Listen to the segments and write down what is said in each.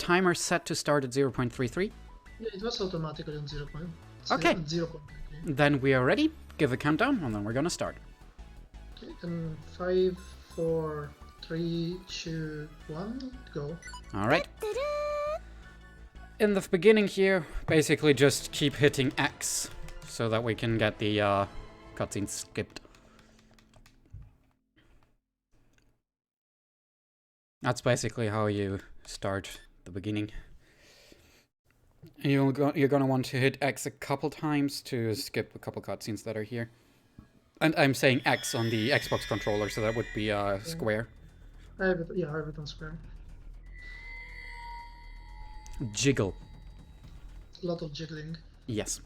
timer set to start at 0.33? Yeah, it was automatically on 0. Okay. 0. Then we are ready. Give a countdown, and then we're gonna start. Okay, and 5, 4, 3, 2, 1, go. Alright. In the beginning here, basically just keep hitting X so that we can get the cutscene skipped. That's basically how you start the beginning. You're gonna want to hit X a couple times to skip a couple cutscenes that are here. And I'm saying X on the Xbox controller, so that would be square. I have it on square. Jiggle. A lot of jiggling. Yes.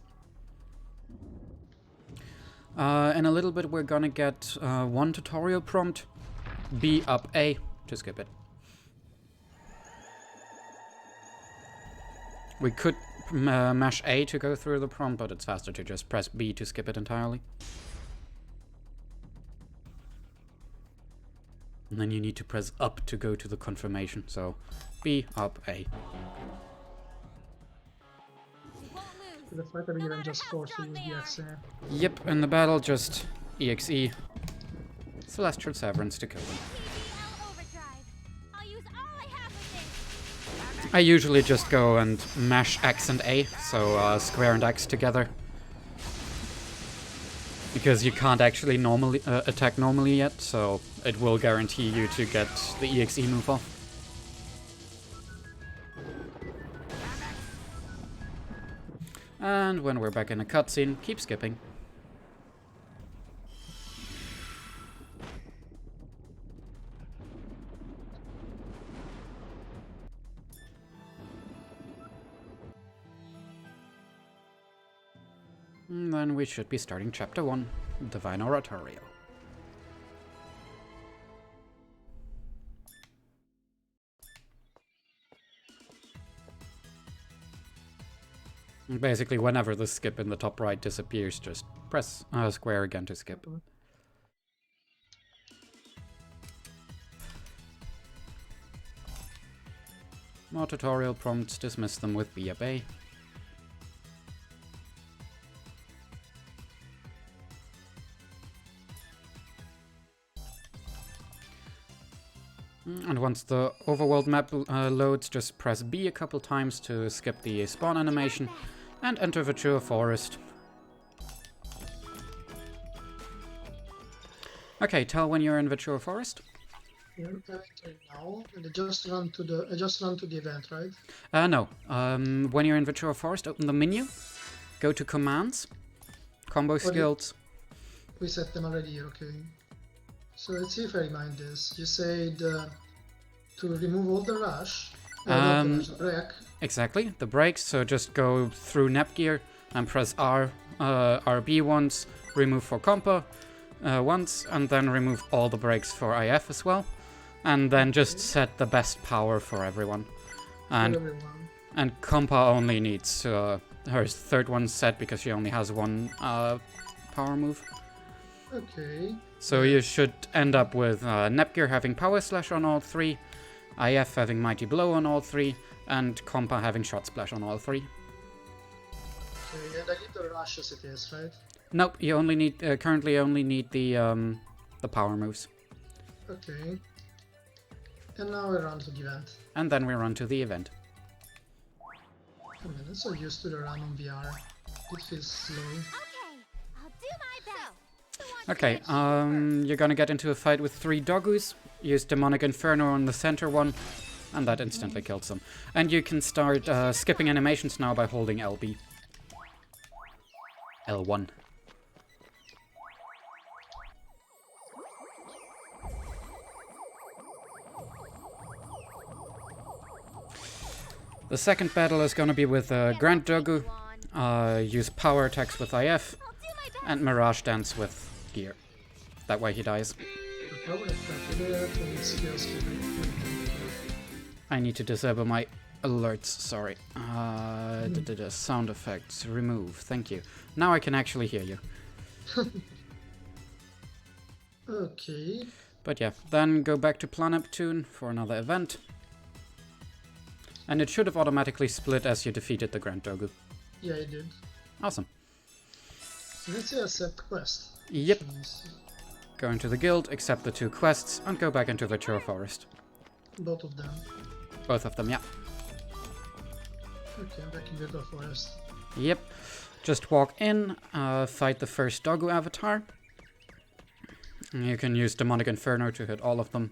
In a little bit we're gonna get one tutorial prompt. B up A to skip it. We could mash A to go through the prompt, but it's faster to just press B to skip it entirely. And then you need to press up to go to the confirmation, so B up A. The fight that even just forced to use the X there. Yep, in the battle just EXE Celestial Severance to kill them. I usually just go and mash X and A, so square and X together. Because you can't actually normally attack normally yet, so it will guarantee you to get the EXE move off. And when we're back in a cutscene, keep skipping. And then we should be starting Chapter 1, Divine Oratorio. And basically, whenever the skip in the top right disappears, just press square again to skip. More tutorial prompts, dismiss them with B up A. And once the overworld map loads, just press B a couple times to skip the spawn animation and enter Virtua Forest. Okay, tell when you're in Virtua Forest. Yeah, I'm entering now, and I just run to the event, right? No. When you're in Virtua Forest, open the menu, go to Commands, Combo Skills. We set them already, okay. So let's see if I remind this. You said to remove all the rush. The break. Exactly, the brakes. So just go through Nepgear and press R, RB once, remove for Compa once, and then remove all the brakes for IF as well. And then just set the best power for everyone. And Compa only needs her third one set because she only has one power move. Okay. So you should end up with Nepgear having Power Slash on all three, IF having Mighty Blow on all three, and Compa having Shot Splash on all three. Okay, and I need the rush as it is, right? Nope, you only need currently only need the power moves. Okay. And now we run to the event. And then we run to the event. I mean, I'm so used to the run on VR. It feels slow. Okay, you're gonna get into a fight with 3 Dogus. Use Demonic Inferno on the center one, and that instantly kills them. And you can start skipping animations now by holding LB. L1. The second battle is gonna be with Grand Dogu. Use power attacks with IF, and Mirage Dance with Gear. That way he dies. I need to disable my alerts, sorry. Sound effects, remove, thank you. Now I can actually hear you. Okay. But yeah, then go back to Neptune for another event. And it should have automatically split as you defeated the Grand Dogu. Yeah, it did. Awesome. So let's say accept quest. Yep. Go into the guild, accept the 2 quests, and go back into Ventura Forest. Both of them. Both of them, yeah. Okay, I'm back in Birth2 Forest. Yep. Just walk in, fight the first Dogu avatar. You can use Demonic Inferno to hit all of them.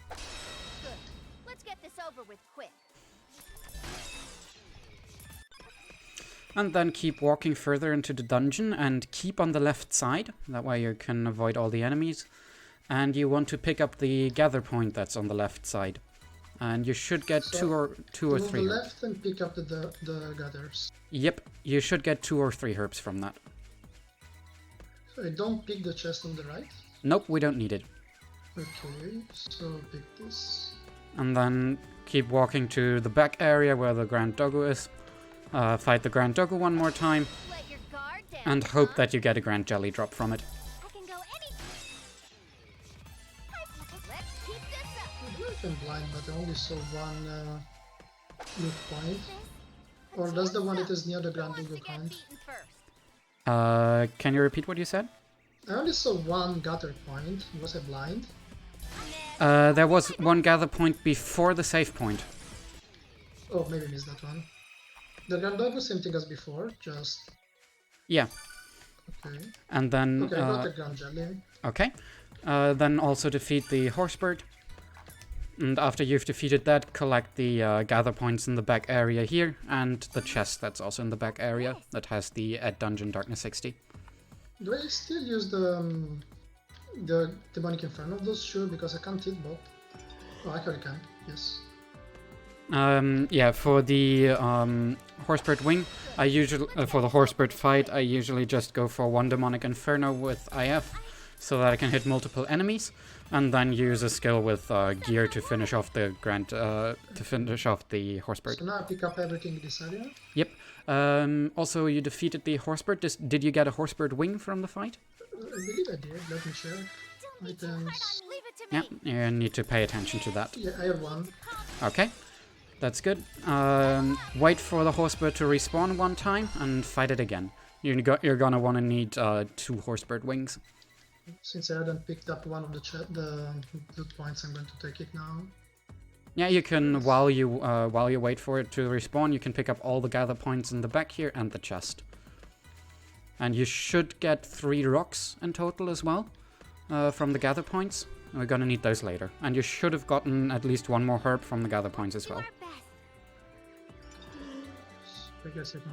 Good. Let's get this over with quick. And then keep walking further into the dungeon and keep on the left side. That way you can avoid all the enemies. And you want to pick up the gather point that's on the left side. And you should get So, two or Move three the herbs. left and pick up the gathers. Yep, you should get 2 or 3 herbs from that. So I don't pick the chest on the right. Nope, we don't need it. Okay, so pick this. And then keep walking to the back area where the Grand Dogu is. Fight the Grand Dogu one more time. Let your guard down, And hope huh? that you get a Grand Jelly drop from it. I can go any. Let's keep this up. I can blind, but I only saw one loot point. This. Or does the one Hands that is near the up. Who Grand wants to Dogu get count? beaten first? Can you repeat what you said? I only saw one gather point. Was I blind? There was one gather point before the save point. Oh, maybe I missed that one. The Grand Dogu, same thing as before, just... Yeah. Okay. And then... Okay, I got the Grand Jelly. Okay. Then also defeat the Horsebird. And after you've defeated that, collect the gather points in the back area here, and the chest that's also in the back area that has the Ed Dungeon Darkness 60. Do I still use the Demonic Inferno of those? Sure, because I can't hit both. Oh, I actually can, yes. Yeah, for the Horsebird Wing, I usually for the Horsebird fight, I usually just go for 1 Demonic Inferno with IF, so that I can hit multiple enemies, and then use a skill with gear to finish off the Horsebird. So now I pick up everything in this area. Yep. Also, you defeated the Horsebird. Did you get a Horsebird Wing from the fight? I believe I did, let me check. Items... Leave it to me. Yeah, you need to pay attention to that. Yeah, I have one. Okay, that's good. Wait for the Horsebird to respawn one time and fight it again. You're gonna want to need 2 Horsebird Wings. Since I hadn't picked up one of the loot points, I'm going to take it now. Yeah, you can, while you wait for it to respawn, you can pick up all the gather points in the back here and the chest. And you should get 3 rocks in total as well, from the gather points. We're gonna need those later. And you should have gotten at least 1 more herb from the gather points as Do well. our best. I guess I can...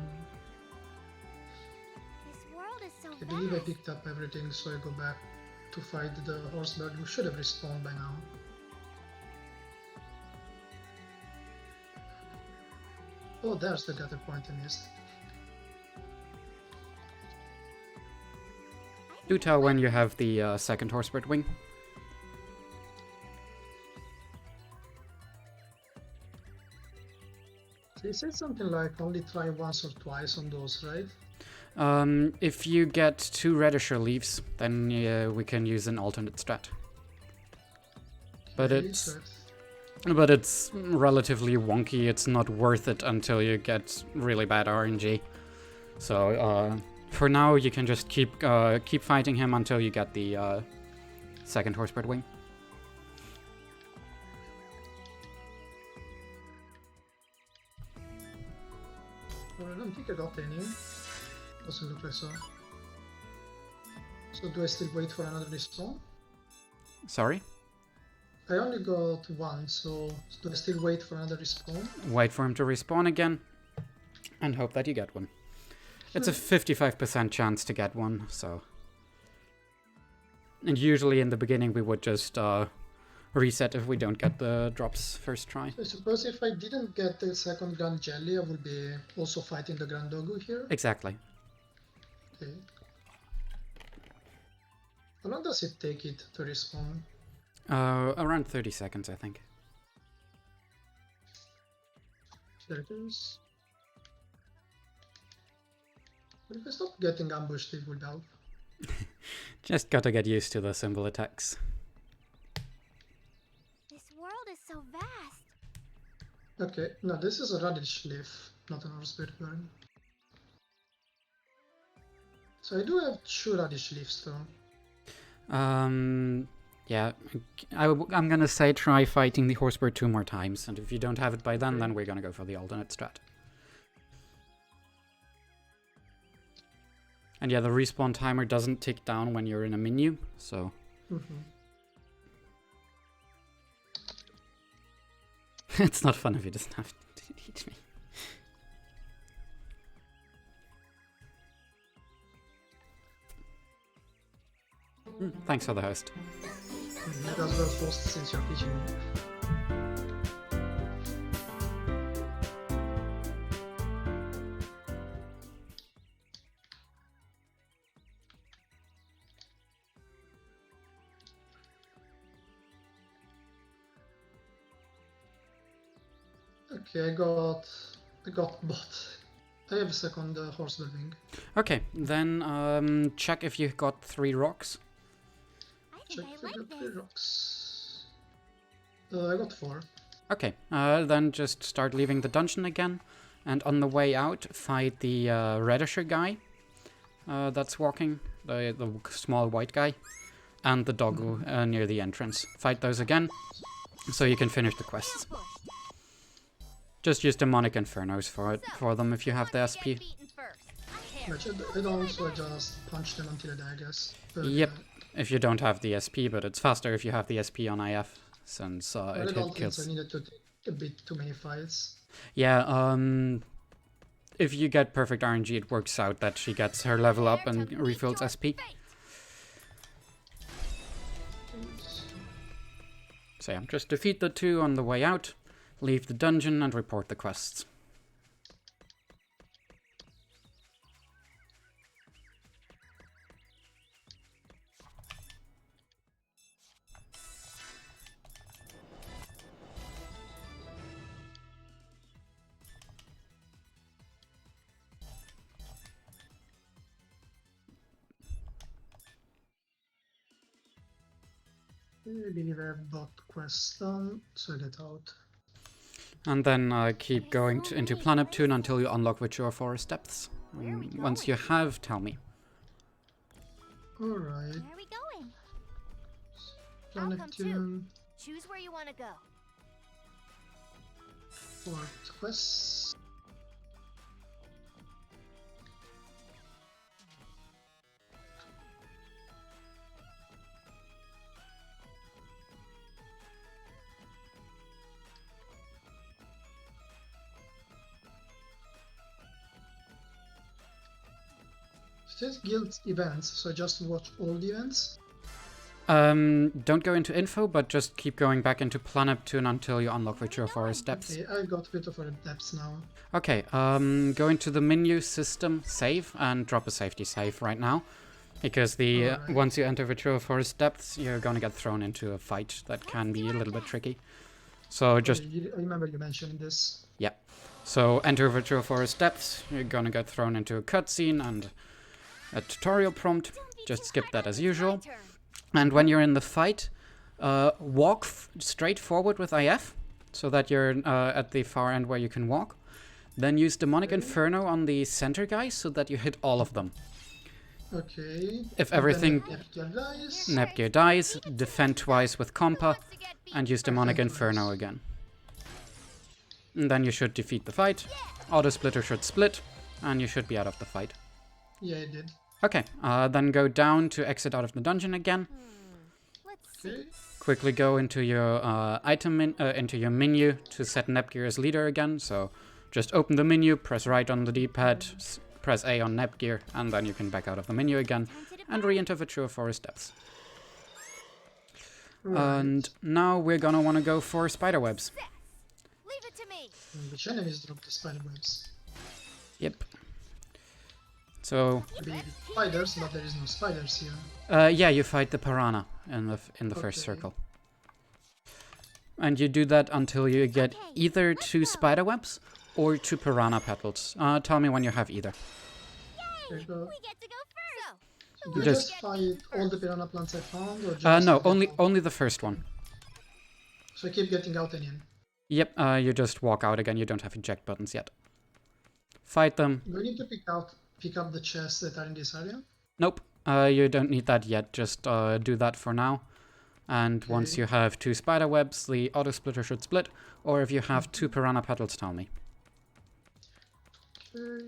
This world is so I believe I vast. picked up everything, so I go back to fight the Horsebird, who should have respawned by now. Oh, there's the gather point I missed. Do tell when you have the second Horsebird Wing. So you said something like only try once or twice on those, right? If you get 2 redisher leaves, then we can use an alternate strat. But Okay, it's so but it's relatively wonky. It's not worth it until you get really bad RNG. So for now, you can just keep fighting him until you get the second Horsebird Wing. well, I don't think I got any. Doesn't look like so. So do I still wait for another respawn? Sorry? I only got one, so do I still wait for another respawn? Wait for him to respawn again, and hope that you get one. It's a 55% chance to get one, so... And usually in the beginning we would just reset if we don't get the drops first try. I suppose if I didn't get the second Grand Jelly, I would be also fighting the Grand Dogu here? Exactly. Okay. How long does it take it to respawn? Around 30 seconds, I think. There it is. But if I stop getting ambushed, it would help. Just gotta get used to the symbol attacks. This world is so vast. Okay, no, this is a radish leaf, not an spirit burn. So I do have 2 radish leaves though. Yeah, I'm gonna say try fighting the Horsebird 2 more times, and if you don't have it by then we're gonna go for the alternate strat. And yeah, the respawn timer doesn't tick down when you're in a menu, so... It's not fun if he doesn't have to teach me. Thanks for the host. Might as well host since you're teaching me. Okay, I got bot. I have a second horse building. Okay, then check if you got 3 rocks. Check if I got 3 rocks. I got 4. Okay, then just start leaving the dungeon again, and on the way out, fight the Redisher guy that's walking, the small white guy, and the doggo near the entrance. Fight those again, so you can finish the quests. Just use Demonic Infernos for them if you have the SP. I don't also just punch them until they die, I guess. Yep, if you don't have the SP, but it's faster if you have the SP on IF, since it hit kills. I needed to take a bit too many fights. Yeah, if you get perfect RNG, it works out that she gets her level up and refills SP. So yeah, just defeat the 2 on the way out, leave the dungeon and report the quests. I believe I have bot quest done, so I get out. And then keep going into Neptunia until you unlock Virtua Forest Depths. Once you have, tell me. Alright. Where are we going? Neptune. Choose where you want to go. 4th quest. It says guild events, so just watch all the events. Don't go into info, but just keep going back into Neptune until you unlock Virtua Forest Depths. Okay, I got Virtua Forest Depths now. Okay, go into the menu system, save, and drop a safety save right now. Because once you enter Virtua Forest Depths, you're gonna get thrown into a fight that can be a little bit tricky. So just... I remember you mentioned this. Yeah. So enter Virtua Forest Depths, you're gonna get thrown into a cutscene and a tutorial prompt. Just skip that as usual. And when you're in the fight, walk straight forward with IF, so that you're at the far end where you can walk. Then use Demonic Inferno on the center guys, so that you hit all of them. Okay. If everything... Nepgear dies, defend twice with Compa, and use Demonic Inferno again. And then you should defeat the fight. Auto Splitter should split, and you should be out of the fight. Yeah, I did. Okay, then go down to exit out of the dungeon again. Okay. Quickly go into your into your menu to set Nepgear as leader again. So just open the menu, press right on the D-pad, press A on Nepgear, and then you can back out of the menu again and re-enter Virtua Forest Depths. Right. And now we're gonna want to go for spiderwebs. Leave it to me. Which enemies drop the spiderwebs? Yep. So I believe it's spiders, but there is no spiders here. yeah, you fight the piranha in the first circle. And you do that until you get either 2 spiderwebs or 2 piranha petals. Tell me when you have either. There you go. We get to go first. So, Do you Just- just fight all the piranha plants I found, or just No, only the first one. So I keep getting out and in. Yep, you just walk out again. You don't have eject buttons yet. Fight them. Do we need to pick up the chests that are in this area? Nope, you don't need that yet. Just do that for now. And once you have 2 spider webs, the auto splitter should split. Or if you have 2 piranha petals, tell me. Okay.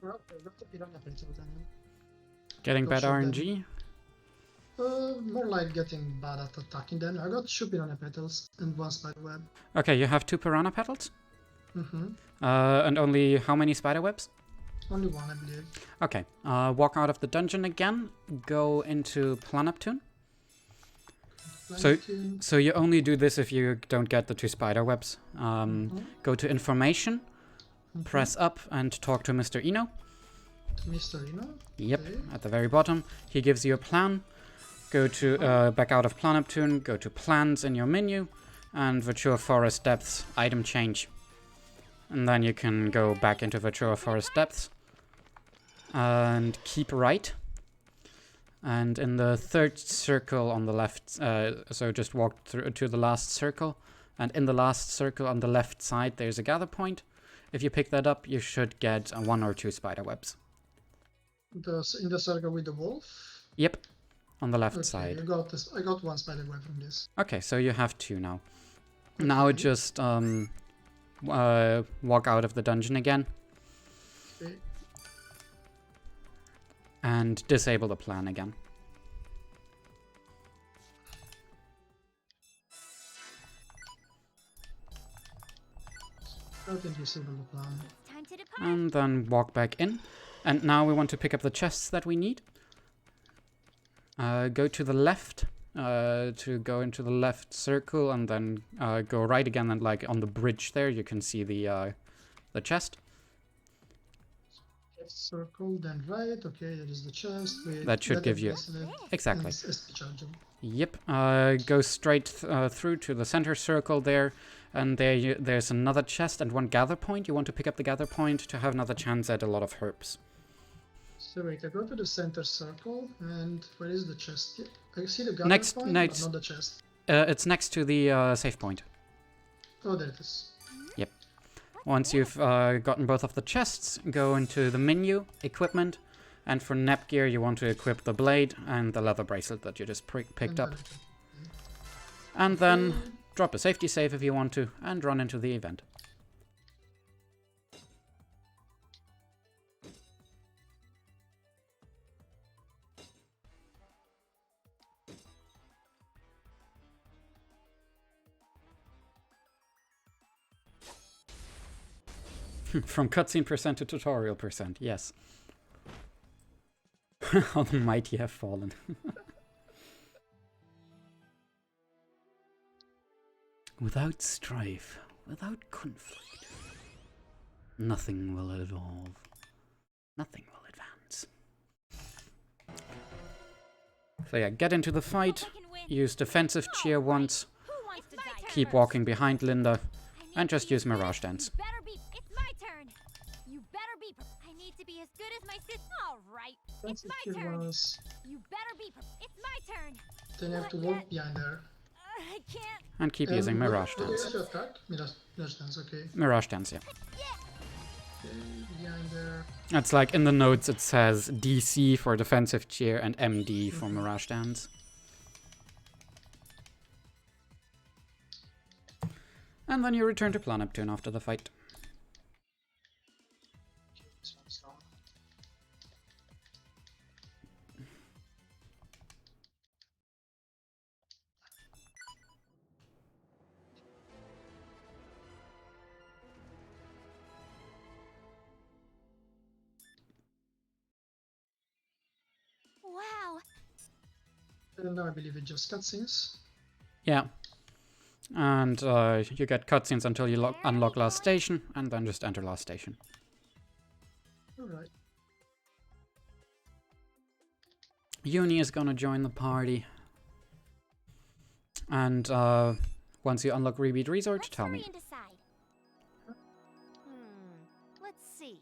Well, I got the piranha pencil then. Getting Go bad shoot them. RNG? More like getting bad at attacking them. I got 2 piranha petals and 1 spider web. Okay, you have 2 piranha petals? Mm-hmm. And only how many spider webs? Only 1, I believe. Okay, walk out of the dungeon again. Go into Neptune. So you only do this if you don't get the 2 spider webs. Go to information, press up and talk to Mr. Eno. Mr. Eno? Yep, Okay. at the very bottom. He gives you a plan. Go to back out of Neptune, go to plans in your menu, and Virtua Forest Depths, item change. And then you can go back into Virtua Forest Depths and keep right. And in the 3rd circle on the left, so just walk through to the last circle, and in the last circle on the left side there's a gather point. If you pick that up, you should get 1 or 2 spider webs. In the circle with the wolf? Yep, on the left Okay, side. I got this. I got 1 spider web from this. Okay, so you have 2 now. Now just walk out of the dungeon again Okay. and disable the plan again. I can disable the plan. Time to depart. And then walk back in. And now we want to pick up the chests that we need. Go to the left to go into the left circle, and then go right again, and like on the bridge there you can see the chest. Left circle, then right. Okay, that is the chest. That should give you exactly. SP chargeable. Yep. Go straight through to the center circle there, and there's another chest and 1 gather point. You want to pick up the gather point to have another chance at a lot of herbs. So wait, I go to the center circle, and where is the chest? I see the gather Next- point, next- but not the chest. It's next to the save point. Oh, there it is. Once you've gotten both of the chests, go into the menu, equipment, and for Nepgear you want to equip the blade and the leather bracelet that you just picked up. And then drop a safety save if you want to, and run into the event. From cutscene percent to tutorial percent, yes. How the mighty have fallen. Without strife, without conflict, nothing will evolve. Nothing will advance. So yeah, get into the fight, I can win. use defensive cheer once, Who wants to die keep first? walking behind Linda, I need and to just be use as Mirage good- Dance. You better be. It's my turn. You better be. I need to be as good as my sis. All right. That's It's the my kid turn. ones. You better be. It's my turn. Then you have to Not walk yet. behind there. I can't. And keep using Mirage Okay, Dance. if you attack, Mirage Dance, okay. Mirage Dance, yeah. Okay, behind there. It's like in the notes it says DC for defensive cheer and MD for Mirage Dance. And then you return to Neptune after the fight. This one's down. Wow. And now I believe it just cutscenes. Yeah. And you get cutscenes until you unlock last station, and then just enter last station. Alright. Uni is gonna join the party. And once you unlock Rebeat Resort, Let's tell hurry me. and decide. Let's see.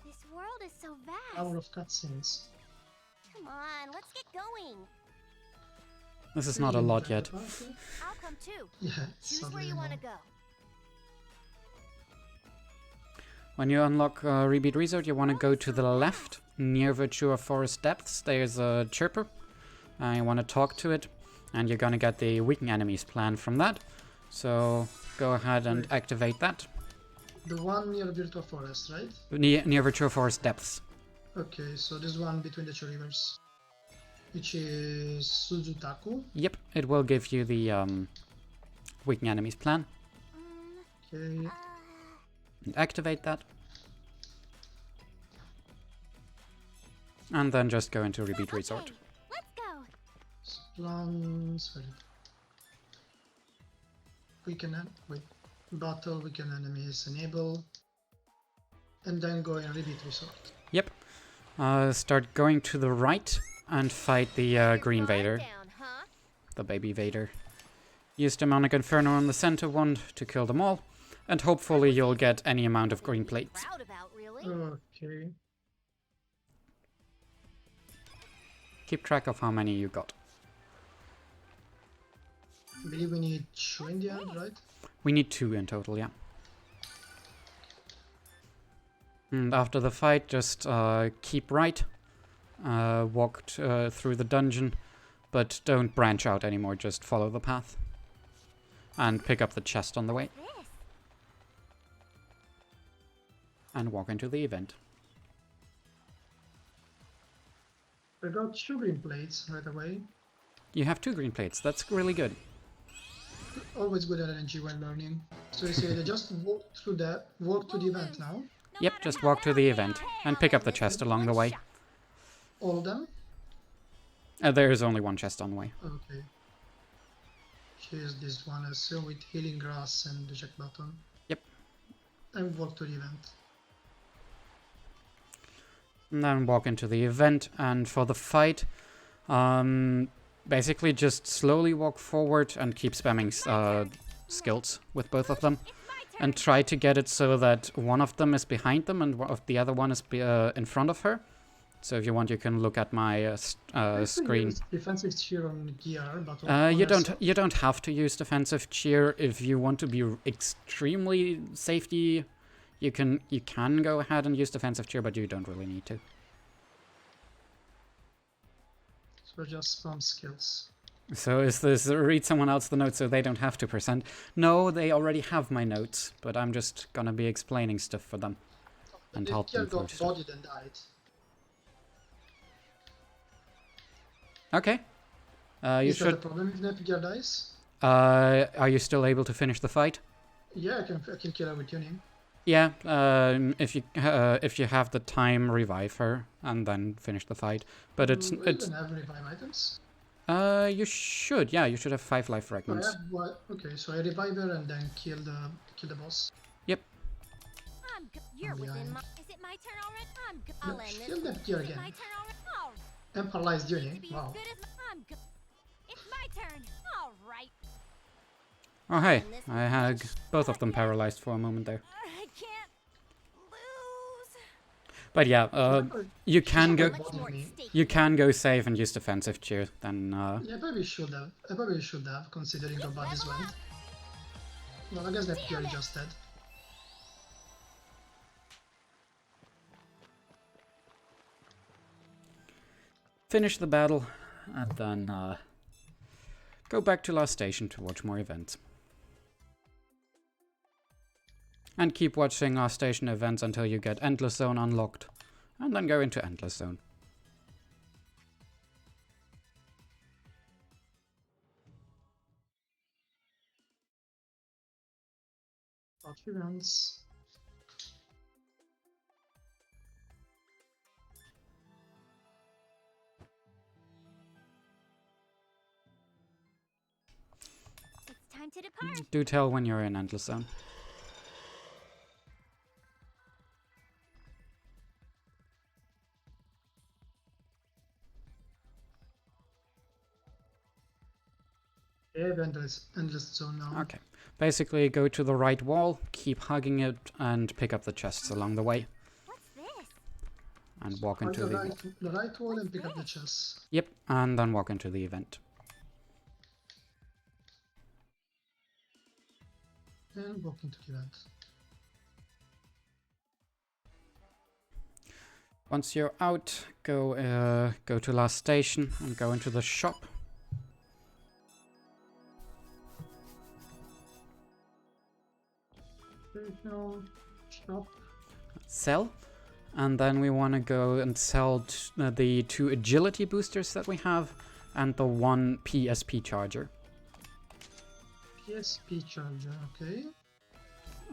This world is so vast. Hour of cutscenes. Come on, let's get going. This is not a lot yet. I'll come too. Yeah, Choose sadly where you want to no. go. When you unlock Rebeat Resort, you want to go to the left, near Virtua Forest Depths. There's a chirper. You want to talk to it, and you're gonna get the weaken enemies plan from that. So go ahead and activate that. The one near Virtua Forest, right? Near Virtua Forest Depths. Okay, so this one between the two rivers. Which is Suzutaku. Yep, it will give you the weaken enemies plan. Okay. And activate that. And then just go into Rebeat Resort. Okay, let's go. Plans. Wait. Battle weaken enemies enable. And then go in Rebeat Resort. Yep. Start going to the right and fight the Green Vader. Down, huh? The baby Vader. Use Demonic Inferno on the center one to kill them all. And hopefully you'll get any amount of green plates. Proud about, really? Okay. Keep track of how many you got. I believe we need 2 in the end, right? We need 2 in total, yeah. And after the fight, just keep right. Walk through the dungeon, but don't branch out anymore, just follow the path. And pick up the chest on the way. This. And walk into the event. I got 2 green plates right away. You have 2 green plates, that's really good. Always good energy when learning. So you say they just walk to the event now. Yep, just walk to the event and pick up the chest along the way. All of them? There is only one chest on the way. Okay. Here's this one also with healing grass and the check button. Yep. And walk to the event. And then walk into the event, and for the fight, basically just slowly walk forward and keep spamming skills with both of them. And try to get it so that one of them is behind them and the other one is in front of her. So if you want, you can look at my screen. Defensive cheer on gear, but you don't have to use defensive cheer if you want to be extremely safety. You can go ahead and use defensive cheer, but you don't really need to. So just spam skills. So is this read someone else the notes so they don't have to present? No, they already have my notes, but I'm just gonna be explaining stuff for them and help them through got stuff. bodied and died. Okay. You Is that should. a problem if Neptunia dies? Are you still able to finish the fight? Yeah, I can kill her with tuning. Yeah. If you have the time, revive her and then finish the fight. But it's I don't have revive items. You should. Yeah, you should have 5 life fragments. Okay, so I revive her and then kill the boss. Yep. You're within my. Is it my turn already? No, I'll end kill this. Neptunia Is it again. my turn already? Oh, And paralyzed to tuning. be Wow. as good as it's my turn. All right. Oh hey, I had both of them paralyzed for a moment there. I can't lose. But yeah, you can go. Much more at stake. You can go save and use defensive cheer. Then Yeah, I probably should have. Considering how bad this went. Well, I guess Neptunia is just dead. finish the battle, and then go back to last station to watch more events. And keep watching last station events until you get Endless Zone unlocked, and then go into Endless Zone. Events. It's time to depart. Do tell when you're in Endless Zone. Yeah, endless zone now. Okay. Basically, go to the right wall, keep hugging it, and pick up the chests along the way. What's this? And walk Hug into the right wall and pick up the chest. Yep, and then walk into the event. And walk into the event. Once you're out, go to last station and go into the shop. Shop. Sell. And then we want to go and sell the 2 agility boosters that we have and the 1 PSP charger. PSP charger, okay.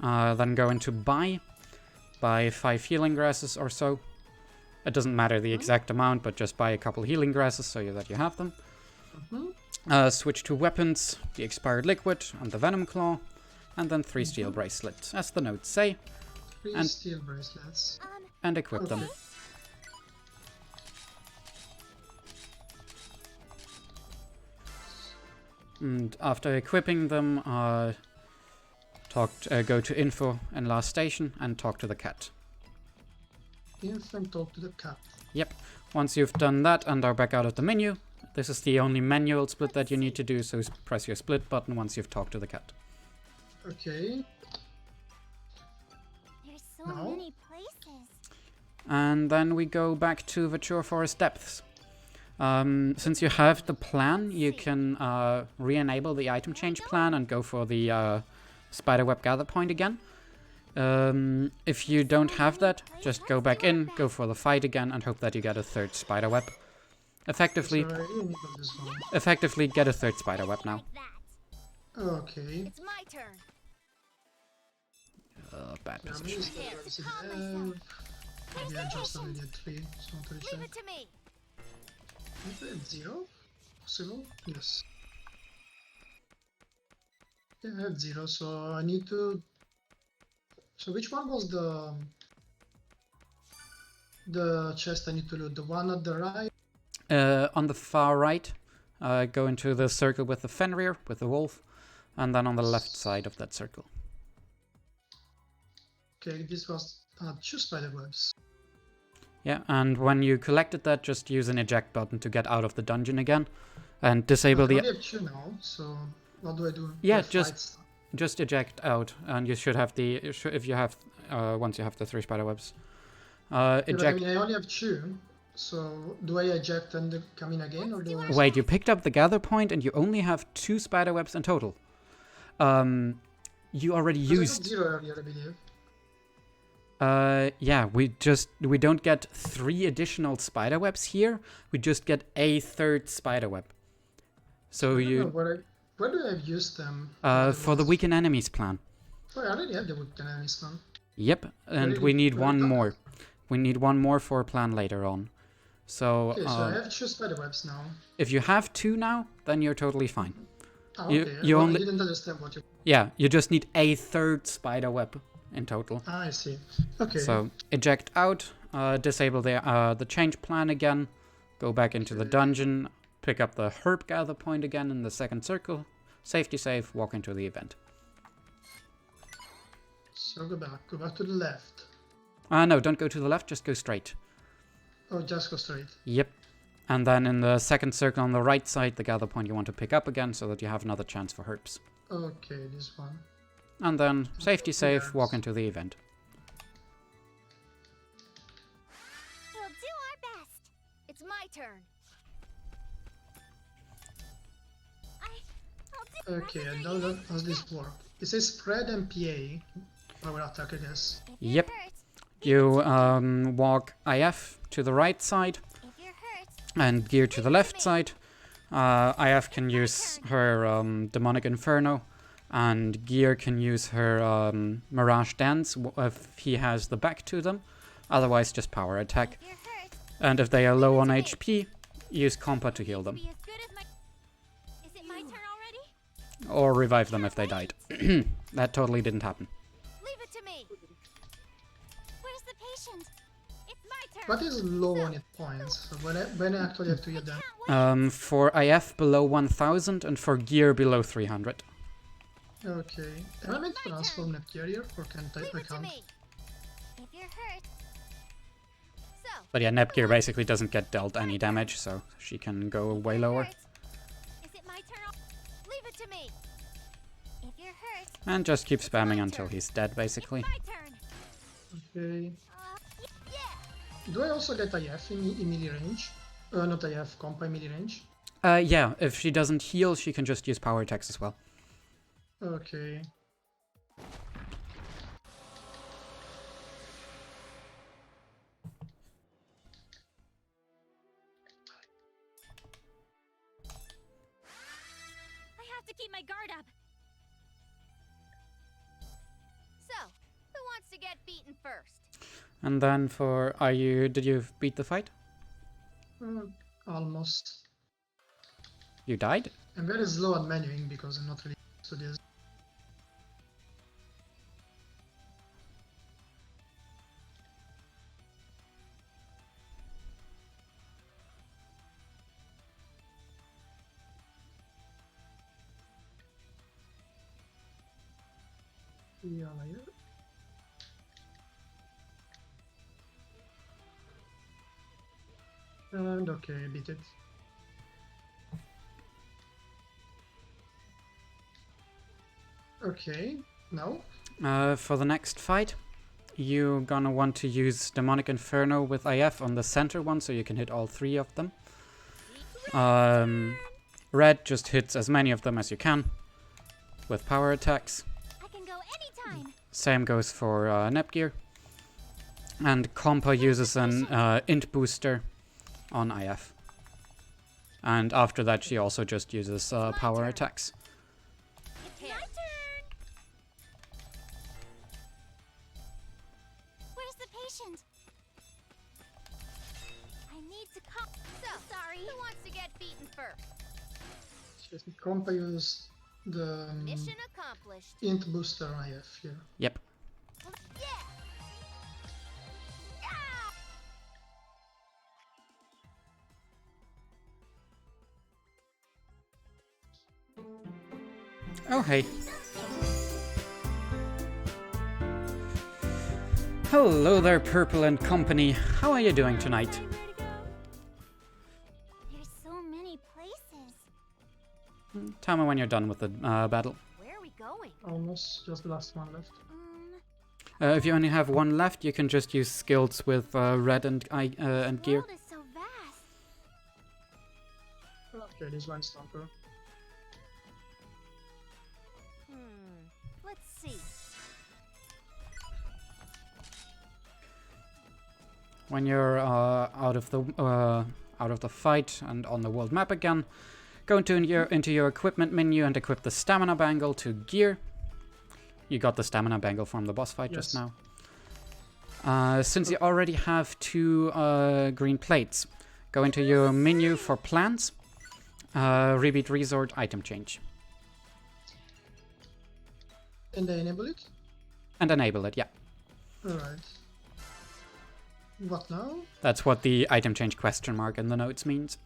Then go into buy 5 healing grasses or so. It doesn't matter the exact amount, but just buy a couple healing grasses so that you have them. Switch to weapons, the expired liquid and the venom claw, and then 3 steel bracelets, as the notes say. 3 steel bracelets. And equip them. And after equipping them, go to info and last station and talk to the cat. Info and talk to the cat. Yep. Once you've done that and are back out of the menu, this is the only manual split that you need to do, so press your split button once you've talked to the cat. Okay. There's so many places. And then we go back to the Chur Forest Depths. Since you have the plan, you can re-enable the item change plan and go for the spiderweb gather point again. If you don't have that, just go back in, go for the fight again, and hope that you get a 3rd spiderweb. Effectively get a 3rd spiderweb now. Okay. It's my turn. Bad How position. many spiderwebs did I have? Maybe I just only did 3, so not really Leave it to me. Maybe I have 0? Possible? Yes. Yeah, I have 0, so I need to... So which one was the chest I need to loot? The one at the right? On the far right, go into the circle with the Fenrir, with the wolf, and then on the left side of that circle. Okay, this was 2 spiderwebs. Yeah, and when you collected that, just use an eject button to get out of the dungeon again, and disable I the... only have 2 now, so what do I do? Yeah, Do I fight? just eject out, and you should have the... if you have... once you have the 3 spiderwebs. Yeah, but I Eject... mean, I only have 2, so do I eject and come in again, or do I... Wait, you picked up the gather point, and you only have 2 spiderwebs in total. You already Because I got used... 0 earlier, I believe. Yeah, we don't get 3 additional spiderwebs here. We just get a 3rd spiderweb. So I don't know where do I use them? for the weaken enemies plan. Oh, I already have the weaken enemies plan. Yep, and we need one more. We need one more for a plan later on. So, Okay, so I have 2 spiderwebs now. if you have 2 now, then you're totally fine. Ah, You- okay. you Well, only- I didn't understand what you... Yeah, you just need a 3rd spiderweb in total. Ah, I see. Okay. So eject out, disable the change plan again, go back into the dungeon, pick up the herb gather point again in the 2nd circle, safety save, walk into the event. So go back to the left. No, don't go to the left, just go straight. Oh, just go straight. Yep. And then in the 2nd circle on the right side, the gather point you want to pick up again so that you have another chance for herbs. Okay, this one. And then safety save, walk into the event. We'll do our best. It's my turn. Okay, and how does this work? It says spread MPA. Power attack, I guess. Yep. You walk IF to the right side and Gear to the left side. IF can use her Demonic Inferno, and Gear can use her Mirage Dance if he has the back to them. Otherwise, just power attack. And if they are low on HP, use Compa to heal them. Is it my turn already? Or revive them if they died. That totally didn't happen. Leave it to me. Where's the patient? It's my turn. What is low on hit points? So when I actually have to get them? For IF below 1000 and for Gear below 300. Okay. Am I meant to transform Neptunia here, or can't I? I Leave it to can't. me. If you're hurt. So. But yeah, Nepgear basically doesn't get dealt any damage, so she can go way lower. Is it my turn? Leave it to me. If you're hurt. And just keep spamming until he's dead, basically. My turn. Okay. Yeah. Do I also get IF in melee range? Not IF, compa in melee range. Yeah, if she doesn't heal, she can just use power attacks as well. Okay. I have to keep my guard up. So, who wants to get beaten first? And then for did you beat the fight? Almost. You died? I'm very slow at menuing because I'm not really used to this. Yeah, yeah. And okay, I beat it. Okay, now? For the next fight, you're gonna want to use Demonic Inferno with IF on the center one, so you can hit all three of them. Red just hits as many of them as you can with power attacks. I can go anytime. Same goes for Nepgear. And Compa uses an int booster on IF. And after that, she also just uses power attacks. It's my turn. Where's the patient? I need to call. So sorry. Who wants to get beaten first? Just compa use the Mission accomplished. int booster on IF here. Yep. Yeah. Oh, hey. Hello there, Purple and company. How are you doing tonight? Where to go? There's so many places. Tell me when you're done with the battle. Where are we going? Almost, just the last one left. If you only have one left, you can just use skills with red and gear. The world is so vast. Okay, this one's stomper. Let's see. When you're out of the fight and on the world map again, go into your equipment menu and equip the stamina bangle to gear. You got the stamina bangle from the boss fight just now. Since you already have 2 green plates, go into your menu for plans, repeat resort, item change. And I enable it? And enable it, yeah. Alright. What now? That's what the item change question mark in the notes means.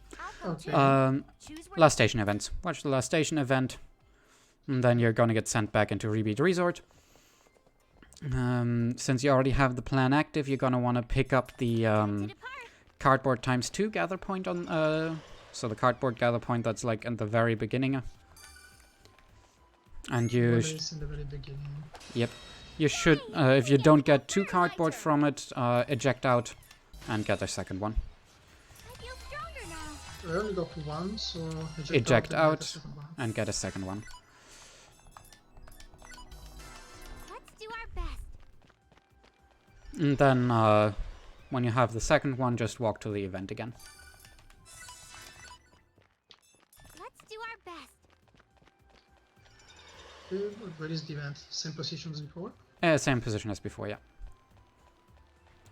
Okay. Choose where Last station events. Watch the last station event, and then you're gonna get sent back into Rebeat Resort. Since you already have the plan active, you're gonna want to pick up the cardboard ×2 gather point on. So the cardboard gather point that's like in the very beginning. And you. Well, it's in the very beginning. Yep. You should, if you don't get 2 cardboard from it, eject out and get a second one. I feel stronger I only got one, so Eject and get a out second one. and get a second one. Let's do our best. And then, when you have the second one, just walk to the event again. Let's do our best. Where is the event? Same position as before? Same position as before, yeah.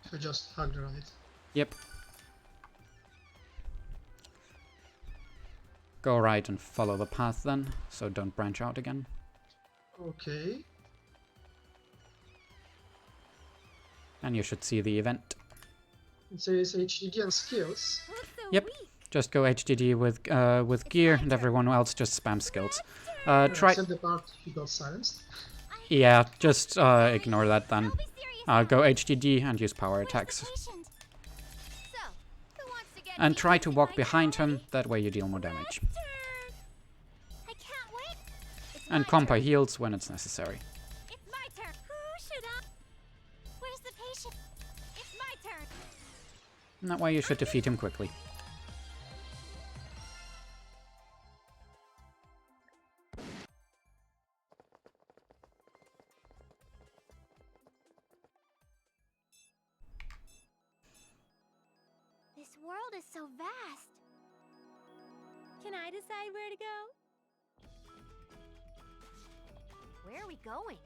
So just hug the right. Yep. Go right and follow the path then, so don't branch out again. Okay. And you should see the event. It says HDD and skills. Who's so Yep. weak? Just go HDD with gear, and everyone else just spam skills. Try. Except the part he got silenced. Yeah, just ignore that then. Don't be serious. Go HDD and use power Where's the attacks. patient? So, who wants to get And try to walk behind behind him, Worldie? that way you deal more damage. Turn. I can't wait. It's And my Compa turn. heals when it's necessary. It's my turn. Who should I? Where's the patient? It's my turn. And that way you should defeat him quickly. This world is so vast. Can I decide where to go? Where are we going?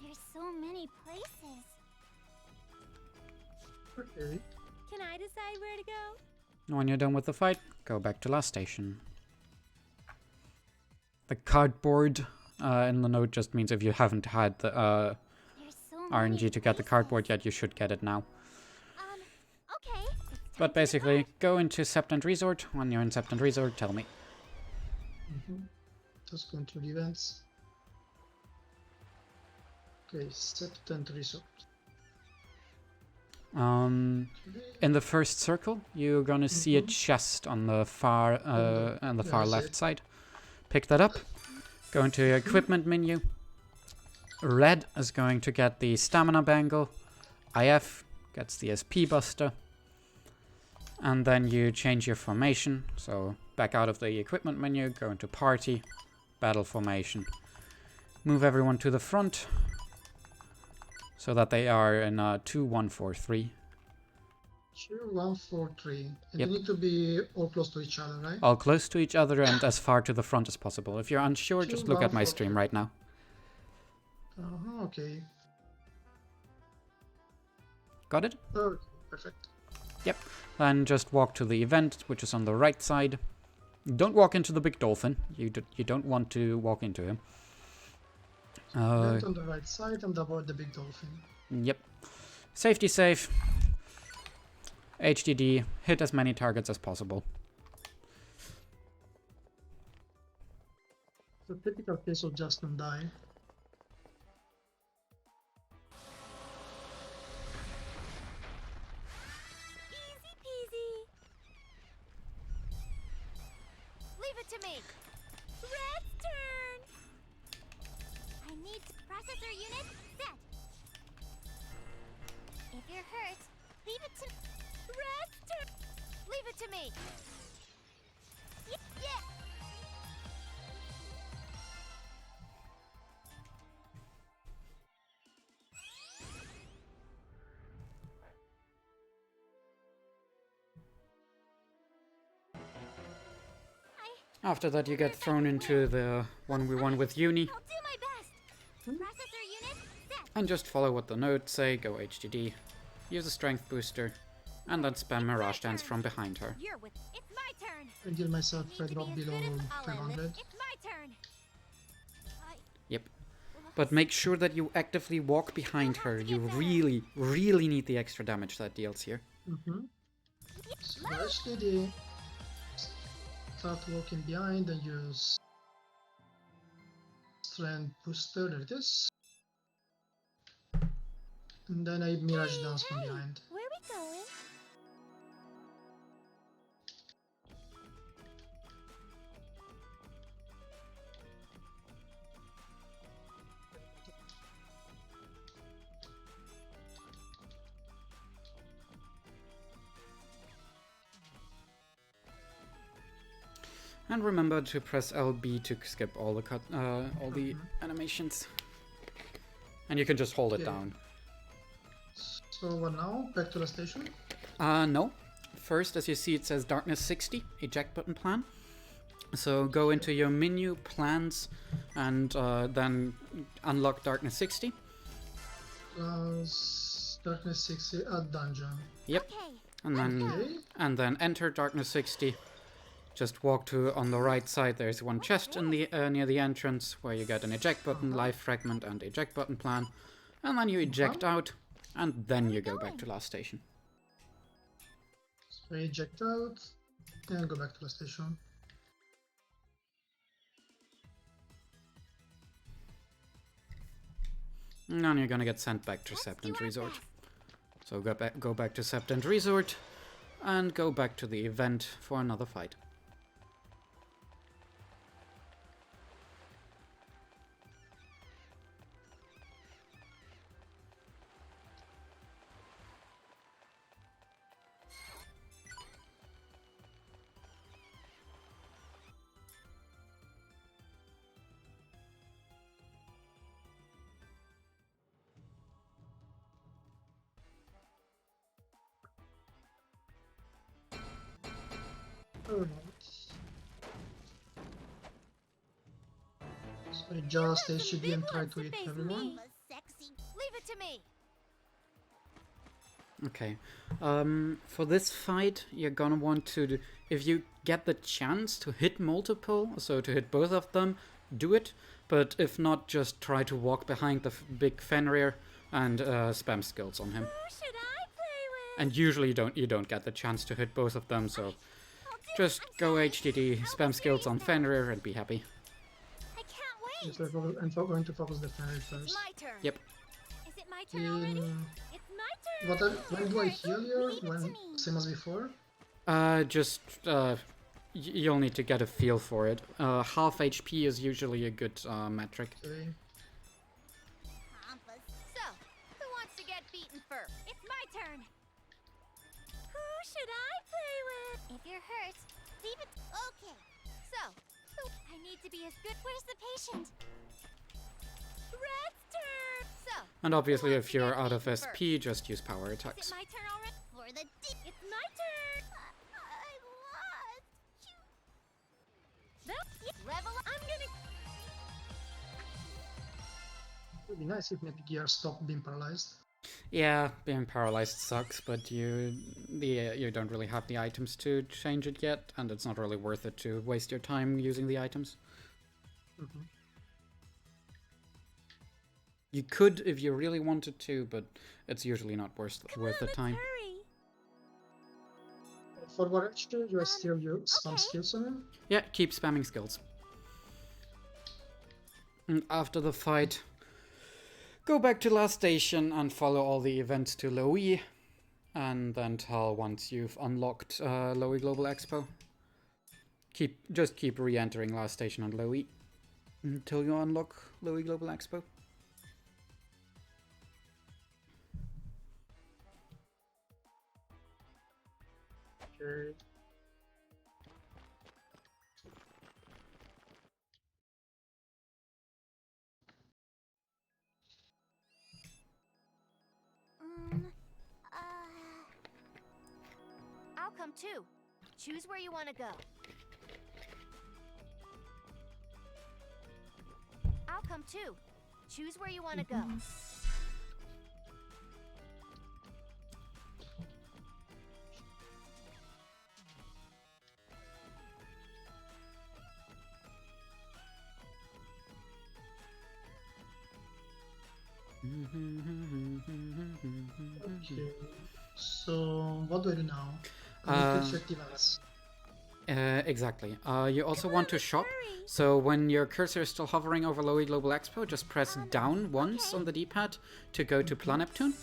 There's so many places. Okay. Can I decide where to go? When you're done with the fight, go back to last station. The cardboard in the note just means if you haven't had the There's so many RNG to get the places. cardboard yet, you should get it now. Okay. It's time But to basically, depart. go into Septent Resort. When you're in Septent Resort, tell me. Just going to the events. Okay, Septent Resort. In the first circle, you're gonna see a chest on the far Yeah, I see left it. side. Pick that up. Go into your equipment menu. Red is going to get the stamina bangle. IF gets the SP buster. And then you change your formation. So back out of the equipment menu, go into party, battle formation. Move everyone to the front so that they are in 2-1-4-3. 2, 1, 4, 3. And Yep. you need to be all close to each other, right? All close to each other and as far to the front as possible. If you're unsure, just look at my stream right now. Okay. Got it? Oh, perfect. Then just walk to the event, which is on the right side. Don't walk into the big dolphin. You don't want to walk into him. Left on the right side and avoid the big dolphin. Yep. Safety safe. HDD. Hit as many targets as possible. The typical case of just and die. Easy peasy. Leave it to me. Red's turn. I need processor unit set. If you're hurt, leave it to Red's turn. Leave it to me. Yeah. After that, you get thrown into the 1v1 with Uni. I'll do my best. Processor unit set. And just follow what the notes say, go HDD, use a strength booster, and then spam Mirage Dance from behind her. You're with. It's my turn. I give myself Need a to drop be as below good as I'll end 500. it. It's my turn. Yep. But make sure that you actively walk behind her. You really, really need the extra damage that deals here. So HDD. Start walking behind and use strength booster. There it is. And then I Mirage Dance from behind. Where are we going? And remember to press LB to skip all the animations. And you can just hold it down. So what now? Back to the station? No. First, as you see, it says Darkness 60, eject button plan. So go into your menu, plans, and then unlock Darkness 60. Darkness 60 at dungeon. Yep. Okay. And then enter Darkness 60. Just walk to on the right side. There's one chest in the near the entrance where you get an eject button, life fragment, and eject button plan. And then you eject out, and then you go back to last station. So eject out, then go back to the station. And then you're gonna get sent back to Septent Resort. So go back to Septent Resort, and go back to the event for another fight. Alright. So just HGD and try to hit everyone. Sexy. Leave it to me. Okay. For this fight, you're gonna want to, if you get the chance to hit multiple, so to hit both of them, do it. But if not, just try to walk behind the big Fenrir and spam skills on him. Who should I play with? And usually you don't get the chance to hit both of them, so just go HDD, spam skills on Fenrir, and be happy. I can't wait. So I'm going to focus the Fenrir first. My turn. Yep. Is it my turn already? It's my turn. When do I heal here? When same as before? You'll need to get a feel for it. Half HP is usually a good metric. Okay. Pompous. So, who wants to get beaten first? It's my turn. Who should I play with? If you're hurt, leave it. Okay. So, I need to be as good. Where's the patient? Red's turn. So. And obviously, who wants if to you're get out of beaten SP, first? just use power Is attacks. it my turn already? For the it's my turn. I lost. Level. I'm gonna. It would be nice if maybe gear stopped being paralyzed. Yeah, being paralyzed sucks, but you don't really have the items to change it yet, and it's not really worth it to waste your time using the items. Mm-hmm. You could if you really wanted to, but it's usually not worth the time. Hurry. For what extra, you still use some okay. skills on him? Yeah, keep spamming skills. And after the fight, go back to last station and follow all the events to Loe, and then tell once you've unlocked Loe Global Expo. Just keep re-entering last station on Loe until you unlock Loe Global Expo. Okay. I'll come too. Choose where you want to go. I'll come too. Choose where you want to go. Okay. So what do I do now? I need to check events. Exactly. You also want to shop, so when your cursor is still hovering over Loe Global Expo, just press down once on the D-pad to go to Neptune.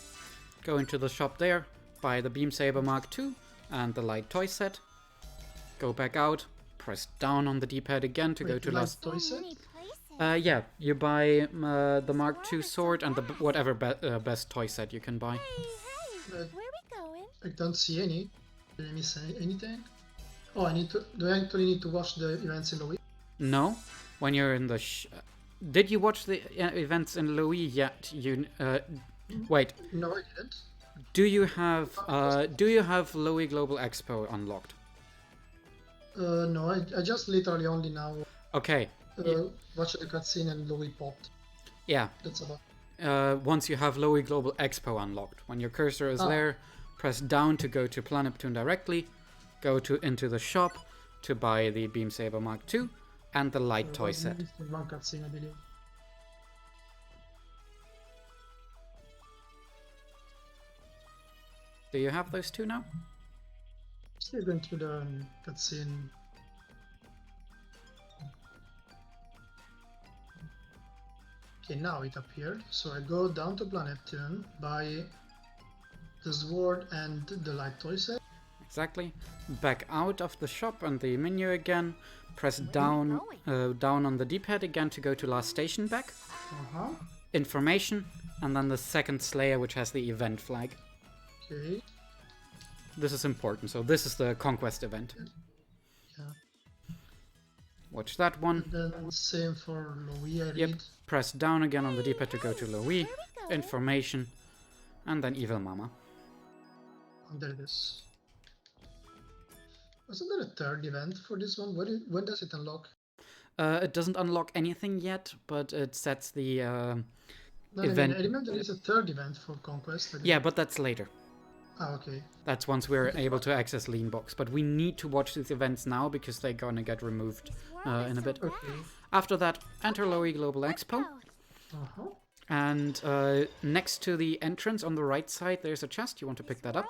Go into the shop there, buy the Beam Saber Mark II and the light toy set. Go back out, press down on the D-pad again to go to last... toy set? Yeah, you buy the Mark II sword and the whatever best toy set you can buy. Hey, where we going? I don't see any. Did I miss anything? Oh, I need to. Do I actually need to watch the events in Louis? No, when you're in the. Did you watch the events in Louis yet? You wait. No, I didn't. Do you have Louis Global Expo unlocked? No, I just literally only now Okay. watched the cutscene and Louis popped. Yeah. That's about. Once you have Louis Global Expo unlocked, when your cursor is there, press down to go to Plan Neptune directly, go into the shop to buy the Beam Saber Mark II and the light toy set. One cutscene, I believe. Do you have those two now? Still going through the cutscene. Okay, now it appeared. So I go down to Planet Neptune, buy the sword and the light toy set. Exactly. Back out of the shop and the menu again. Press down on the D-pad again to go to last station back. Information, and then the second Slayer, which has the event flag. Okay. This is important. So this is the conquest event. Yeah. Watch that one. And then same for Louis, I read. Yep. Press down again on the D-pad to go to Louis. Information, and then Evil Mama. Oh, there it is. Wasn't there a third event for this one? When does it unlock? It doesn't unlock anything yet, but it sets the No, event. I remember there is a third event for Conquest. Yeah, but that's later. Ah, okay. That's once we're able to access Leanbox. But we need to watch these events now because they're gonna get removed in a bit. Okay. After that, enter Louis Global Expo. And next to the entrance on the right side, there's a chest. You want to pick that up.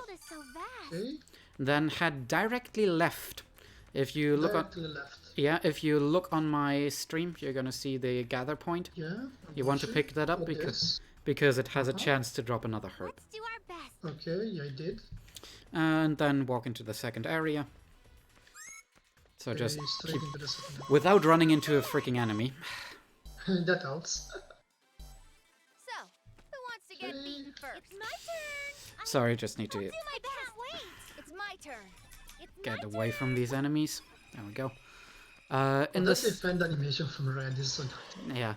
Okay. Then head directly left. If you look Directly left. Yeah, if you look on my stream, you're gonna see the gather point. Yeah. You want to pick that up because it has a chance to drop another herb. Let's do our best. Okay, yeah, I did. And then walk into the second area. So Okay, just straight keep, into the second. without running into a freaking enemy. That helps. So, who wants to get beaten first? It's my turn. Sorry, just need to I can't wait. It's my turn. It's get my away turn. from these enemies. There we go. In That's this, the fan animation from Red is so yeah,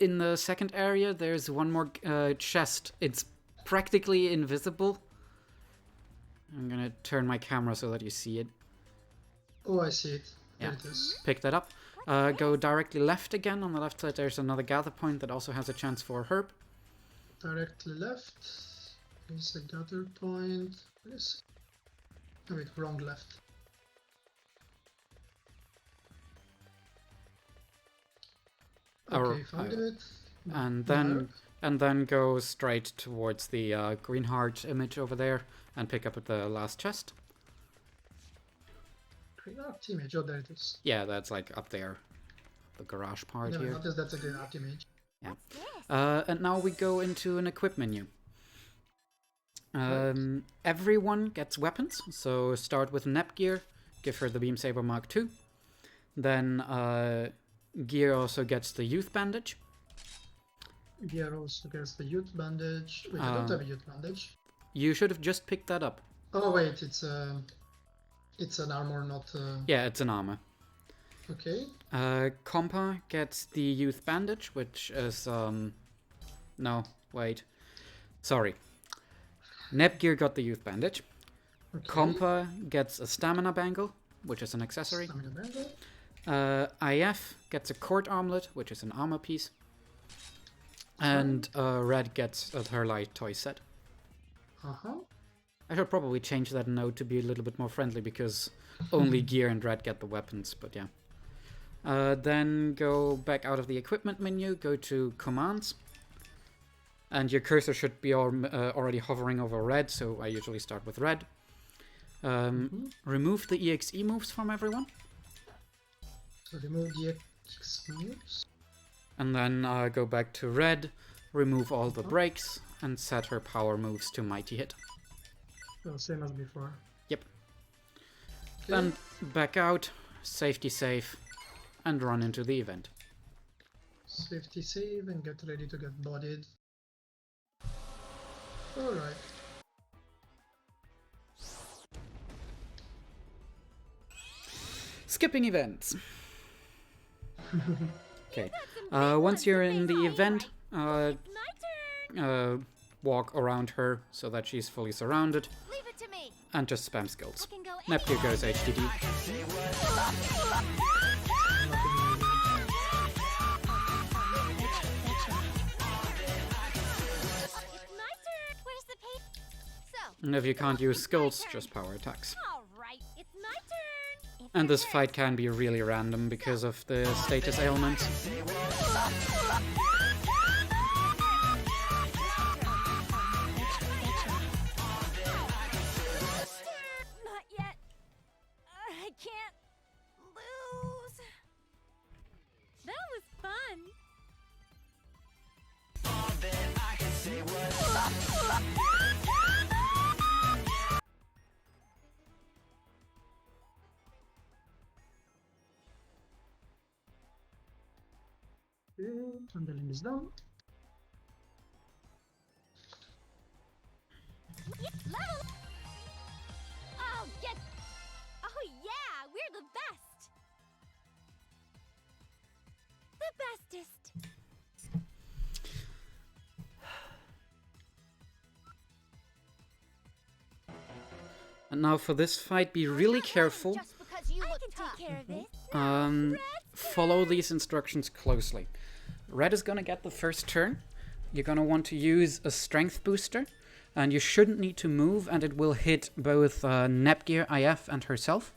in the second area, there's one more chest. It's practically invisible. I'm gonna turn my camera so that you see it. Oh, I see it. Yeah. There it is. Pick that up. Go directly left again. On the left side, there's another gather point that also has a chance for a herb. Directly left. There's a gather point. What is it? Oh, wait, wrong left. Okay, found it. And then go straight towards the green heart image over there and pick up at the last chest. Green art image. Oh, there it is. Yeah, that's like up there, the garage part Never here. noticed that's a green art image. Yeah. And now we go into an equip menu. Everyone gets weapons, so start with Nepgear, give her the Beam Saber Mark II. Then Gear also gets the Youth Bandage. Gear also gets the youth bandage. Wait, I don't have a youth bandage. You should have just picked that up. Oh wait, it's an armor, not. Yeah, it's an armor. Okay. Compa gets the Youth Bandage, which is no, wait. Sorry. Nepgear got the Youth Bandage. Okay. Compa gets a Stamina Bangle, which is an accessory. Stamina bangle. IF gets a Court Armlet, which is an armor piece. And Red gets her light toy set. I should probably change that note to be a little bit more friendly because only Gear and Red get the weapons, but yeah. Then go back out of the equipment menu, go to commands. And your cursor should be already hovering over Red, so I usually start with Red. Remove the EXE moves from everyone. So remove the EXE moves. And then go back to Red, remove all the breaks, and set her power moves to Mighty Hit. Oh, same as before. Yep. Okay. Then back out, safety save, and run into the event. Safety save and get ready to get bodied. Alright. Skipping events. Okay. Once you're in the event, My turn. walk around her so that she's fully surrounded, Leave it to me. and just spam skills. I can go Neptune goes HDD. It's my turn. Where's the paper? So. And if you can't use skills, just power attacks. All right. It's my turn. If And you're this hurt, fight can be really random because of the status ailments. Not yet. I can't lose. That was fun. Okay, handling is done. Level. Oh, get. Oh yeah, we're the best. The bestest. And now for this fight, be really careful. Just because you look tough. Take care of this. Follow these instructions closely. Red is gonna get the first turn. You're gonna want to use a strength booster, and you shouldn't need to move, and it will hit both Nepgear, IF, and herself.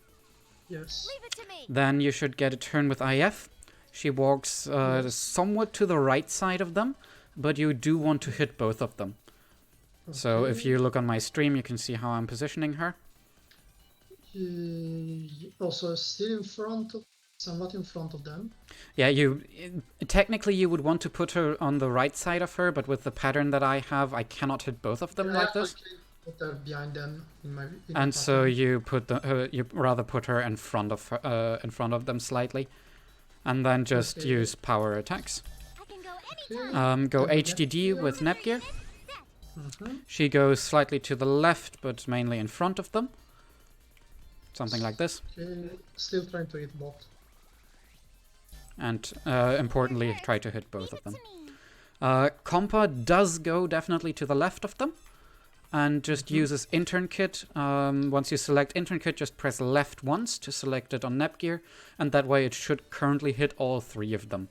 Yes. Leave it to me. Then you should get a turn with IF. She walks somewhat to the right side of them, but you do want to hit both of them. So if you look on my stream, you can see how I'm positioning her. Also still in front of, somewhat in front of them. Yeah, technically you would want to put her on the right side of her, but with the pattern that I have, I cannot hit both of them like this. Put her behind them in my. And so you put you rather put her in front of them slightly, and then just use power attacks. I can go anytime. Go HDD with Nepgear. She goes slightly to the left, but mainly in front of them. Something like this. Okay, still trying to hit both. And importantly, try to hit both of them. Me. Compa does go definitely to the left of them, and just uses intern kit. Once you select intern kit, just press left once to select it on Nepgear, and that way it should currently hit all three of them.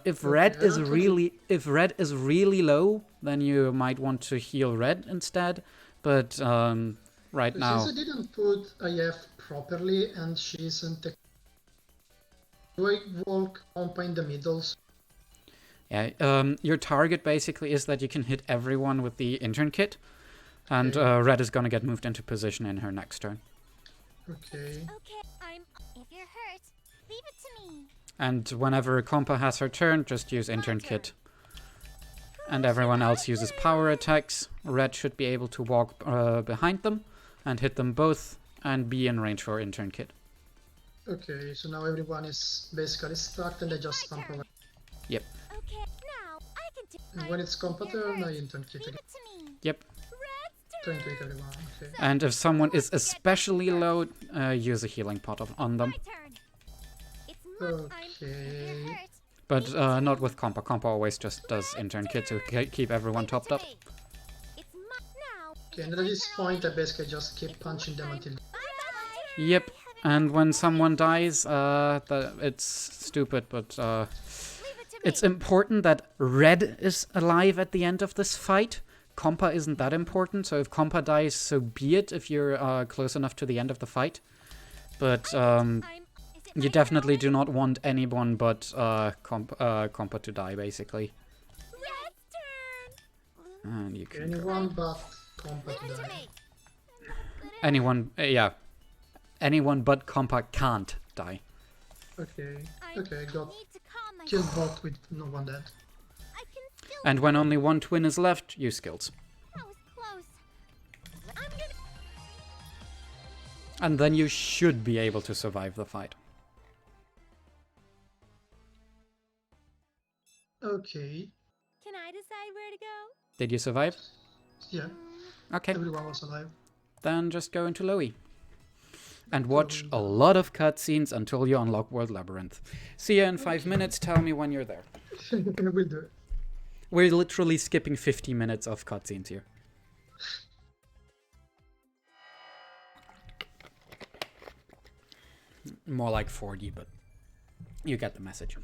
If red is really low, then you might want to heal red instead. But right now, Since I didn't put IF properly and she isn't. Do I walk Compa in the middle? yeah, your target basically is that you can hit everyone with the intern kit, and red is gonna get moved into position in her next turn. Okay. Okay, if you're hurt, leave it to me. And whenever Compa has her turn, just use intern kit. And everyone else uses power attacks. Red should be able to walk behind them and hit them both and be in range for intern kit. Okay, so now everyone is basically stuck and they just Compa. Yep. Okay, now I can do. And when it's Compa turn, I intern kit Leave again. it to me. Yep. Red's Trying to hit everyone. Okay. And if someone is especially low, use a healing pot on them. my turn. It's my if you're Okay. hurt, But not with Compa. Compa always just does intern kit to keep everyone leave it topped to up. me. It's my now. Okay, and at this point I basically just keep punching them until. Bye-bye. Yep. And when someone dies, it's stupid, but Leave it to me. it's important that red is alive at the end of this fight. Compa isn't that important, so if Compa dies, so be it if you're close enough to the end of the fight. But Is it you my definitely turn do not want anyone but Compa to die, basically. already? Red's turn. And you can go. Anyone but Compa Leave to it to die. me. Anyone, yeah. Anyone but Compa can't die. Okay. I Okay, got need to calm myself. killed both with no one dead. I can still. And when only one twin is left, use skills. That was close. I'm gonna. And then you should be able to survive the fight. Okay. Can I decide where to go? Did you survive? Yeah, Okay, everyone was alive. then just go into Loey. And watch a lot of cutscenes until you unlock World Labyrinth. See you in 5 minutes. Tell me when you're there. We'll do it. We're literally skipping 50 minutes of cutscenes here. More like 40, but you get the message.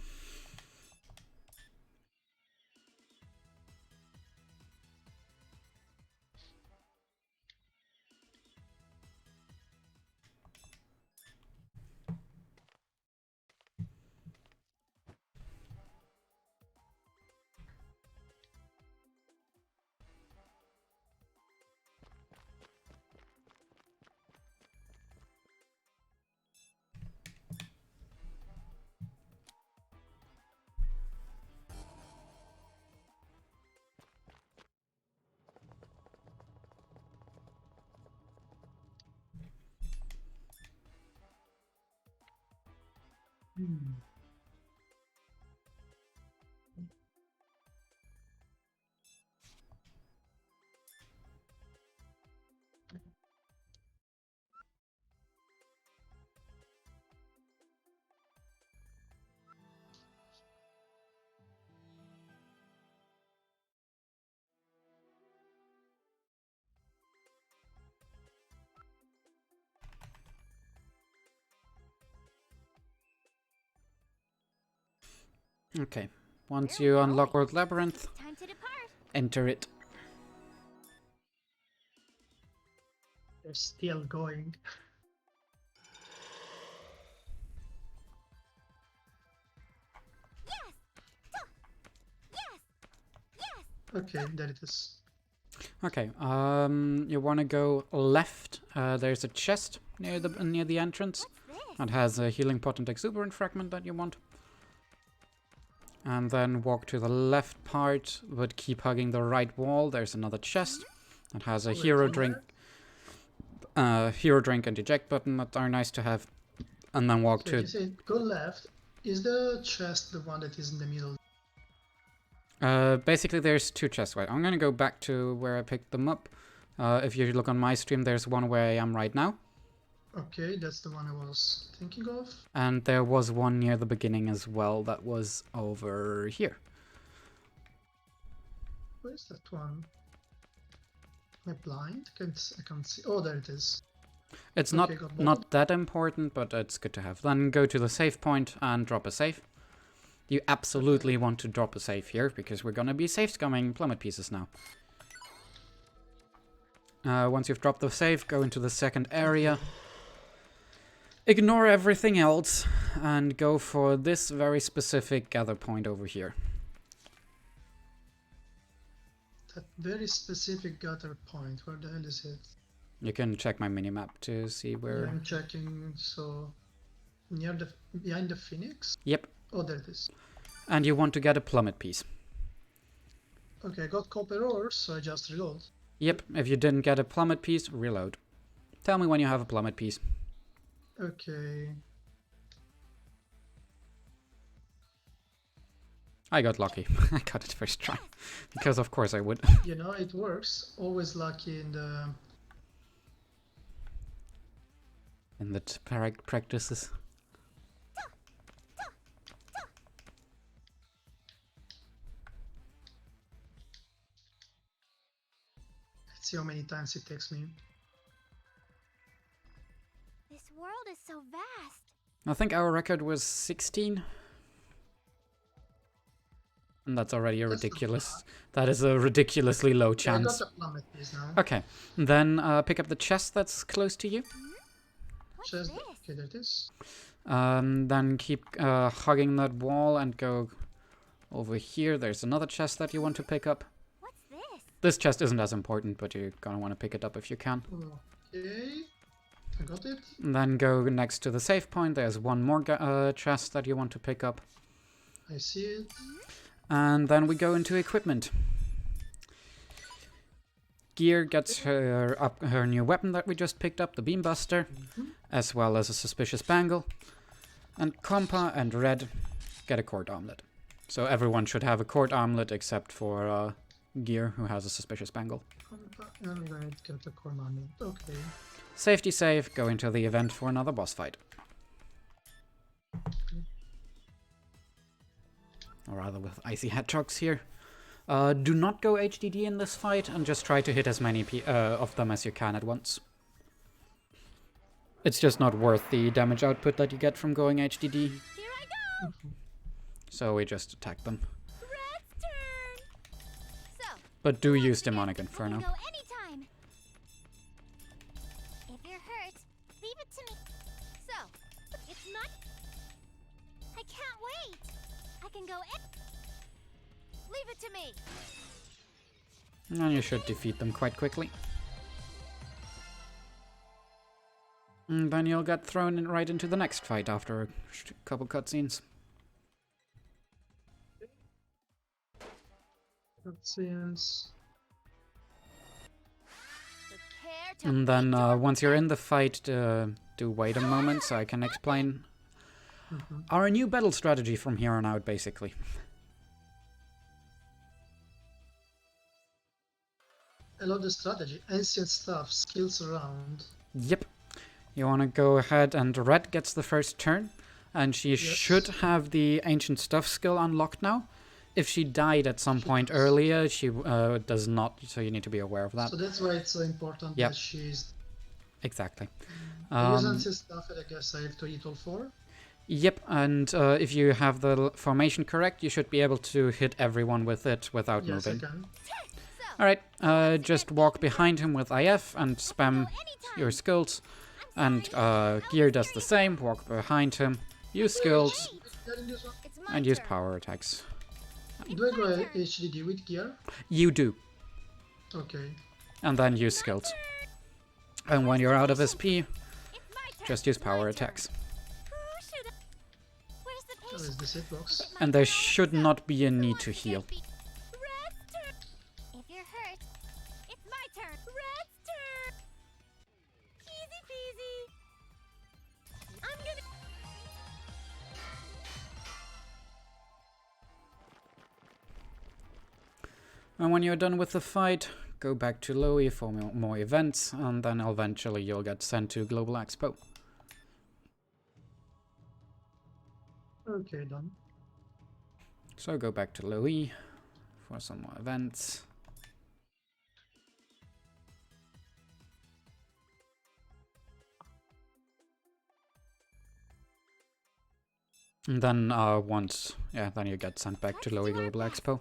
Okay, once you unlock World Labyrinth, Time to depart. enter it. They're still going. Yes. Yes. Yes. Okay, there it is. Okay, you want to go left. There's a chest near the entrance. This. It has a healing potent exuberant fragment that you want. And then walk to the left part, but keep hugging the right wall. There's another chest that has a hero drink and eject button that are nice to have. And then walk So to... you say go left. Is the chest the one that is in the middle? basically there's two chests. Right, I'm gonna go back to where I picked them up. If you look on my stream, there's one where I am right now. Okay, that's the one I was thinking of. And there was one near the beginning as well that was over here. Where's that one? Am I blind? I can't see. Oh, there it is. It's Okay, got both. not that important, but it's good to have. Then go to the save point and drop a save. You absolutely want to drop a save here, because we're gonna be save scumming plummet pieces now. Once you've dropped the save, go into the second area. Ignore everything else, and go for this very specific gather point over here. That very specific gutter point. Where the hell is it? You can check my minimap to see where... I'm checking. So behind the phoenix. Yep. Oh, there it is. And you want to get a plummet piece. Okay, I got copper ore, so I just reload. Yep, if you didn't get a plummet piece, reload. Tell me when you have a plummet piece. Okay. I got lucky. I got it first try. Because of course I would. You know, it works. Always lucky in the... In the practices. Let's see how many times it takes me. This world is so vast. I think our record was 16. And that's already a That's not ridiculous... That is a ridiculously low Okay, I chance. got a plummet piece now. Okay, then pick up the chest that's close to you. What's Chest. this? Okay, there it is. Then keep hugging that wall and go over here. There's another chest that you want to pick up. What's this? This chest isn't as important, but you're gonna want to pick it up if you can. Okay. I got it. And then go next to the save point. There's one more chest that you want to pick up. I see it. And then we go into equipment. Gear gets her new weapon that we just picked up, the Beambuster, as well as a suspicious bangle. And Compa and Red get a court armlet. So everyone should have a court armlet except for Gear, who has a suspicious bangle. I'm going to get the core manual. Okay. Safety save, go into the event for another boss fight. Or rather with Icy Hedgehogs here. Do not go HDD in this fight, and just try to hit as many of them as you can at once. It's just not worth the damage output that you get from going HDD. Here I go. So we just attack them. Red's turn. So, But do use Demonic I can Inferno. go anytime. If you're hurt, leave it to me. So, it's not. I can't wait. I can go. Leave it to me. And you should defeat them quite quickly. And then you'll get thrown right into the next fight after a couple cutscenes. Cutscenes. Prepare to And then meet your once you're in the fight, do wait a moment so I can explain our new battle strategy from here on out, basically. I love the strategy. Ancient stuff, skills around. Yep. You want to go ahead, and Red gets the first turn, and she should have the Ancient Stuff skill unlocked now. If she died at some point earlier, she does not, so you need to be aware of that. So that's why it's so important Yep. that she's... Exactly. I use ancient stuff, and I guess I have to eat all 4. Yep, and if you have the formation correct, you should be able to hit everyone with it without Yes, moving. I can. Alright, just walk behind him with IF and spam your skills. And Gear does the same, walk behind him, use skills, It's my and use turn. power attacks. Do I go HDD with gear? You do, Okay. and then use skills. And when you're out of SP, It's my turn. just use power attacks. Who should I... Where's the That patient? is this hitbox. And there should not be a need to heal. Red's turn. If you're hurt, it's my turn. Red's turn. Easy peasy. I'm gonna. And when you're done with the fight, go back to Lowy for more events, and then eventually you'll get sent to Global Expo. Okay, done. So go back to Lowy for some more events. And then then you get sent back to Lowy Global Expo.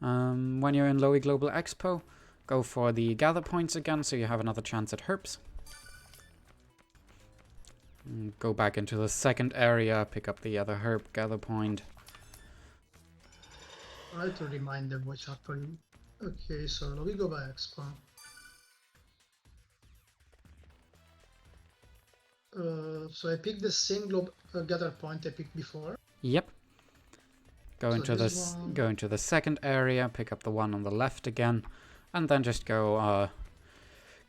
When you're in Lowy Global Expo, go for the gather points again, so you have another chance at herps. Go back into the second area, pick up the other herb gather point. Try to remind them which actually. Okay, so we go by Expo. So I picked the same globe gather point I picked before. Yep. Go So into this one- go into the second area, pick up the one on the left again, and then just go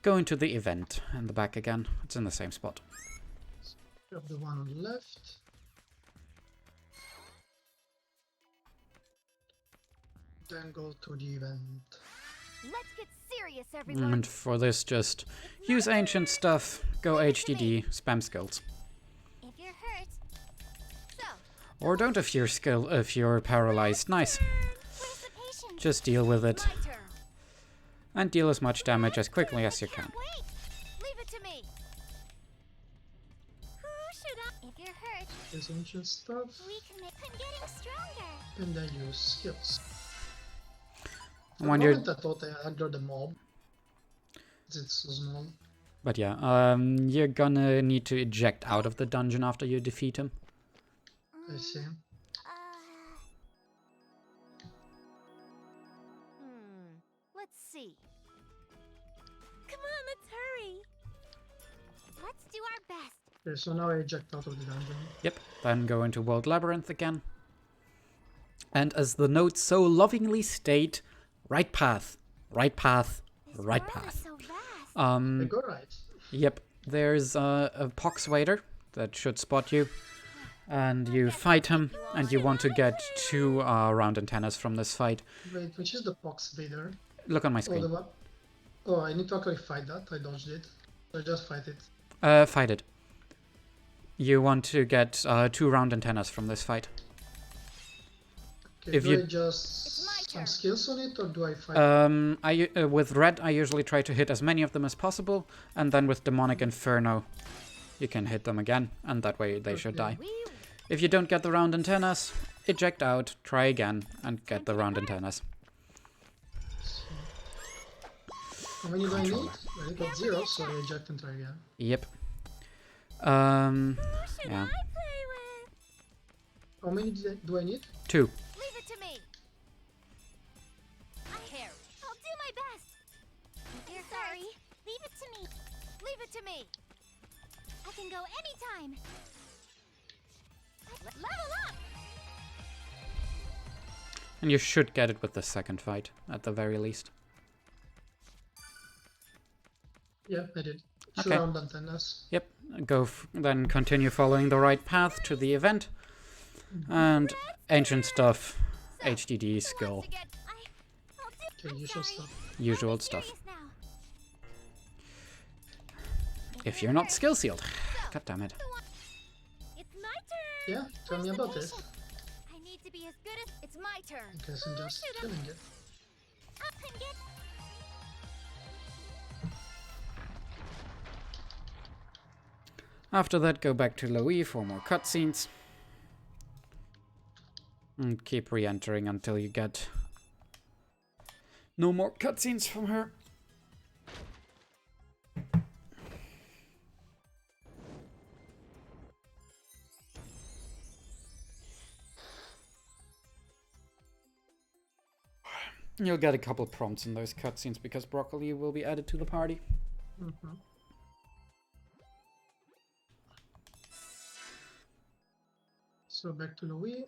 into the event in the back again. It's in the same spot. Pick up the one on the left. Then go to the event. Let's get serious, everyone. And for this, just use ancient stuff, go HDD, spam skills. If you're hurt, so Or don't if you're paralyzed. Nice. where's the patient? Just deal with it My turn. and deal as much damage as quickly as you can. Can't wait. Leave it to me. Who should I? If you're hurt, There's ancient stuff. we can make. I'm getting stronger. And then use skills. When At the you're moment I thought I aggroed the mob. It's so small. But yeah, you're gonna need to eject out of the dungeon after you defeat him. I see. Let's see. Come on, let's hurry. Let's do our best. Okay, so now I eject out of the dungeon. Yep, then go into World Labyrinth again. And as the notes so lovingly state, right path, right path, This right world is path. so vast. I go right. Yep, there's a pox waiter that should spot you. And you fight him, and you want to get 2 round antennas from this fight. Wait, which is the Pox Vader? Look on my Oh, screen. the one. Oh, I need to actually fight that. I dodged it. I just fight it. Fight it. You want to get 2 round antennas from this fight. Okay, If do you- I just some skills on it, or do I fight? With red, I usually try to hit as many of them as possible, and then with Demonic Inferno, you can hit them again, and that way they should die. If you don't get the round antennas, eject out, try again, and get the round antennas. How many do I need? I got 0, so I eject and try again. Yep. Yeah. How many do I need? 2. Leave it to me. I care. I'll do my best. If you're sorry, leave it to me. Leave it to me. I can go anytime. Level up. And you should get it with the second fight, at the very least. Yeah, I did. 2 Okay. round antennas. Yep. Then continue following the right path to the event. And ancient stuff, HDD skill, Okay, usual stuff. usual stuff. If you're not skill sealed. God damn it. It's my turn. Yeah, tell me about it. I need to be as good as it's my turn. I guess I'm just killing it. Up and get. After that, go back to Louis for more cutscenes. And keep re-entering until you get no more cutscenes from her. You'll get a couple prompts in those cutscenes because Broccoli will be added to the party. Mm-hmm. So back to Louis.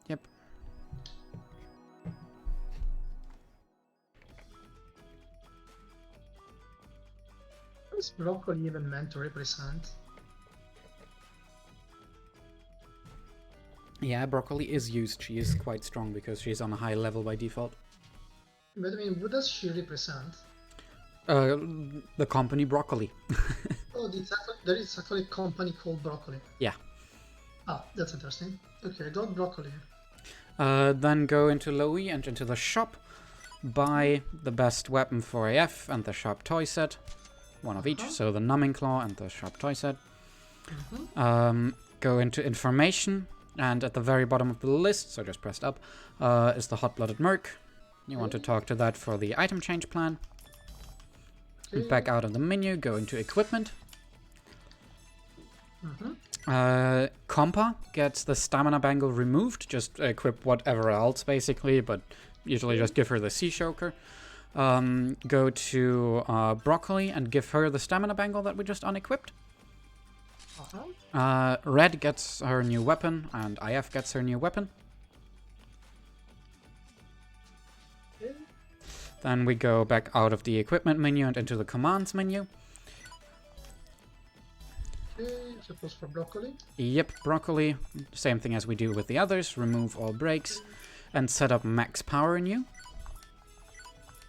Yep. What is Broccoli even meant to represent? Yeah, Broccoli is used. She is quite strong because she's on a high level by default. But I mean, what does she represent? The company Broccoli. Oh, there is actually a company called Broccoli. Yeah. Ah, that's interesting. Okay, I got Broccoli. Then go into Louis and into the shop. Buy the best weapon for AF and the sharp toy set. One of each, so the numbing claw and the sharp toy set. Go into information, and at the very bottom of the list, so just pressed up, is the hot-blooded merc. You want to talk to that for the item change plan. Okay. Back out of the menu, go into equipment. Compa gets the stamina bangle removed. Just equip whatever else, basically, but usually just give her the sea choker. Go to Broccoli and give her the stamina bangle that we just unequipped. Red gets her new weapon, and IF gets her new weapon. Okay. Then we go back out of the equipment menu and into the commands menu. Okay, suppose for Broccoli. Yep, Broccoli. Same thing as we do with the others. Remove all brakes and set up max power new.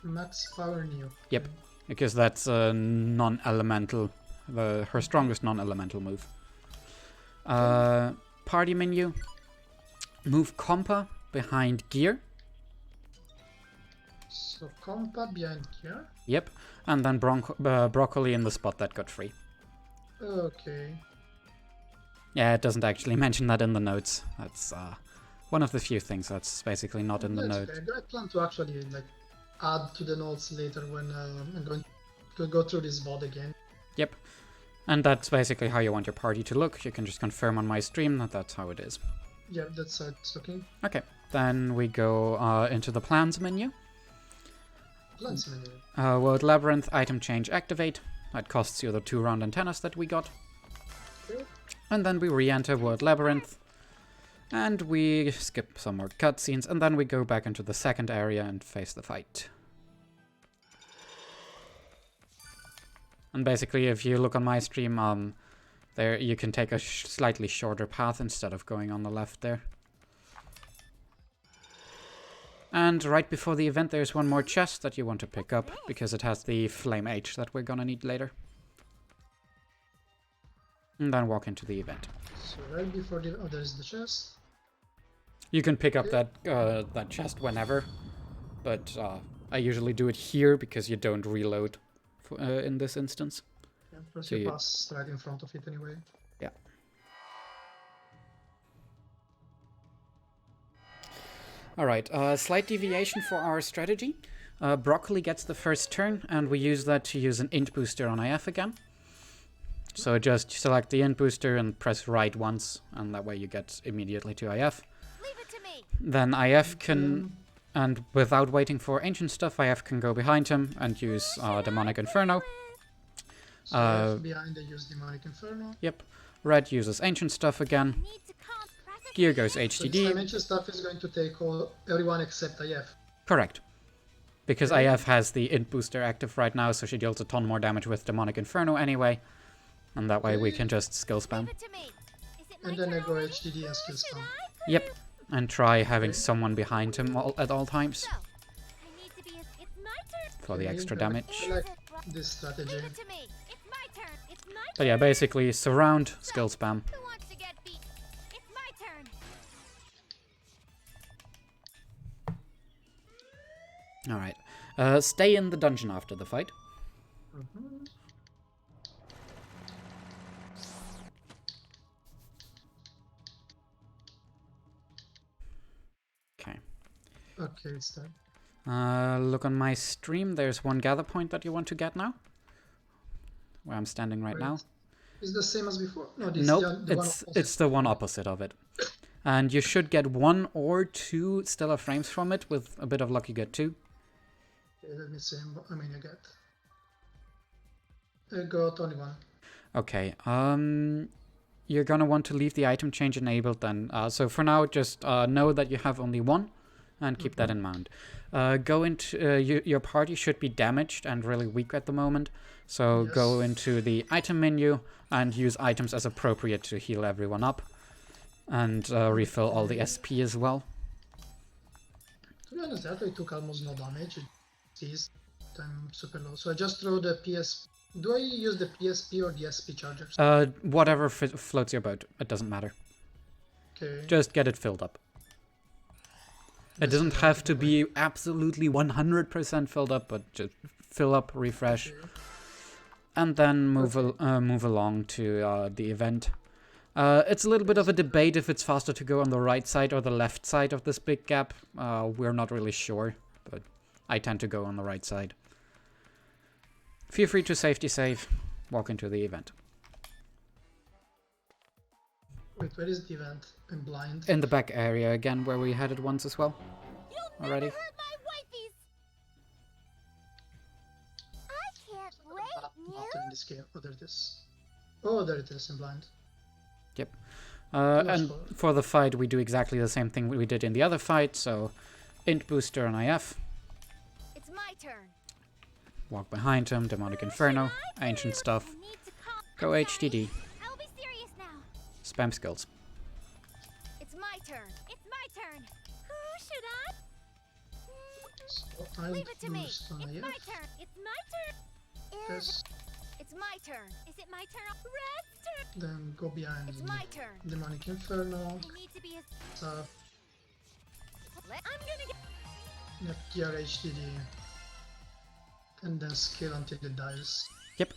Max power new. Yep, because that's a non-elemental, her strongest non-elemental move. Party menu. Move Compa behind gear. So Compa behind here. Yep, and then Broccoli in the spot that got free. Okay. Yeah, it doesn't actually mention that in the notes. That's one of the few things that's basically not in the That's notes. okay. I plan to actually add to the notes later when I'm going to go through this VOD again. Yep, and that's basically how you want your party to look. You can just confirm on my stream that that's how it is. Yeah, that's how it's looking. Okay, then we go into the plans menu. Plans menu. World Labyrinth, item change, activate. That costs you the 2 round antennas that we got. Okay. And then we re-enter World Labyrinth. And we skip some more cutscenes, and then we go back into the second area and face the fight. And basically, if you look on my stream, There, you can take a slightly shorter path instead of going on the left there. And right before the event, there's one more chest that you want to pick up, because it has the Flame H that we're gonna need later. And then walk into the event. So right before the... Oh, there's the chest. You can pick up that chest whenever, but I usually do it here because you don't reload in this instance. Yeah, plus So you you- pass right in front of it anyway. Yeah. Alright, slight deviation for our strategy. Broccoli gets the first turn, and we use that to use an int booster on IF again. So just select the int booster and press right once, and that way you get immediately to IF. Leave it to me. Then IF can, and without waiting for ancient stuff, IF can go behind him and use Demonic Inferno. So if behind they use Demonic Inferno. Yep. Red uses ancient stuff again. Need to compress it. Gear goes So this HDD. dimension stuff is going to take everyone except IF. Correct. Because Okay. IF has the int booster active right now, so she deals a ton more damage with Demonic Inferno anyway. And that way we can just skill spam. Leave it to me. Is it my And then I turn go already? HDD and skill Should spam. I play Yep. with- And try having someone behind him at all times So, I need to be it's my turn. for the Okay, extra I damage. like this strategy. Leave it to me. It's my turn. It's my turn. But yeah, basically surround, skill spam. Who wants to get beat? It's my turn. Alright. Stay in the dungeon after the fight. Mhm. Okay. Okay, it's done. Look on my stream. There's one gather point that you want to get now. Where I'm standing right now. Is the same as before? No, this Nope, the one it's opposite. the one opposite of it. And you should get 1 or 2 stellar frames from it. With a bit of luck, you get 2. Okay, let me see. I mean, I got only one. Okay. You're gonna want to leave the item change enabled then. So for now, just know that you have only 1, and keep that in mind. Go into your party should be damaged and really weak at the moment. So Yes. go into the item menu and use items as appropriate to heal everyone up, and refill all the SP as well. To be honest, that I took almost no damage. It is I'm super low. So I just throw the PS. Do I use the PSP or the SP chargers? Whatever floats your boat. It doesn't matter. Okay. Just get it filled up. It This doesn't is have to okay. be absolutely 100% filled up, but just fill up, refresh, Okay. and then move along to the event. It's a little bit of a debate if it's faster to go on the right side or the left side of this big gap. We're not really sure, but I tend to go on the right side. Feel free to safety save, walk into the event. Wait, where is the event? I'm blind. In the back area again, where we had it once as well. You'll Already? never hurt my wifeys. I can't wait, Button in this game. Oh, there it is. Oh, there it is. I'm blind. Yep. much And for- for the fight, we do exactly the same thing we did in the other fight. So, int booster on IF, It's my turn. walk behind him, demonic inferno, ancient stuff, I need to calm. go I'm HDD, sorry. I'll be serious now. spam skills. It's my turn. It's my turn. Who should I? So I'll Leave it to me. boost on It's IF. my turn. It's my turn. Yes. It's my turn. Is it my turn? Red's turn. Then go behind It's my turn. Demonic Inferno. I need to be as. I'm gonna get. Neptunia HDD. And then skill until it dies. Yep.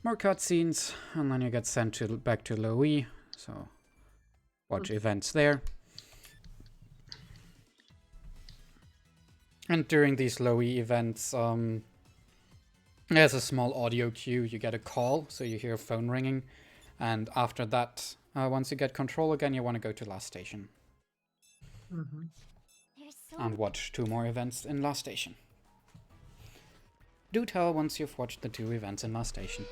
More cutscenes, and then you get sent to back to Loe. So, watch events there. And during these Loe events, there's a small audio cue. You get a call, so you hear a phone ringing. And after that, once you get control again, you want to go to Last Station. Mm-hmm. There's so And watch 2 more events in Last Station. Do tell once you've watched the 2 events in Last Station.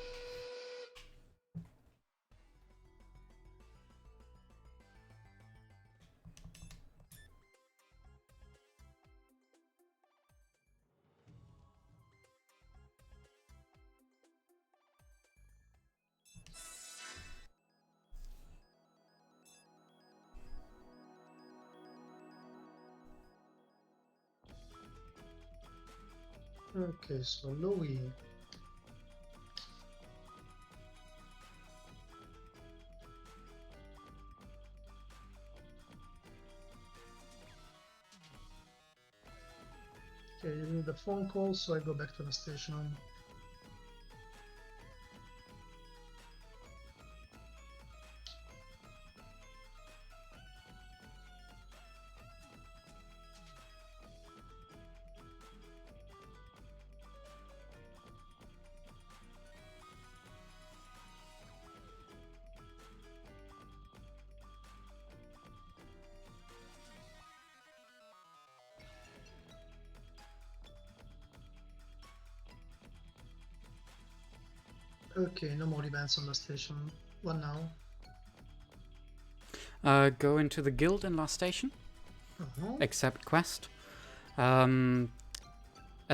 Okay, so Louis. Okay, you need the phone call, so I go back to the station. Okay, no more events on the station. What now? Go into the guild in last station. Uh-huh. Accept quest. At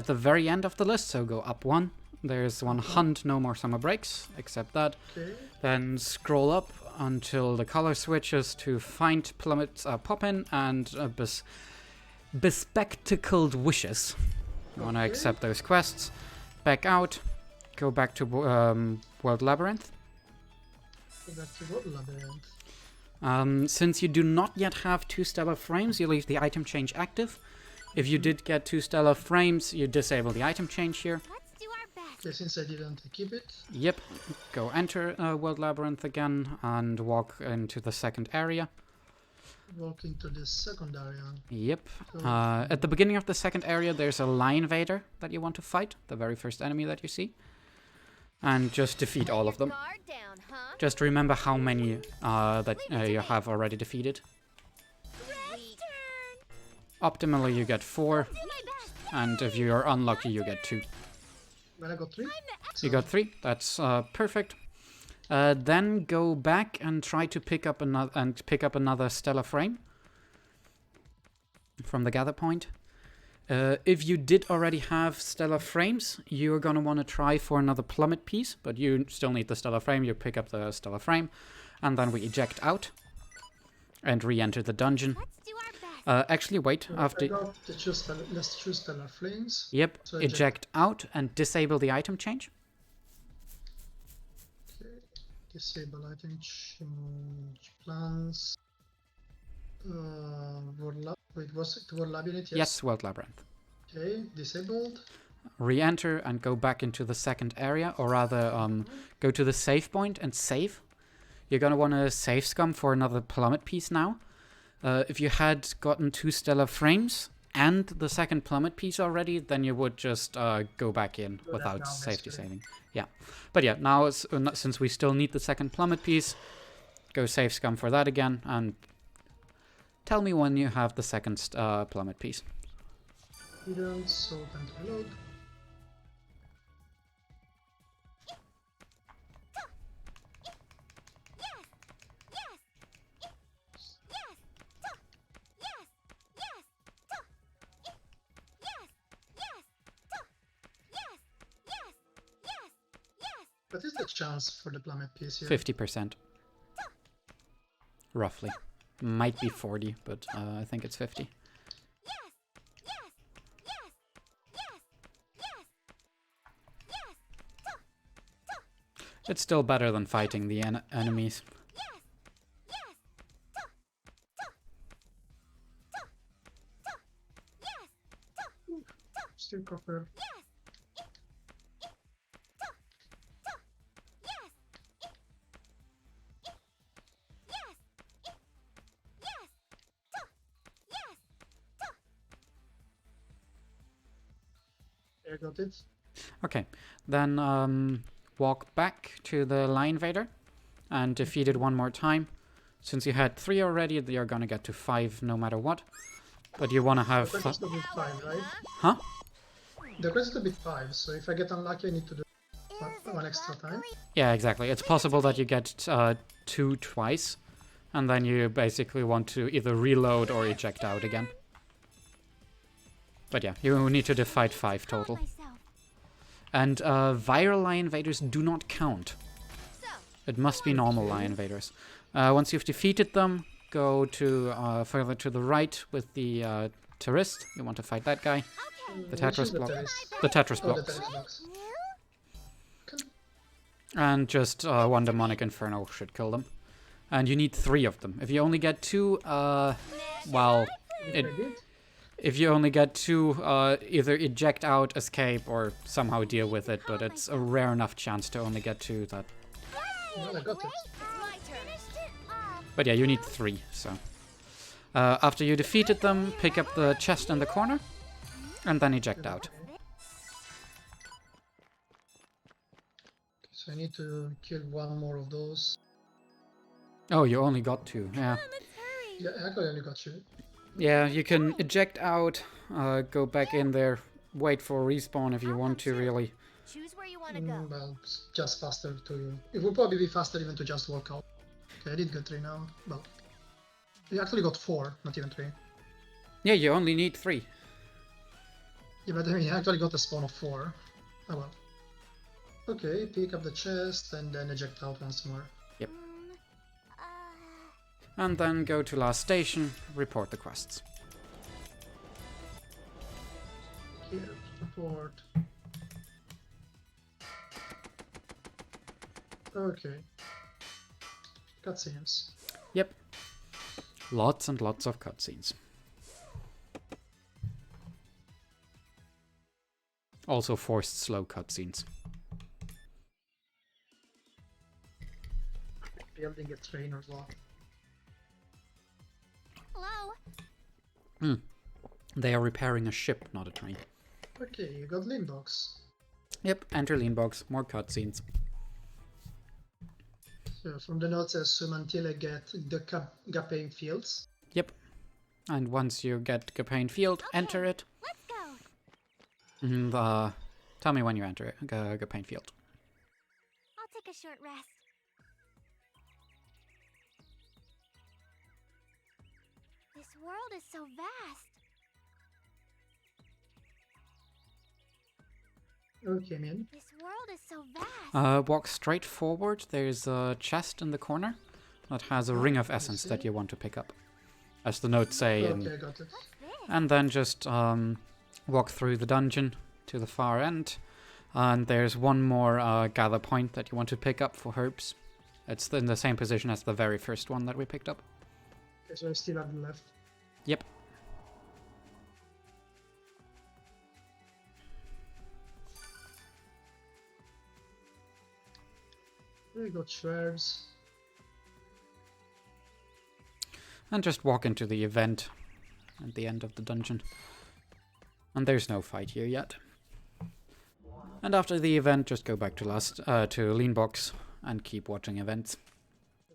the very end of the list, so go up one. There's one hunt, no more summer breaks. Accept that. Okay. Then scroll up until the color switches to find plummets pop in and bespectacled wishes. You want to Okay. accept those quests. Back out. Go back to World Labyrinth. Go back to World Labyrinth. Since you do not yet have 2 stellar frames, you leave the item change active. If you did get 2 stellar frames, you disable the item change here. Let's do our best. Okay, since I didn't keep it. Yep. Go enter World Labyrinth again and walk into the second area. Walk into the second area. Yep. So, At the beginning of the second area, there's a Lion Vader that you want to fight, the very first enemy that you see. And just defeat all of them. Guard down, huh? Just remember how many that you have already defeated. Sweet. Optimally, you get 4, Do my best. and if you are unlucky, you get 2. well, I got 3. You got 3. That's perfect. Then go back and try to pick up another stellar frame from the gather point. If you did already have stellar frames, you're gonna want to try for another plummet piece, but you still need the stellar frame. You pick up the stellar frame, and then we eject out and re-enter the dungeon. Let's do our best. Actually, wait. So After I got the let's choose stellar flames. yep, So eject out and disable the item change. Okay. Disable item change plans. Wait, was it World Labyrinth? Yes, World Labyrinth. Okay, disabled. Re-enter and go back into the second area, or rather, go to the save point and save. You're gonna want to save scum for another plummet piece now. If you had gotten 2 stellar frames and the second plummet piece already, then you would just go back in Do that without now, safety basically. saving. Yeah, but yeah, now since we still need the second plummet piece, go save scum for that again, and tell me when you have the second plummet piece. Didn't, so time to reload. What is the chance for the plummet piece here? 50%. Roughly. Might be 40, but I think it's 50. It's still better than fighting the enemies. Still copper. I got it. Okay, then walk back to the Lion Vader and defeat it one more time. Since you had 3 already, you're gonna get to 5 no matter what. But you wanna have... The quest is to beat 5, right? Huh? The quest is to beat 5, so if I get unlucky I need to do one extra time. Yeah, exactly. It's possible that you get 2 twice, and then you basically want to either reload or eject out again. But yeah, you need to fight 5 total. Myself. And viral Lion Vaders do not count. So, It must be normal Lion Vaders. Once you've defeated them, go to further to the right with the Terrorist. You want to fight that guy. okay. The Which Tetris is the block. Tetris? The Tetris Oh, the blocks. Tetris box. Okay. And just one Demonic Inferno should kill them. And you need 3 of them. If you only get 2, well, I did. if you only get 2, either eject out, escape, or somehow deal with it. But it's a rare enough chance to only get 2 that. Well, I got it. But yeah, you need 3. So after you defeated them, pick up the chest in the corner, and then eject out. So I need to kill one more of those. Oh, you only got 2. Yeah. Yeah, actually I only got 2. Yeah, you can eject out, go back in there, wait for respawn if you want to, really. Choose where you want to go. Well, it's just faster to... It would probably be faster even to just walk out. Okay, I did get 3 now. Well, we actually got 4, not even 3. Yeah, you only need 3. Yeah, but I mean, I actually got a spawn of 4. Oh well. Okay, pick up the chest and then eject out once more. And then go to last station, report the quests. Here, report. Okay. Cutscenes. Yep. Lots and lots of cutscenes. Also forced slow cutscenes. Building a train or what? Hello? They are repairing a ship, not a train. Okay, you got Limbox. Yep, enter Leanbox, more cutscenes. So from the notes, I assume until I get the Gapane fields. Yep. And once you get Gapane Field, enter it. Let's go. And tell me when you enter it, Gapane Field. I'll take a short rest. This world is so vast. Okay, man. This world is so vast. Walk straight forward. There's a chest in the corner that has a ring of essence that you want to pick up, as the notes say. Okay, I got it. And then just walk through the dungeon to the far end. And there's one more gather point that you want to pick up for herbs. It's in the same position as the very first one that we picked up. Okay, so I still have them left. Yep. We got shrubs. And just walk into the event at the end of the dungeon. And there's no fight here yet. And after the event, just go back to Leanbox and keep watching events.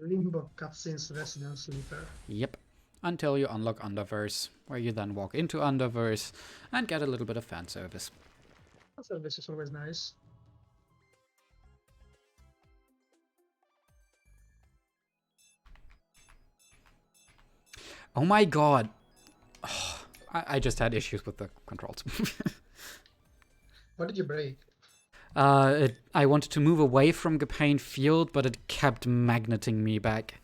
Limbo cutscenes resident sleeper. Yep. Until you unlock Underverse, where you then walk into Underverse and get a little bit of fan service. Service is always nice. Oh my god! Oh, I just had issues with the controls. What did you break? I wanted to move away from Gapane Field, but it kept magneting me back.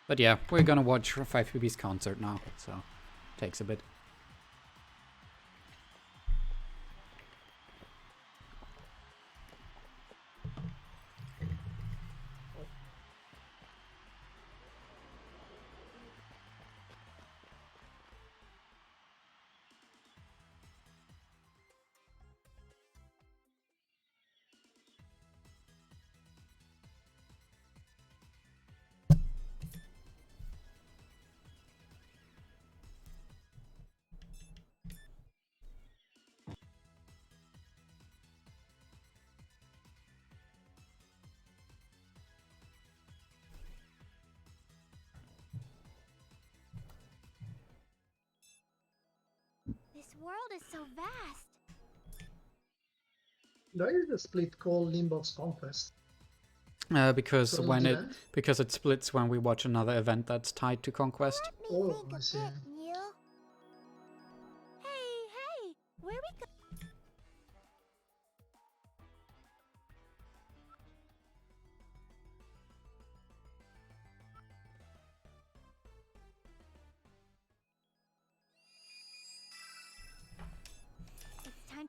But yeah, we're gonna watch 5BB's concert now, so takes a bit. This world is so vast. Why is the split called Limbo's Conquest? Because From when the it event? because it splits when we watch another event that's tied to Conquest. Let me Oh, think I a see. bit, Neil. Hey, where we go?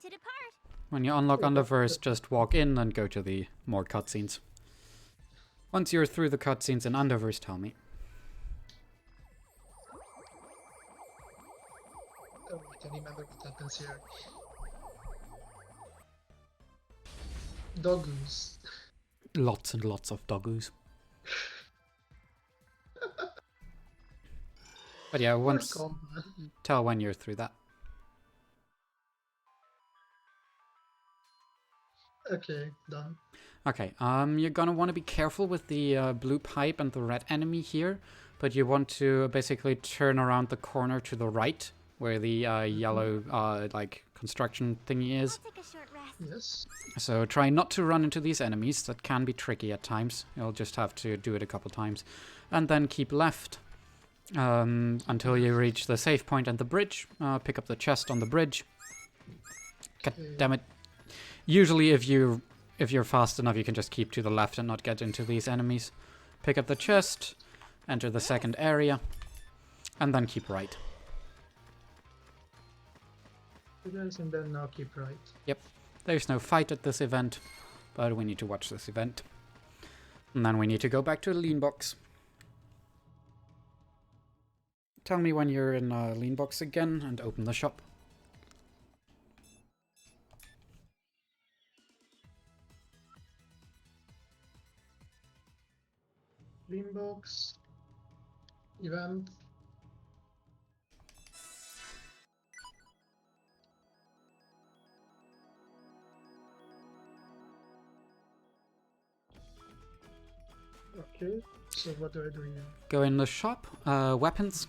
to depart. When you unlock Underverse, just walk in and go to the more cutscenes. Once you're through the cutscenes in Underverse, tell me. Oh, I can remember what happens here. Doggoose. Lots and lots of doggoos. But yeah, once tell when you're through that. Okay, done. Okay, you're gonna want to be careful with the blue pipe and the red enemy here, but you want to basically turn around the corner to the right, where the yellow, like, construction thingy is. I'll take a short rest. Yes. So try not to run into these enemies, that can be tricky at times. You'll just have to do it a couple times. And then keep left until you reach the save point and the bridge. Pick up the chest on the bridge. God damn it. Usually if you're fast enough, you can just keep to the left and not get into these enemies. Pick up the chest, enter the second area, and then keep right. Guys, and then now keep right. Yep. There's no fight at this event, but we need to watch this event. And then we need to go back to the lean box. Tell me when you're in lean box again and open the shop. Greenbox. Event. Okay, so what do I do here? Go in the shop, weapons,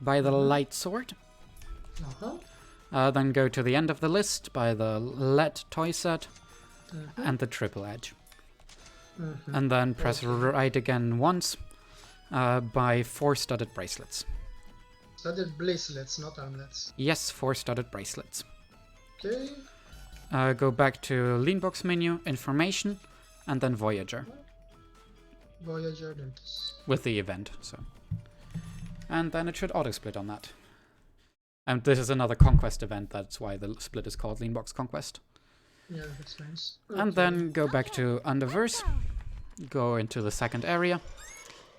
buy the light sword. Then go to the end of the list, buy the lead toy set and the triple edge. And then press right again once, buy 4 studded bracelets. Studded bracelets, not armlets. Yes, 4 studded bracelets. Okay. Go back to lean box menu, information, and then Voyager. Voyager Dentus. With the event, so. And then it should auto-split on that. And this is another Conquest event, that's why the split is called Lean Box Conquest. Yeah, that explains. And then go back to Underverse, go into the second area,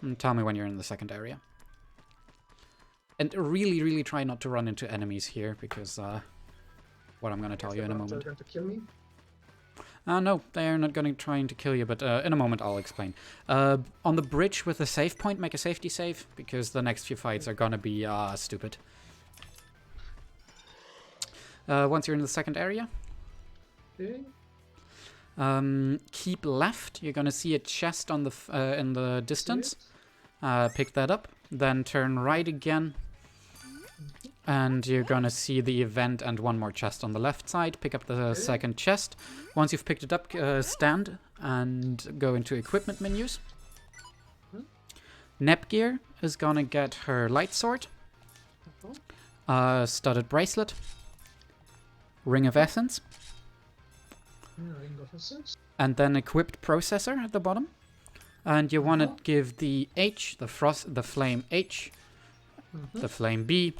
and tell me when you're in the second area. And really, really try not to run into enemies here, because what I'm going to tell you in a moment. They're going to kill me? No, they're not going to try to kill you, but in a moment I'll explain. On the bridge with the save point, make a safety save, because the next few fights are going to be stupid. Once you're in the second area, Okay. keep left. You're going to see a chest on the in the distance. Pick that up, then turn right again. And you're gonna see the event and one more chest on the left side. Pick up the second chest. Once you've picked it up, stand and go into equipment menus. Nepgear is gonna get her light sword, studded bracelet, ring of essence, Ring of Essence. and then equipped processor at the bottom. And you want to give the H, the flame H, the flame B,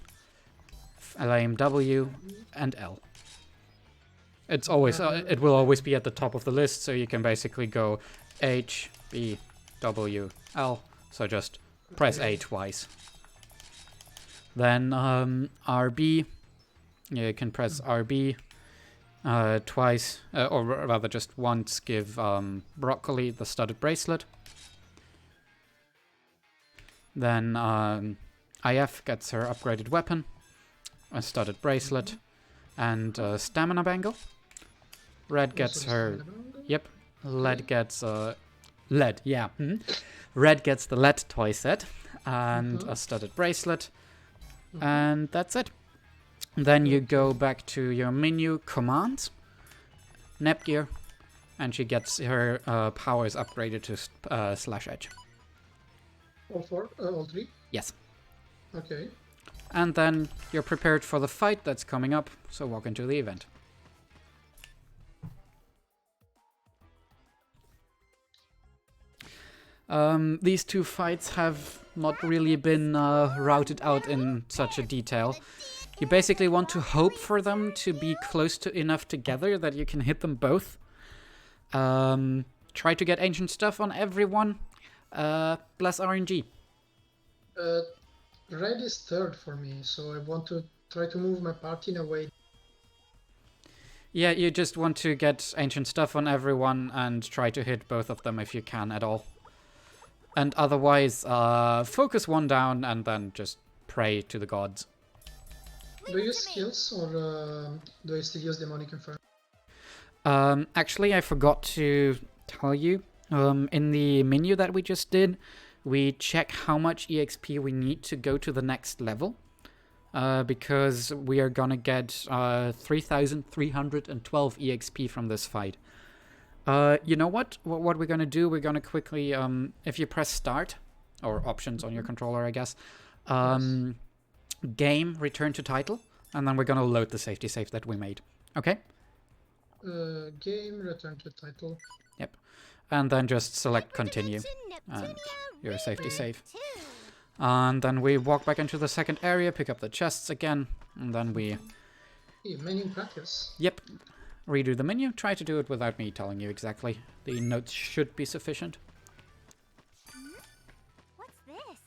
flame W, and L. It's always it will always be at the top of the list, so you can basically go H, B, W, L. So just press A twice. Then RB, you can press RB twice, or rather just once. Give Broccoli the studded bracelet. Then IF gets her upgraded weapon, a studded bracelet, and a stamina bangle. Red gets her... Yep. Lead gets... lead, yeah. Red gets the lead toy set, and a studded bracelet. And that's it. Then you go back to your menu, commands, Nepgear, and she gets her powers upgraded to slash edge. All 4? All 3? Yes. Okay. And then you're prepared for the fight that's coming up, so walk into the event. These two fights have not really been routed out in such a detail. You basically want to hope for them to be close to enough together that you can hit them both. Try to get ancient stuff on everyone. Bless RNG. Red is third for me, so I want to try to move my party in a way. Yeah, you just want to get ancient stuff on everyone and try to hit both of them if you can at all. And otherwise, focus one down and then just pray to the gods. Do you use skills, or do I still use Demonic Inferno? Actually, I forgot to tell you. In the menu that we just did, we check how much EXP we need to go to the next level. Because we are gonna get 3,312 EXP from this fight. You know what? What we're gonna do, we're gonna quickly, if you press start, or options on your controller, I guess, game, return to title, and then we're gonna load the safety save that we made. Okay? Game, return to title. Yep. And then just select continue, and your safety save. And then we walk back into the second area, pick up the chests again, and then we... Menu in practice. Yep. Redo the menu. Try to do it without me telling you exactly. The notes should be sufficient. What's this?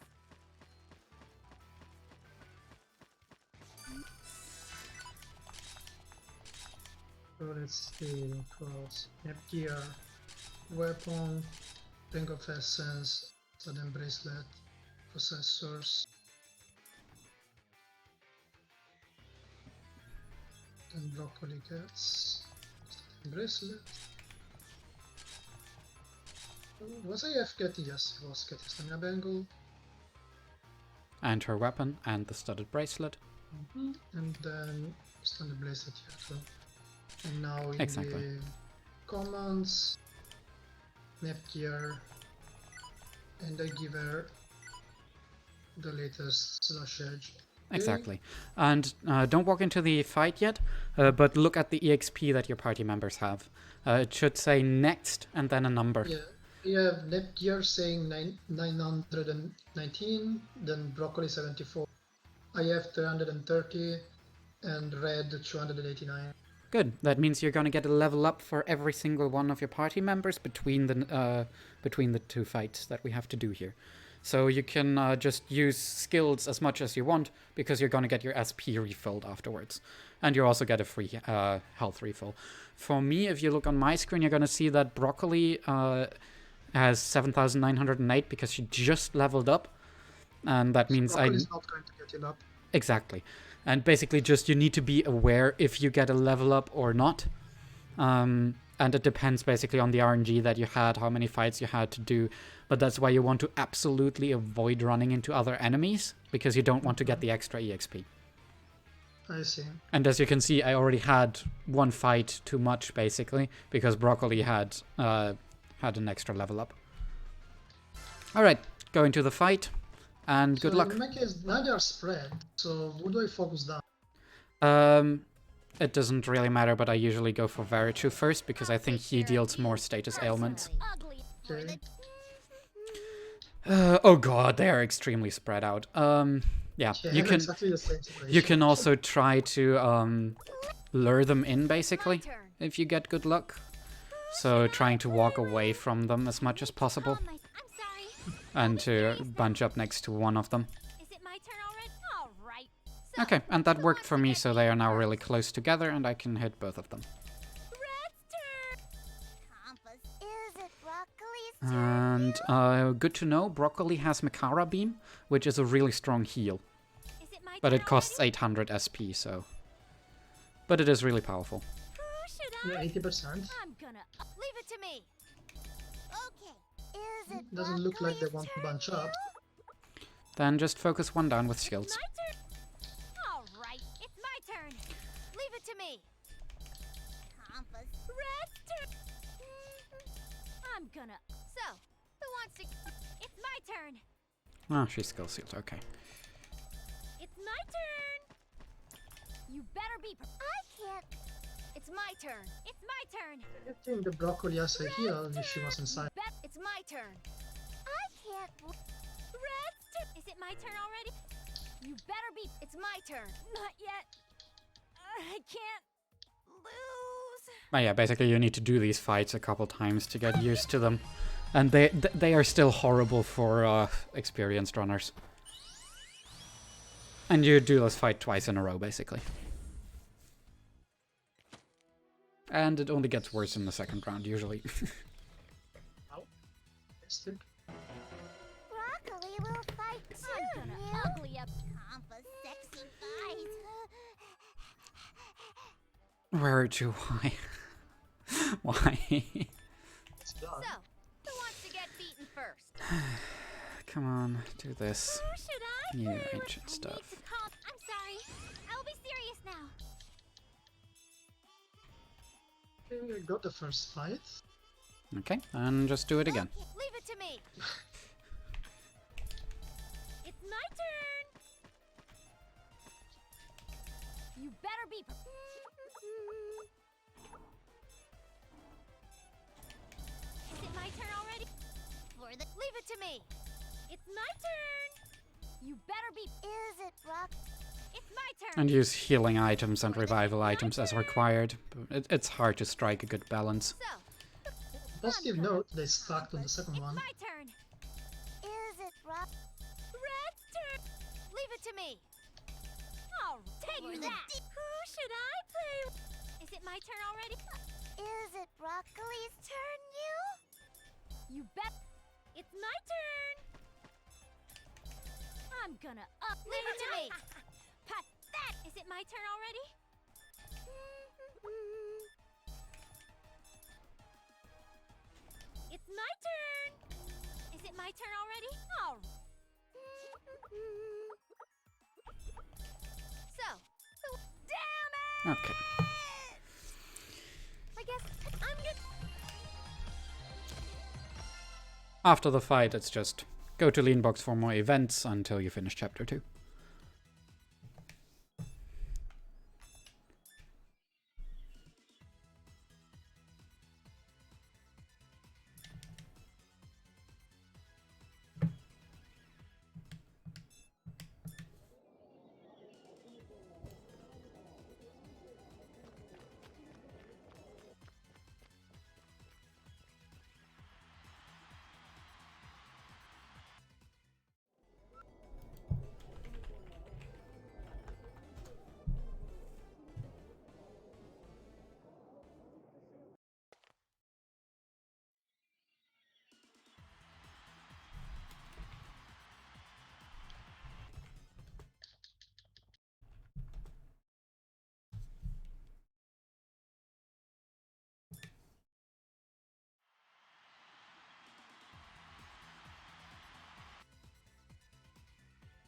So let's see, cross, Nepgear, weapon, Ring of Essence, Sudden Bracelet, processors, then broccoli gets bracelet. Was IF getting? Yes, it was getting stamina bangle. And her weapon and the studded bracelet. And then standard bracelet here too. And now in Exactly. the commands, Nepgear, and I give her the latest slash edge. Exactly. And don't walk into the fight yet, but look at the EXP that your party members have. It should say next and then a number. Yeah, you have Nepgear saying 919, then Broccoli 74. I have 330, and Red 289. Good. That means you're going to get a level up for every single one of your party members between the two fights that we have to do here. So you can just use skills as much as you want, because you're going to get your SP refilled afterwards. And you also get a free health refill. For me, if you look on my screen, you're going to see that Broccoli has 7,908 because she just leveled up. And that means Broccoli's not going to get it up. Exactly. And basically just you need to be aware if you get a level up or not. And it depends basically on the RNG that you had, how many fights you had to do. But that's why you want to absolutely avoid running into other enemies, because you don't want to get the extra EXP. I see. And as you can see, I already had one fight too much, basically, because Broccoli had an extra level up. Alright, go into the fight, and good luck. In my case, now they are spread, so who do I focus down? It doesn't really matter, but I usually go for Birth2 first, because I think he deals more status ailments. Okay. Oh god, they are extremely spread out. Yeah, you can exactly the same situation. you can also try to lure them in, basically, if you get good luck. So trying to walk away from them as much as possible, I'm sorry. and to bunch up next to one of them. Is it my turn already? All right. Okay, and that worked for me, so they are now really close together, and I can hit both of them. Red's turn. Compass. Is it Broccoli's turn? And good to know, Broccoli has Makara Beam, which is a really strong heal. Is it my But turn it costs already? 800 SP, so... But it is really powerful. Who should Yeah, I? 80%. I'm gonna leave it to me. Okay. Is it Doesn't look like they Broccoli's want to turn bunch up. too? Then just focus one down with It's shields. my turn. All right, it's my turn. Leave it to me. Compass. Red's turn. I'm gonna. So, who wants to? It's my turn. Oh, she's skill sealed, okay. It's my turn. You better be. I can't. It's my turn. It's my turn. I think the Broccoli has a heal if she was inside. It's my turn. I can't. Red's turn. Is it my turn already? You better be. It's my turn. Not yet. I can't lose. But yeah, basically you need to do these fights a couple times to get used to them. And they are still horrible for experienced runners. And you do this fight twice in a row, basically. And it only gets worse in the second round, usually. Broccoli will fight too. I'm gonna ugly up Compa's sexy thighs. Where to? Why? Why? So, who wants to get beaten first? Come on, do this. Who should I You play with? ancient I need stuff. to calm. I'm sorry. I will be serious now. Okay, got the first fight. Okay, and just do it again. Okay, leave it to me. It's my turn. You better be. Is it my turn already? Leave it to me. It's my turn. You better be. Is it, Brock? It's my turn. And use healing items and revival items as required. But it's hard to strike a good balance. So, Positive note, they stacked on the second one. my turn. Is it Brock? Red's turn. Leave it to me. Oh, take that. Who should I play with? Is it my turn already? Is it Broccoli's turn, you bet. It's my turn. I'm gonna leave it to me. Pat that. Is it my turn already? It's my turn. Is it my turn already? Oh. So, damn it! Okay. I guess I'm good. After the fight, it's just go to Leanbox for more events until you finish chapter 2.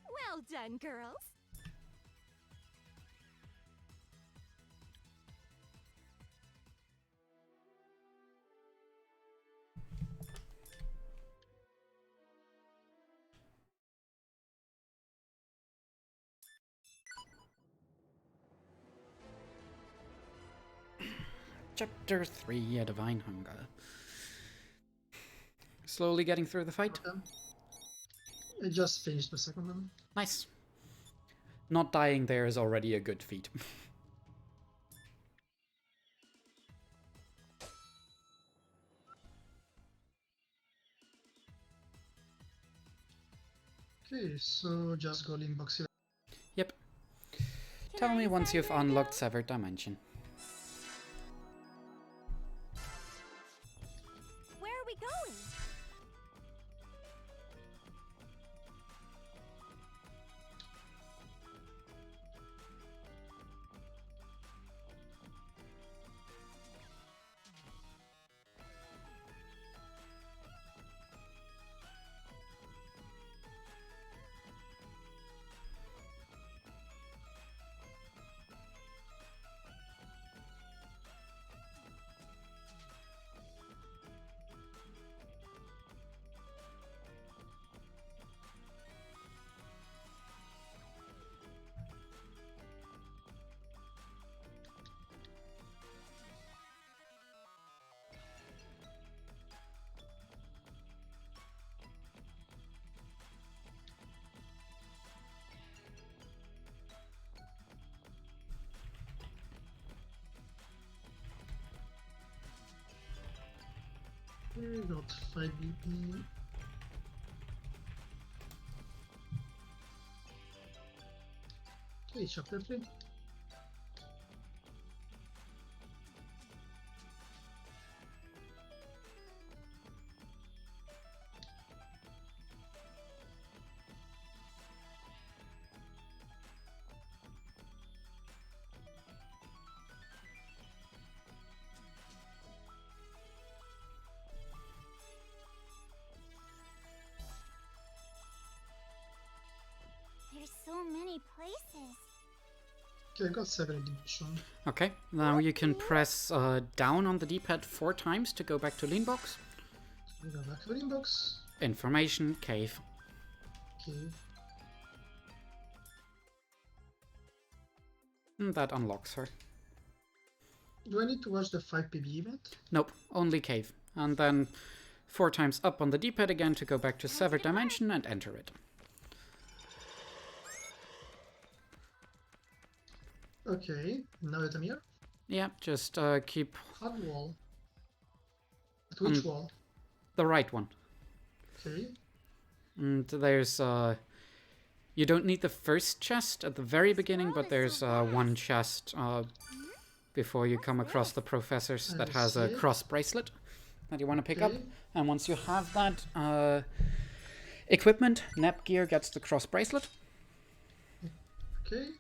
Well done, girls. Chapter 3, A Divine Hunger. Slowly getting through the fight. Okay. I just finished the second one. Nice. Not dying there is already a good feat. Okay, so just go Limbox. Yep. Tell me once you've unlocked Severed Dimension. Where are we going? Got 5 BP. Okay, chapter 3. There's so many places. Okay, I got 7 dimension. Okay, now you can press down on the D-pad 4 times to go back to lean box. We go back to the inbox. Information, cave. Okay. And that unlocks her. Do I need to watch the 5 PB event? Nope, only cave. And then 4 times up on the D-pad again to go back to severed dimension and enter it. Okay, now that I'm here. Yeah, just keep Hard wall. At which wall? the right one. Okay. And there's you don't need the first chest at the very beginning, but there's one chest before you come across the professors that has a cross bracelet that you want to pick up. And once you have that equipment, Nepgear gets the cross bracelet. Okay.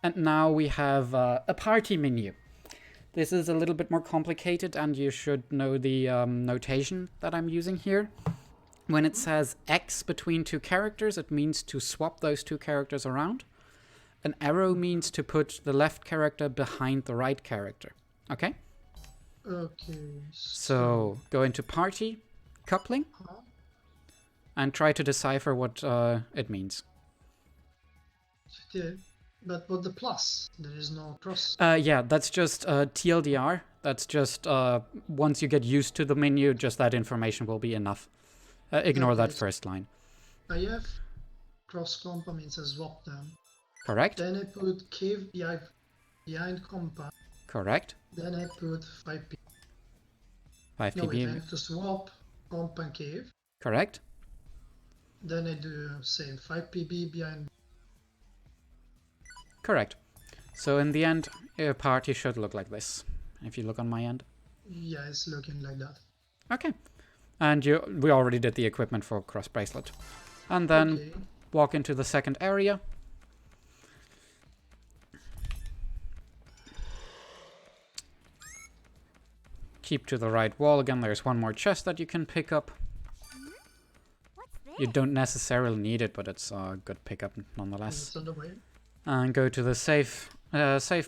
And now we have a party menu. This is a little bit more complicated, and you should know the notation that I'm using here. When it says X between 2 characters, it means to swap those 2 characters around. An arrow means to put the left character behind the right character. Okay? Okay. So go into party, coupling, and try to decipher what it means. Yeah, but what the plus? There is no cross. Yeah, that's just TLDR. That's just once you get used to the menu, just that information will be enough. Ignore that first line. I have cross compa means I swap them. Correct? Then I put cave behind compa. Correct. Then I put 5 PB. 5 No, wait, I PB. have to swap compa and cave. Correct. Then I do same 5 PB behind. Correct. So in the end, your party should look like this. If you look on my end. Yeah, it's looking like that. Okay. And we already did the equipment for cross bracelet. And then walk into the second area. Keep to the right wall. Again, there's one more chest that you can pick up. What's this? You don't necessarily need it, but it's a good pickup nonetheless. It's on the way. And go to the save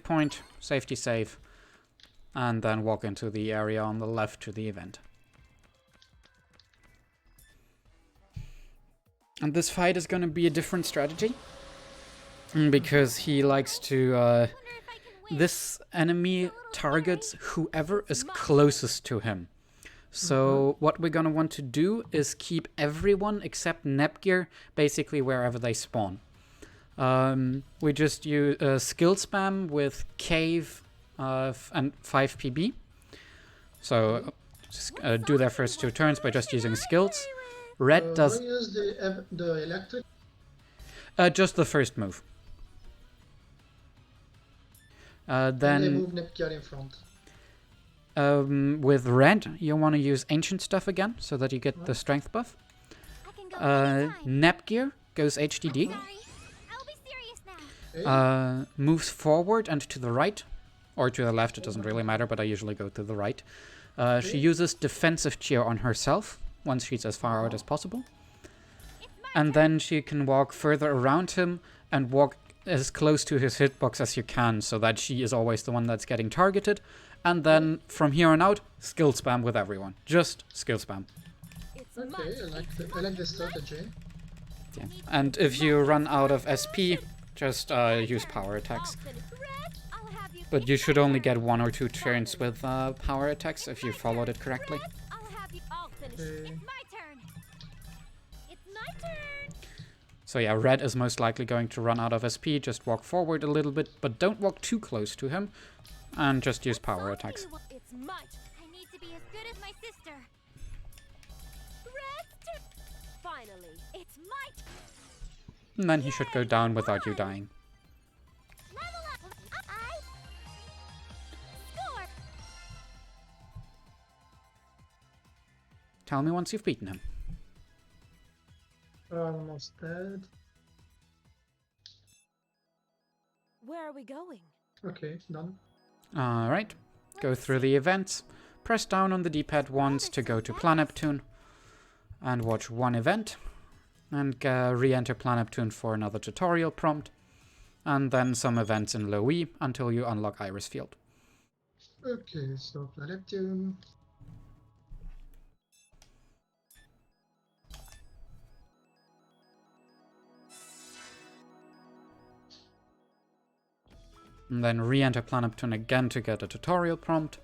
point, safety save, and then walk into the area on the left to the event. And this fight is going to be a different strategy, because he likes to this enemy targets whoever is closest to him. So what we're going to want to do is keep everyone except Nepgear basically wherever they spawn. We just use skill spam with cave and 5 PB. So just do their first 2 turns by just using skills. Red does Do I use the electric? just the first move. They Then move Neptune in front. with red, you want to use ancient stuff again so that you get the strength buff. I can go anytime. Nepgear goes HDD. Sorry. I'll be serious now. Okay. Moves forward and to the right, or to the left, it doesn't really matter, but I usually go to the right. She uses defensive cheer on herself, once she's as far out as possible. And then she can walk further around him and walk as close to his hitbox as you can, so that she is always the one that's getting targeted. And then from here on out, skill spam with everyone. Just skill spam. Okay, I like the strategy. Yeah. And if you run out of SP, just use power attacks. But you should only get 1 or 2 turns with power attacks if you followed it correctly. I'll finish. Okay. It's my turn. It's my turn. So yeah, red is most likely going to run out of SP. Just walk forward a little bit, but don't walk too close to him. And just use power attacks. It's my turn. I need to be as good as my sister. Finally, it's my And then he should go down without you dying. level up. I score. Tell me once you've beaten him. Almost dead. Where are we going? Okay, done. Alright, go through the events. Press down on the D-pad once to go to Planeptune. And watch one event. And re-enter Planeptune for another tutorial prompt. And then some events in low E until you unlock Iris Field. Okay, so Neptune. And then re-enter Planeptune again to get a tutorial prompt.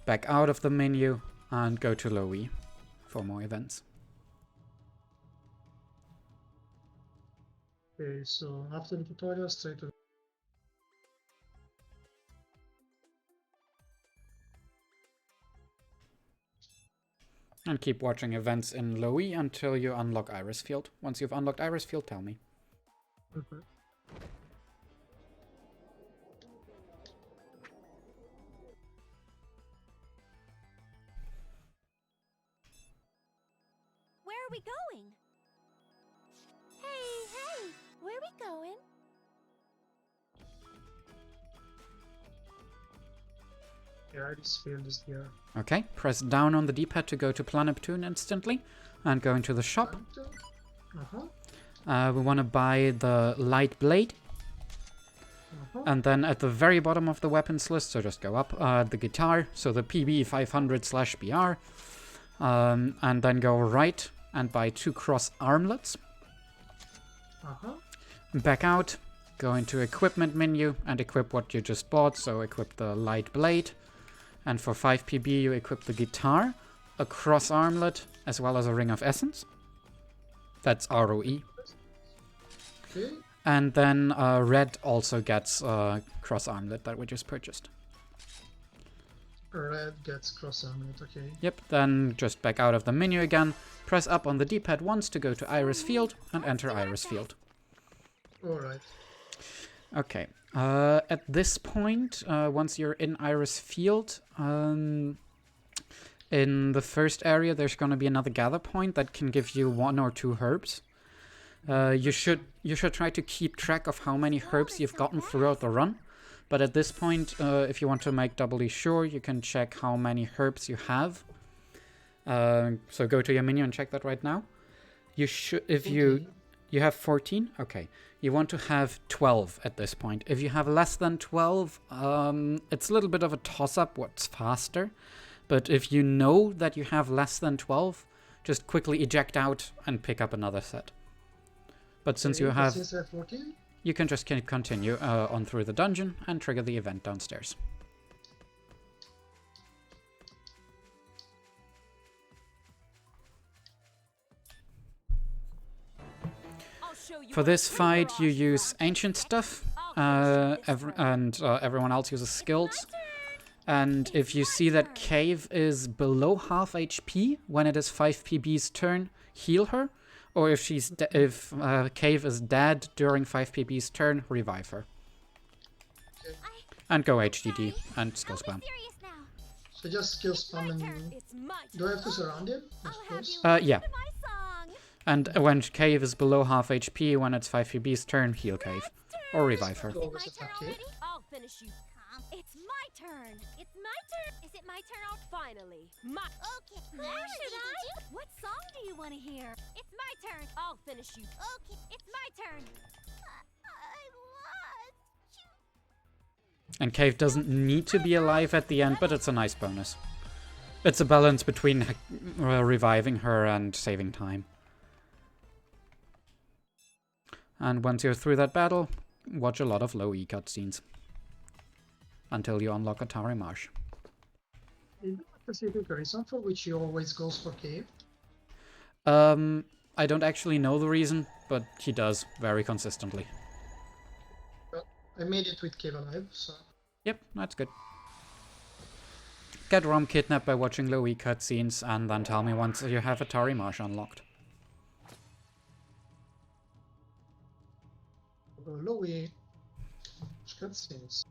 Back out of the menu and go to low E for more events. Okay, so after the tutorial, straight to And keep watching events in low E until you unlock Iris Field. Once you've unlocked Iris Field, tell me. okay. Where are we going? Hey, where are we going? Yeah, Iris Field is here. Okay, press down on the D-pad to go to Planeptune instantly. And go into the shop. We want to buy the light blade. And then at the very bottom of the weapons list, so just go up, the guitar, so the PB 500/BR. And then go right and buy 2 cross armlets. Back out, go into equipment menu and equip what you just bought, so equip the light blade. And for 5 PB you equip the guitar, a cross armlet, as well as a ring of essence. That's ROE. Okay. And then red also gets a cross armlet that we just purchased. Red gets cross armlet, okay. Yep, then just back out of the menu again, press up on the D-pad once to go to Iris Field and enter Iris Field. Alright. Okay, at this point, once you're in Iris Field, in the first area there's going to be another gather point that can give you 1 or 2 herbs. You should try to keep track of how many herbs you've gotten throughout the run. But at this point, if you want to make doubly sure, you can check how many herbs you have. So go to your menu and check that right now. You should, if you have 14, okay. You want to have 12 at this point. If you have less than 12, it's a little bit of a toss-up what's faster. But if you know that you have less than 12, just quickly eject out and pick up another set. But since you have... Since I have 14? You can just continue on through the dungeon and trigger the event downstairs. For this fight, you use ancient stuff, everyone else uses skills. And if you see that Cave is below half HP when it is 5 PB's turn, heal her. Or if Cave is dead during 5 PB's turn, revive her. Okay. And go HDD and skill spam. So just skill spam and... Do I have to surround him? I suppose? Yeah. And when Cave is below half HP, when it's 5 PB's turn, heal Cave. Or revive her. Always attack Cave. I'll finish you. It's my turn. It's my turn. Is it my turn? Finally. Okay. Who should I? What song do you want to hear? It's my turn. I'll finish you. Okay. It's my turn. I want you. And Cave doesn't need to be alive at the end, but it's a nice bonus. It's a balance between reviving her and saving time. And once you're through that battle, watch a lot of low E cutscenes. Until you unlock Atari Marsh. Is there a specific reason for which he always goes for Cave? I don't actually know the reason, but he does very consistently. Well, I made it with Cave alive, so... Yep, that's good. Get Rom kidnapped by watching low E cutscenes, and then tell me once you have Atari Marsh unlocked. Louis. Cutscenes.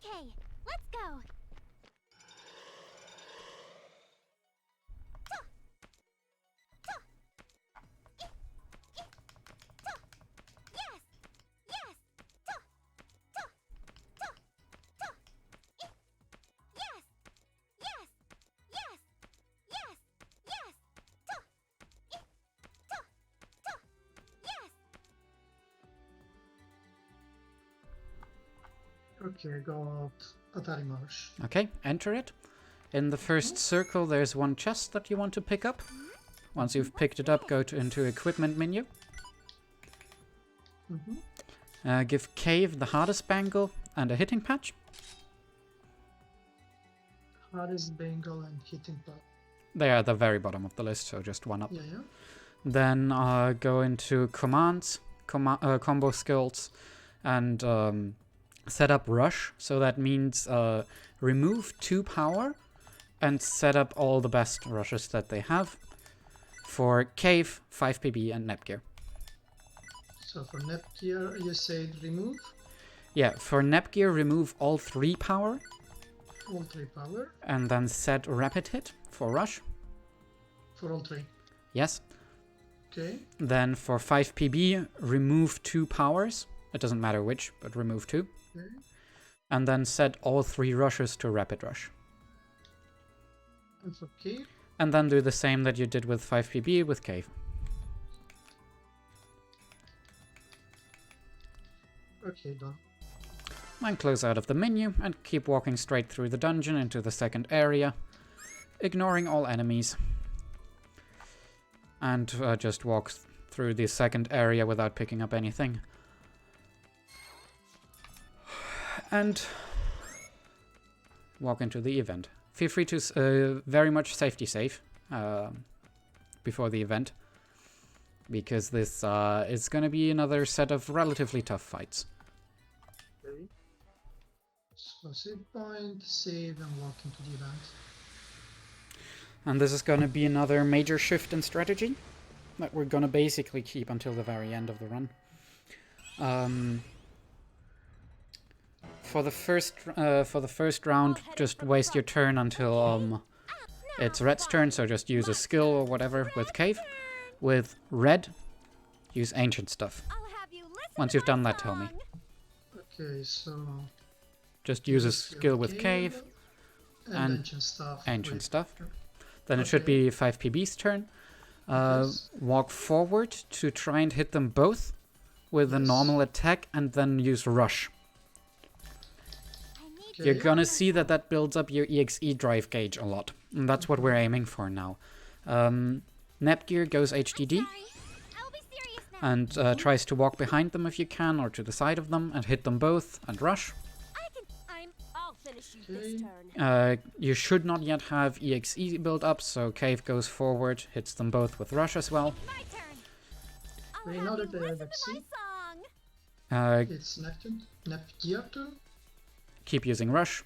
Okay, let's go. Yes, yes. Yes, yes, yes, yes, yes. Yes. Okay, go out Atari Marsh. Okay, enter it. In the first circle, there's one chest that you want to pick up. Once you've picked it up, go into equipment menu. Give Cave the hardest bangle and a hitting patch. Hardest Bengal and hitting pad. They are at the very bottom of the list, so just one up. Yeah. Then go into commands, combo skills, and set up rush. So that means remove 2 power and set up all the best rushes that they have. For Cave, 5 PB and Nepgear. So for Nepgear, you said remove Yeah, for Nepgear, remove all 3 power all 3 power and then set rapid hit for rush. for all 3. Yes. Okay. Then for 5 PB, remove 2 powers. It doesn't matter which, but remove 2. Okay. And then set all 3 rushes to rapid rush. And for Cave. And then do the same that you did with 5 PB with Cave. Okay, done. Then close out of the menu and keep walking straight through the dungeon into the second area, ignoring all enemies. And just walk through the second area without picking up anything. And walk into the event. Feel free to very much safety save before the event, because this is going to be another set of relatively tough fights. Okay. So save point, save, and walk into the event. And this is going to be another major shift in strategy that we're going to basically keep until the very end of the run. For the first round, just waste your turn until it's Red's turn, so just use a skill or whatever with Cave. With Red, use Ancient Stuff. Once you've done that, tell me. Okay, so Just use a skill with Cave and Ancient Stuff. Then it should be 5 PB's turn. Walk forward to try and hit them both with a normal attack and then use Rush. Okay. You're gonna see that that builds up your EXE drive gauge a lot. And that's what we're aiming for now. Nepgear goes HDD and tries to walk behind them if you can, or to the side of them, and hit them both and rush. You should not yet have EXE built up, so Cave goes forward, hits them both with rush as well. We know that they have XC. It's Nepgear too. Keep using rush.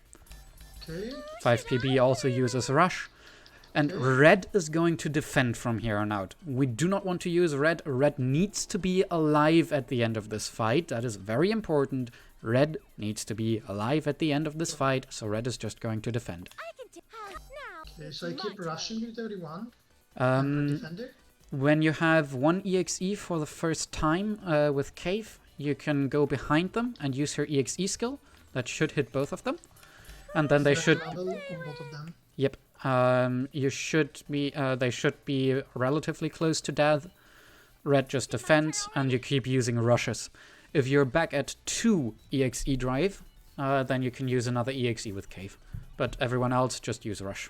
Okay. 5 PB also uses rush. And Red is going to defend from here on out. We do not want to use Red. Red needs to be alive at the end of this fight. That is very important. Red needs to be alive at the end of this fight, so Red is just going to defend. Okay, so I keep rushing with everyone. Defending. When you have 1 EXE for the first time with Cave, you can go behind them and use her EXE skill. That should hit both of them. And then they should... both of them. Yep. You should be... they should be relatively close to death. Red just defends, and you keep using rushes. If you're back at 2 EXE drive, then you can use another EXE with Cave. But everyone else, just use rush.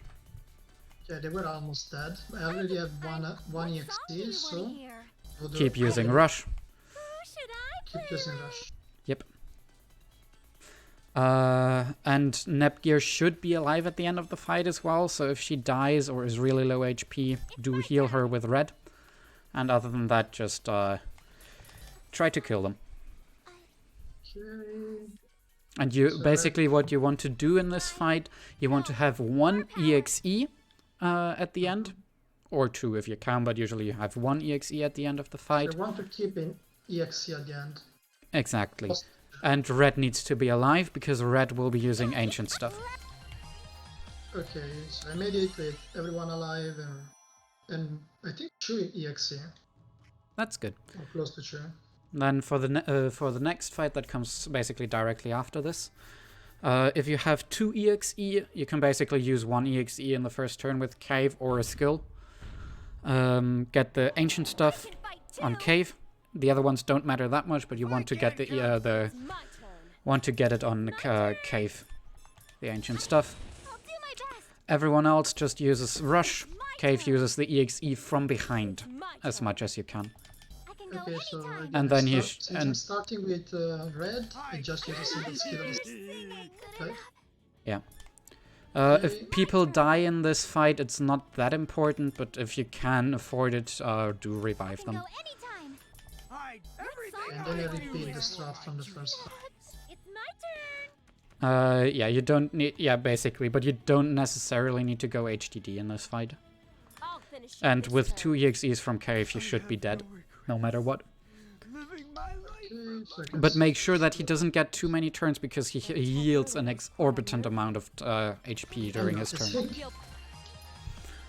Yeah, they were almost dead. I already have one EXE, so... Keep using rush. Keep using rush. Yep. And Nepgear should be alive at the end of the fight as well, so if she dies or is really low HP, do heal her with red. And other than that, just try to kill them. Okay. And you So basically what you want to do in this fight, you want to have 1 EXE at the end, or 2 if you can, but usually you have 1 EXE at the end of the fight. I want to keep in EXE at the end. Exactly. And red needs to be alive, because red will be using ancient stuff. Okay, so I made it with everyone alive and I think 2 EXE, That's good. or close to 2. Then for the next fight that comes basically directly after this, if you have 2 EXE, you can basically use 1 EXE in the first turn with Cave or a skill. Get the ancient stuff on Cave. The other ones don't matter that much, but you want to get the want to get it on Cave, the ancient stuff. Everyone else just uses Rush. Cave uses the EXE from behind as much as you can. Okay, so again, And then you since I'm starting with red, I just use a single skill. Right? Yeah. If people die in this fight, it's not that important, but if you can afford it, do revive them. And then I repeat the strat from the first fight. It's my turn. Yeah, you don't need... Yeah, basically, but you don't necessarily need to go HDD in this fight. I'll finish And this with turn. 2 EXEs from Cave, you should be dead, no matter what. Okay, so I can But make sure that he doesn't get too many turns, because he yields an exorbitant amount of HP during his turn.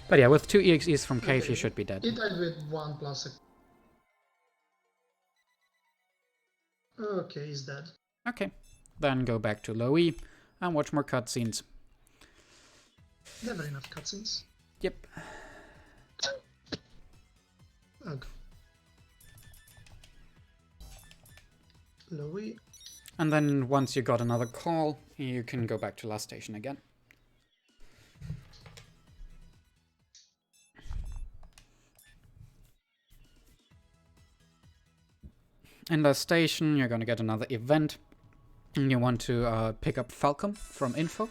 But yeah, with 2 EXEs from Cave, Okay. you should be dead. He died with 1 plus a... Okay, he's dead. Okay, then go back to low E and watch more cutscenes. Never enough cutscenes. Yep. Okay. Louis. And then once you got another call, you can go back to last station again. In last station, you're going to get another event. And you want to pick up Falcom from info.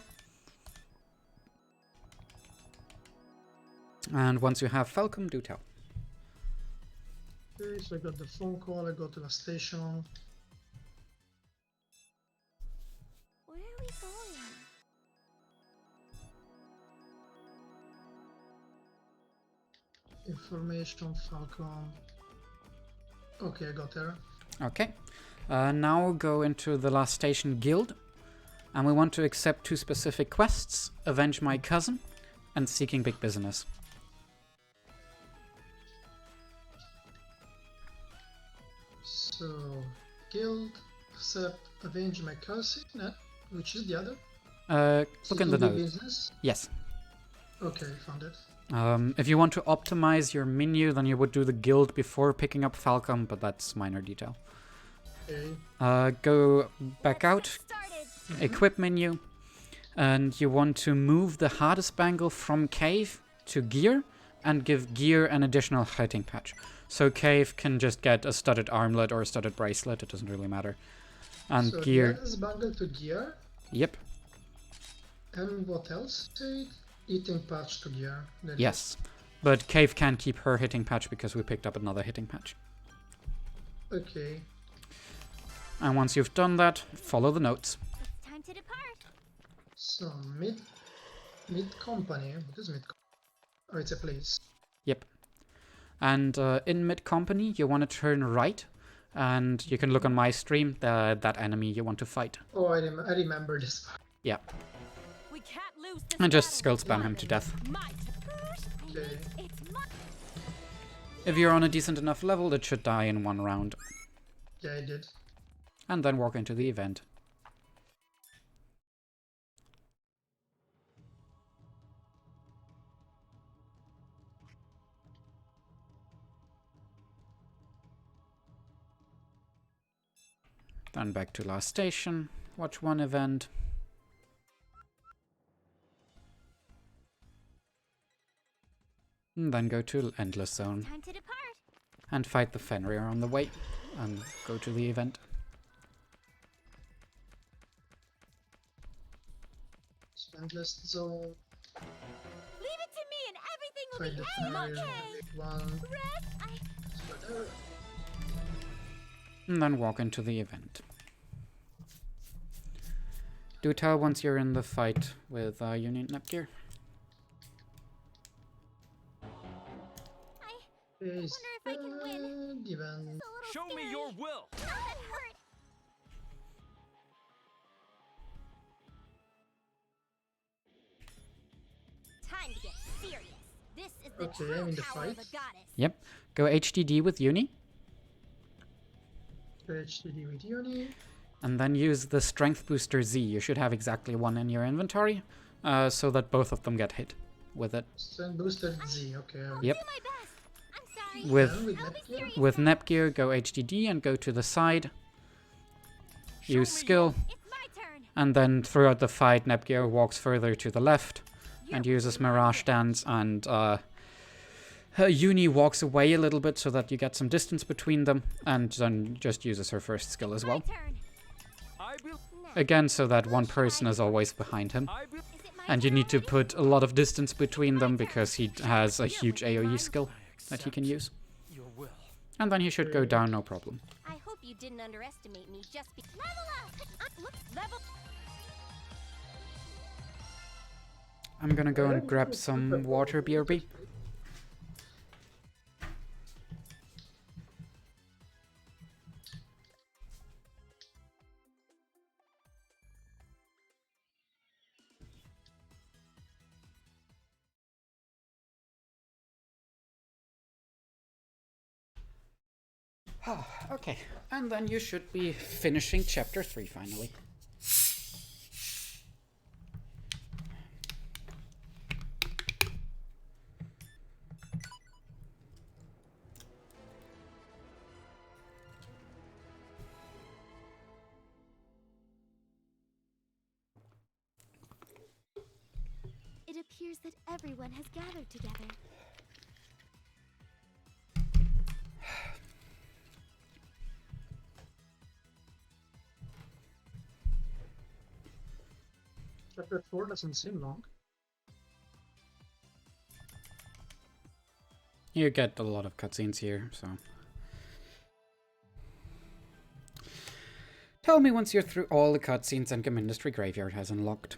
And once you have Falcom, do tell. Okay, so I got the phone call, I go to the station. Where are we going? Information, Falcon. Okay, I got her. Okay. Now go into the last station guild. And we want to accept 2 specific quests. Avenge my cousin and Seeking Big Business. So, guild, accept, avenge my cousin, which is the other? Look in the Seeking big notes. business? Yes. Okay, found it. If you want to optimize your menu, then you would do the guild before picking up Falcom, but that's minor detail. Okay. Go back out, Started. equip menu, and you want to move the hardest bangle from Cave to Gear, and give Gear an additional hitting patch. So Cave can just get a studded armlet or a studded bracelet, it doesn't really matter. And So Gear, is bangle to gear, yep, and what else? Say eating patch to gear. That yes. But Cave can keep her hitting patch because we picked up another hitting patch. is- Okay. And once you've done that, follow the notes. It's time to depart. So mid company. What is mid? Oh, it's a place. Yep. And in mid company, you want to turn right, and you can look on my stream that enemy you want to fight. Oh, I remember this part. Yeah, We can't lose this and just battle. skill spam him to death. My turn. Okay. It's my If you're on a decent enough level, it should die in 1 round, Yeah, I did. and then walk into the event. Then back to last station, watch 1 event. And then go to Endless Zone time to depart. and fight the Fenrir on the way and go to the event. Endless zone. Leave it to me and everything will Find be the fire. okay. One. Rest. Further. And then walk into the event. Do tell once you're in the fight with Union Nepgear. I wonder if I can win. Event. Show me your will. Ow, that hurt. Time to get serious. This is the Okay, true I'm in the power of a fight. goddess. Yep. Go HDD with Uni. HDD with Uni. And then use the Strength Booster Z. You should have exactly one in your inventory, so that both of them get hit with it. Strength booster Z. Okay. Yep. Do my best. I'm sorry. With And with I'll be Nepgear. serious. with Nepgear, go HDD and go to the side. Use skill, It's my turn. and then throughout the fight, Nepgear walks further to the left and uses Mirage Dance, and her Uni walks away a little bit so that you get some distance between them, and then just uses her first skill as well. My turn. I will. Now, Again, so that one person is always behind him. I will. is it my And you turn need to already? put a lot of distance between them because he has a huge AoE skill that he can use. Your will. And then he should go down, no problem. I hope you didn't underestimate me just be level up. Look, level. I'm gonna go and grab some water, BRB. Okay, and then you should be finishing chapter 3 finally. It appears that everyone has gathered together. Chapter 4 doesn't seem long. You get a lot of cutscenes here, so... Tell me once you're through all the cutscenes and Industry Graveyard has unlocked.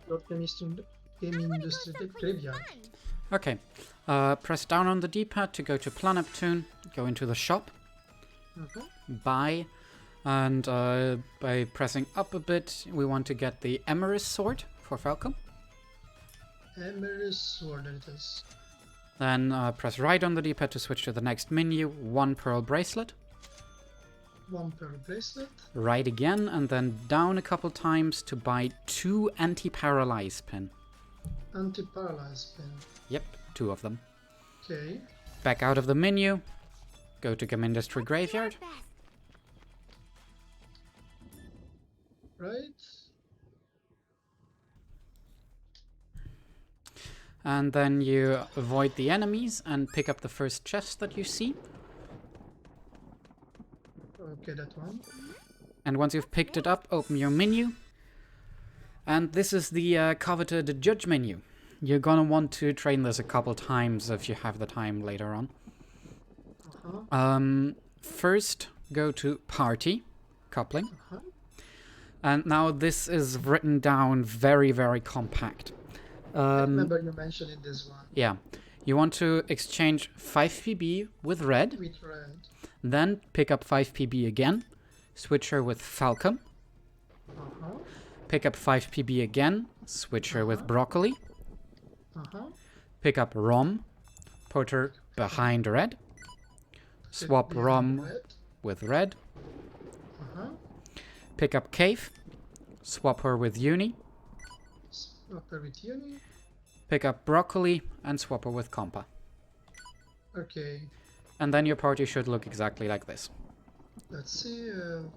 Lord Gaming Industry Graveyard. Okay, press down on the D-pad to go to Planet Neptune, go into the shop, buy, and by pressing up a bit, we want to get the Emerus sword for Falcon. Emerus sword, there it is. Then press right on the D-pad to switch to the next menu, 1 pearl bracelet. 1 pearl bracelet. Right again, and then down a couple times to buy 2 anti-paralyze pin. Anti-paralyze pin. Yep, 2 of them. Okay. Back out of the menu, go to Industry Graveyard. Right. And then you avoid the enemies and pick up the first chest that you see. Okay, that one. And once you've picked it up, open your menu. And this is the coveted judge menu. You're gonna want to train this a couple times if you have the time later on. First, go to Party, Coupling. And now this is written down very, very compact. I remember you mentioned this one. Yeah. You want to exchange 5 PB with red. With red. Then pick up 5 PB again. Switch her with Falcon. Pick up 5 PB again. Switch her with Broccoli. Pick up Rom. Put her behind red. Swap Behind Rom red. with red. Pick up Cave. swap her with Uni, Swap her with Uni. pick up Broccoli, and swap her with Compa. Okay. And then your party should look exactly like this. Let's see.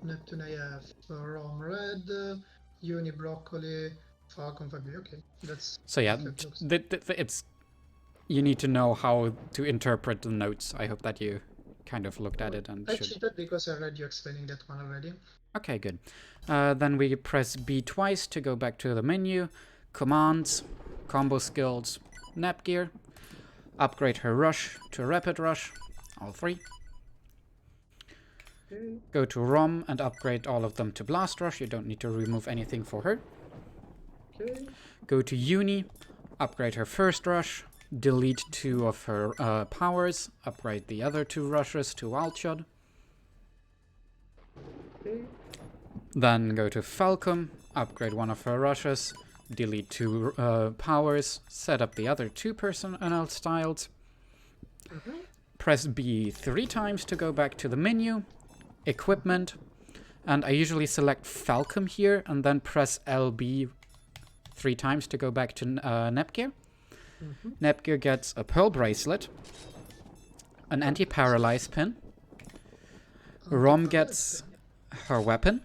Neptunia, Rom Red, Uni Broccoli, Falcon Fabio. Okay, that's. So yeah, that looks- it's you need to know how to interpret the notes. I hope that you kind of looked at it and I should. cheated because I read you explaining that one already. Okay, good. Then we press B twice to go back to the menu, commands, combo skills, Nepgear, upgrade her rush to rapid rush, all three. Okay. Go to ROM and upgrade all of them to blast rush. You don't need to remove anything for her. Okay. Go to Uni, upgrade her first rush, delete 2 of her powers, upgrade the other 2 rushes to wild shot. Okay. Then go to Falcom, upgrade 1 of her rushes, delete 2 powers, set up the other 2 personnel styles. Press B 3 times to go back to the menu, equipment, and I usually select Falcom here and then press LB 3 times to go back to Nepgear. Nepgear gets a pearl bracelet, an anti-paralyze pin. Rom gets her weapon,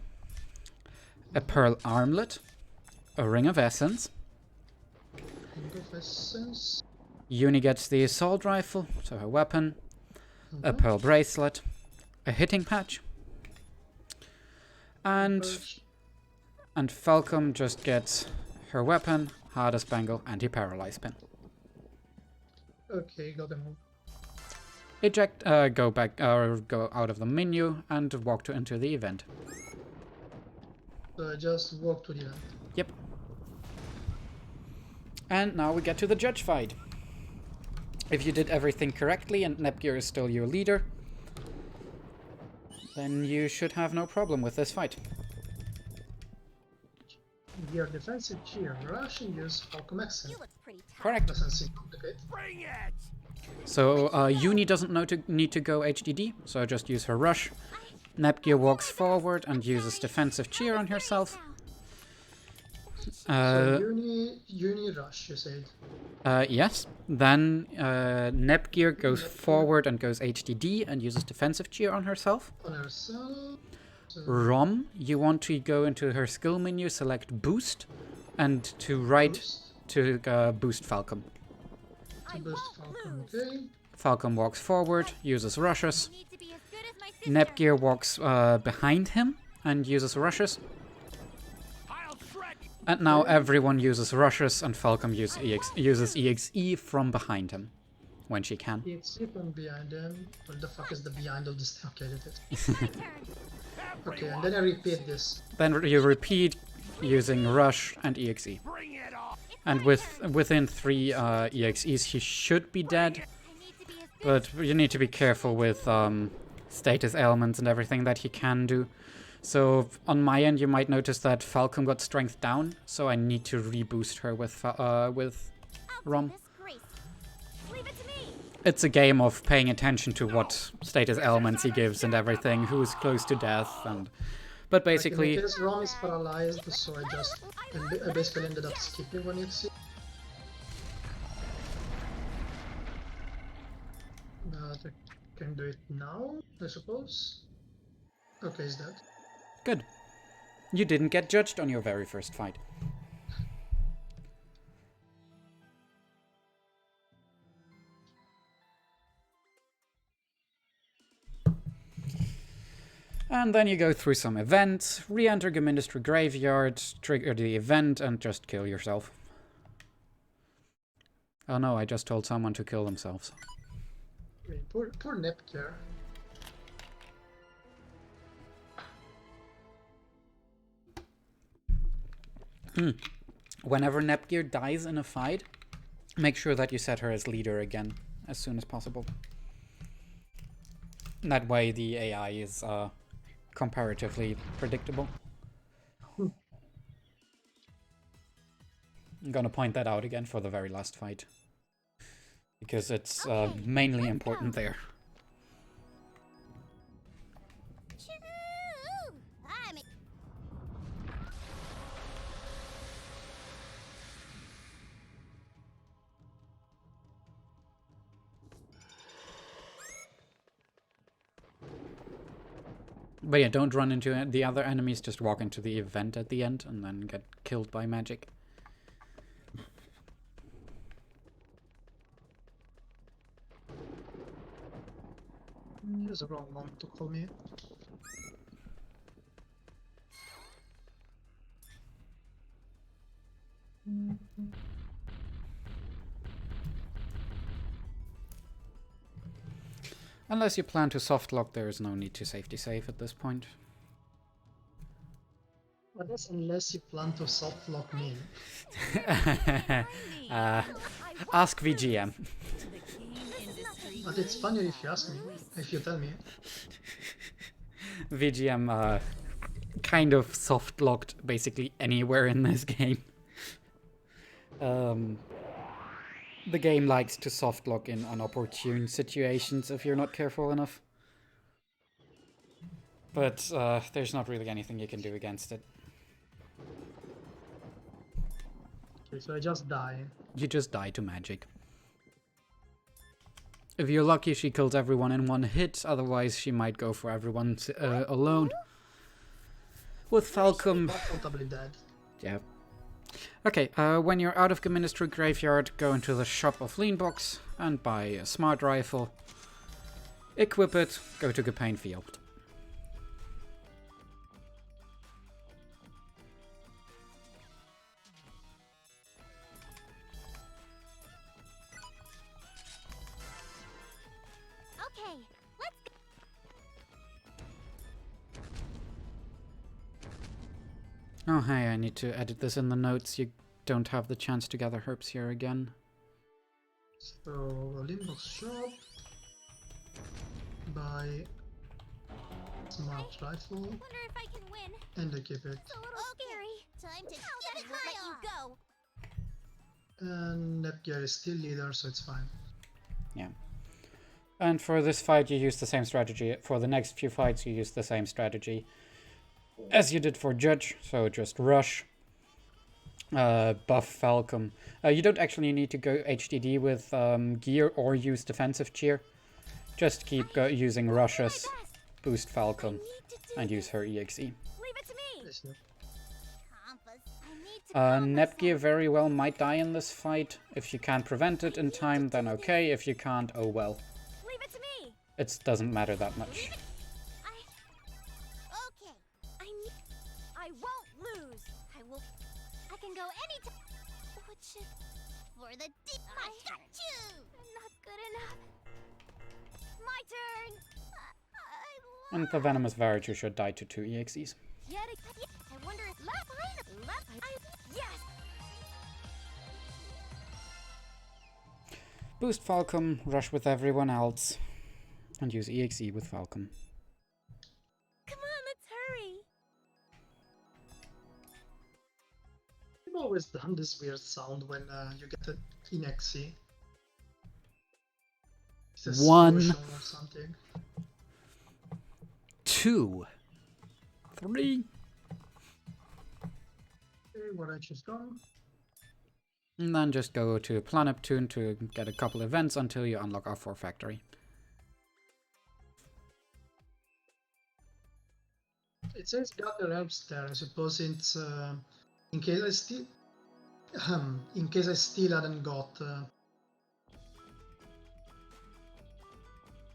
a pearl armlet, a ring of essence. Ring of Essence. Uni gets the assault rifle, so her weapon, a pearl bracelet, a hitting patch, and Falcom just gets her weapon, hardest bangle, anti-paralyze pin. Okay, got them all. Eject, go back, or go out of the menu and walk into the event. So I just walk to the event. Yep. And now we get to the judge fight. If you did everything correctly and Nepgear is still your leader, then you should have no problem with this fight. Your defensive cheer, rush and use Falcon accent. You look pretty tough. Correct. Doesn't seem complicated. Bring it! So Uni doesn't need to go HDD, so just use her rush. Nepgear walks forward and uses defensive cheer on herself. So Uni rush, you said. Yes. Then Nepgear goes forward and goes HDD and uses defensive cheer on herself. On herself. So Rom, you want to go into her skill menu, select boost, and to right boost. to boost Falcom. To boost Falcon, okay. Falcom walks forward, uses rushes. You need to be as good as my sister. Nepgear walks behind him and uses rushes. I'll shred you! And now everyone uses rushes and Falcom uses EXE from behind him when she can. EXE from behind them. What the fuck is the behind of this? Okay, I did it. My turn. Okay, and then I repeat this. Then you repeat using rush and EXE. Bring it on! And within 3 EXEs he should be dead. I need to be as good. But you need to be careful with status elements and everything that he can do. So on my end, you might notice that Falcom got strength down, so I need to reboost her with I'll do Rom. this gracefully. Leave it to me. It's a game of paying attention to what status elements he gives and everything, who's close to death, and but basically, In case Rom is paralyzed, so I basically ended up skipping one EXE. But I can do it now, I suppose. Okay, is that? good. You didn't get judged on your very first fight. And then you go through some events, re-enter Ministry Graveyard, trigger the event, and just kill yourself. Oh no, I just told someone to kill themselves. I mean, poor Nepgear. Whenever Nepgear dies in a fight, make sure that you set her as leader again as soon as possible. That way the AI is comparatively predictable. I'm gonna point that out again for the very last fight. Because it's mainly important there. Choo! I'm But yeah, don't run into the other enemies, just walk into the event at the end and then get killed by magic. Here's a wrong one to call me. Unless you plan to softlock, there is no need to safety save at this point. I guess unless you plan to soft lock me. Ask VGM. But it's funnier if you ask me, if you tell me. VGM kind of soft-locked basically anywhere in this game. The game likes to soft-lock in unopportune situations if you're not careful enough. But there's not really anything you can do against it. Okay, so I just die. You just die to magic. If you're lucky, she kills everyone in one hit, otherwise she might go for everyone alone. With Falcom... Comfortably dead. Yeah. Okay, when you're out of the Ministry Graveyard, go into the shop of Leanbox and buy a smart rifle. Equip it, go to the pain field. Okay, let's go. Oh hey, I need to edit this in the notes. You don't have the chance to gather herbs here again. So, Limbos shop. Buy smart rifle Wonder if I can win. and equip it. It's a little scary. Time to get it let you go. And Nepgear is still leader, so it's fine. Yeah. And for this fight, you use the same strategy. For the next few fights, you use the same strategy as you did for Judge. So just rush, buff Falcom. You don't actually need to go HDD with gear or use defensive cheer. Just keep using rushes, boost Falcom, and use her EXE. Leave it to me. Yes, no. Compass. I need to Nepgear very well might die in this fight. If you can't prevent it in time, then okay. If you can't, oh well. leave it to me. It doesn't matter that much. Okay. I won't lose. I can go anytime. What should for the deep I got you. I'm not good enough. My turn. And the Venomous Varitu should die to 2 EXEs. I wonder if yes. Boost Falcom, rush with everyone else, and use EXE with Falcom. Come on, let's hurry. I've always done this weird sound when you get an Inexi. It's a One. swoosh or something. 2, 3. Okay, what I just done. And then just go to Neptune to get a couple events until you unlock our 4 factory. It says gather herbs there. I suppose it's in case I still hadn't got.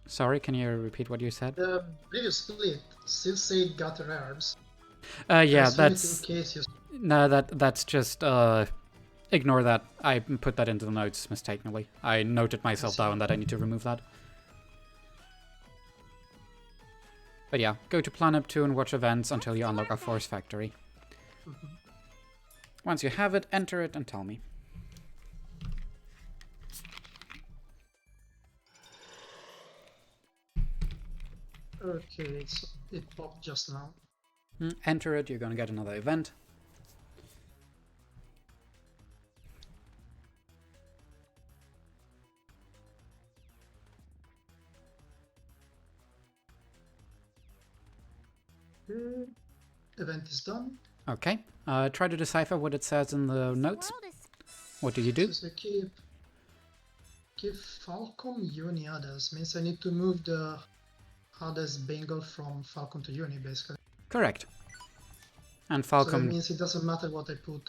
Sorry, can you repeat what you said? The previous split still said gather herbs. Yeah, In that's... case you... No, that's just... Ignore that. I put that into the notes mistakenly. I noted myself down that I need to remove that. But yeah, go to Neptune, watch events until you unlock a Force Factory. Once you have it, enter it and tell me. Okay, so it popped just now. Enter it, you're gonna get another event. Okay. Event is done. Okay, try to decipher what it says in the notes. What do you do? So keep Falcom Uniadas means I need to move the Hades Bengal from Falcon to Uni, basically. Correct. And So that Falcom, means it doesn't matter what I put.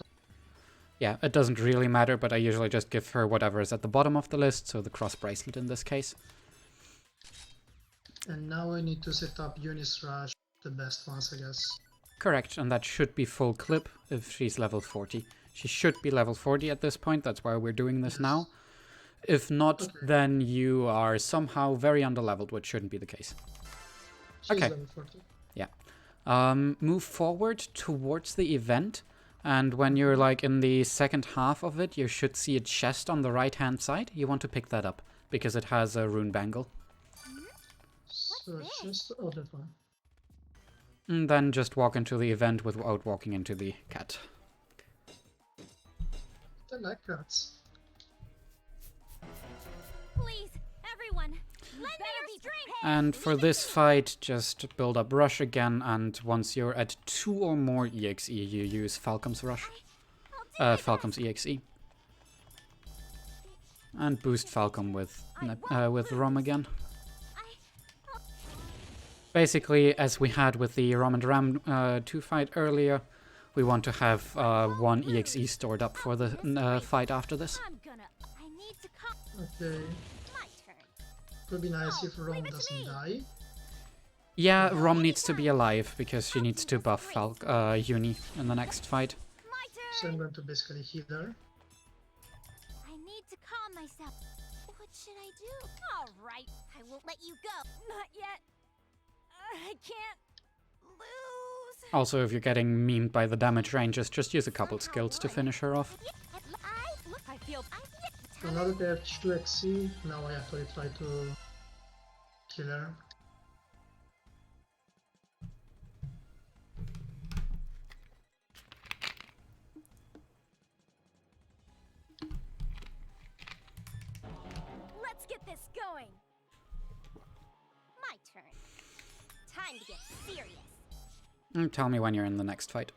yeah, it doesn't really matter, but I usually just give her whatever is at the bottom of the list, so the cross bracelet in this case. And now I need to set up Uni's Rush, the best ones, I guess. Correct, and that should be full clip if she's level 40. She should be level 40 at this point, that's why we're doing this Yes. now. If not, Okay. then you are somehow very underleveled, which shouldn't be the case. She's Okay. level 40. Move forward towards the event, and when you're like in the second half of it, you should see a chest on the right-hand side. You want to pick that up, because it has a rune bangle. So it's just oh, that one. And then just walk into the event without walking into the cat. I like cats. Please, everyone, lend me your strength. And for this fight, just build up Rush again, and once you're at 2 or more EXE, you use Falcom's Rush. Falcom's EXE. And boost Falcom with Rom again. Basically, as we had with the Rom and Ram 2 fight earlier, we want to have 1 EXE stored up for the fight after this. I need to come. Okay. My turn. Could be nice if Rom leave it to doesn't me. die. Yeah, Rom needs to be alive, because she needs to buff Uni in the next fight. My So I'm turn. going to basically heal her. I need to calm myself. What should I do? All right, I won't let you go. Not yet. I can't lose. Also, if you're getting memed by the damage ranges, just use a couple skills to finish her off. I feel. So now that I have 2 XC, now I actually try to kill her. Let's get this going. My turn. Time to get serious. Tell me when you're in the next fight.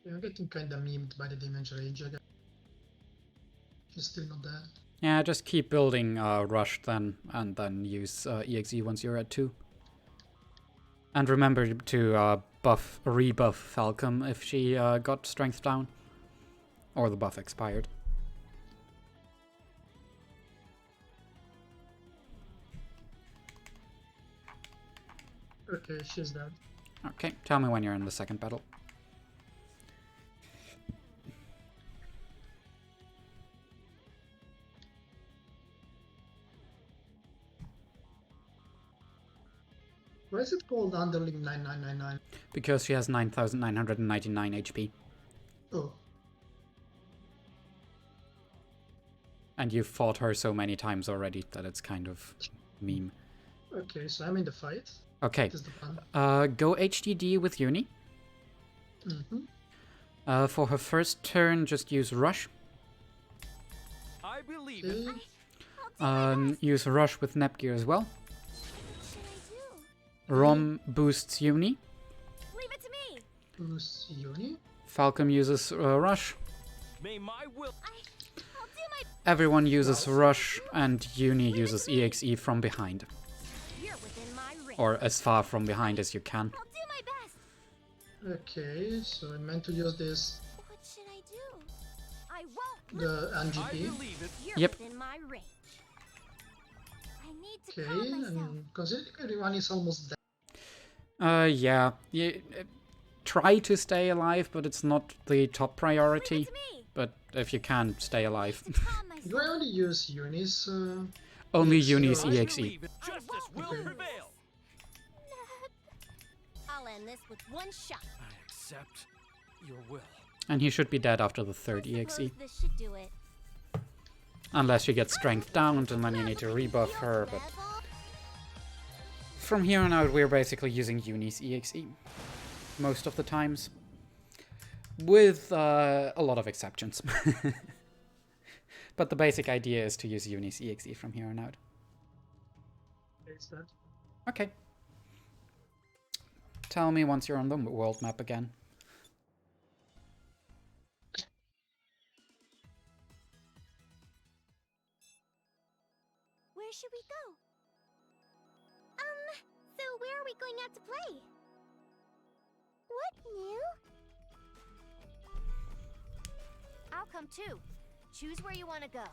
Yeah, I'm getting kinda memed by the damage range, I guess. She's still not dead. Yeah, just keep building Rush then, and then use EXE once you're at 2. And remember to rebuff Falcom if she got strength down. Or the buff expired. Okay, she's dead. Okay, tell me when you're in the second battle. Why is it called Underling 9999? Because she has 9,999 HP. Oh, And you've fought her so many times already that it's kind of meme. okay, so I'm in the fight. Okay, What is the plan? go HDD with Uni. Mm-hmm. For her first turn, just use Rush. I believe it. Okay. Use Rush with Nepgear as well. What should I do? Rom boosts Uni. Leave it to me. Who's Uni? Falcom uses Rush. May my will. I'll do my. Everyone uses Rush, and Uni uses EXE from behind. You're within my range. Or as far from behind as you can. I'll do my best. Okay, so I meant to use this, What should I do? I won't. the I NGP. believe it. You're Yep. within my range. I need to Okay, calm myself. and considering everyone is almost dead, Yeah. Try to stay alive, but it's not the top Leave priority. it to me. But if you can, stay alive. To calm myself. do I only use Uni's? Only Yes, Uni's I I EXE. believe it. Justice will Okay. prevail. I'll end this with one shot. I accept your will. And he should be dead after the third I EXE. suppose this should do it. Unless you get strength down, and then you need to rebuff her, but from here on out we're basically using Uni's EXE. Most of the times. With a lot of exceptions. But the basic idea is to use Uni's EXE from here on out. is that? Okay. Tell me once you're on the world map again. Where should we go? round 2. Choose where you want to go.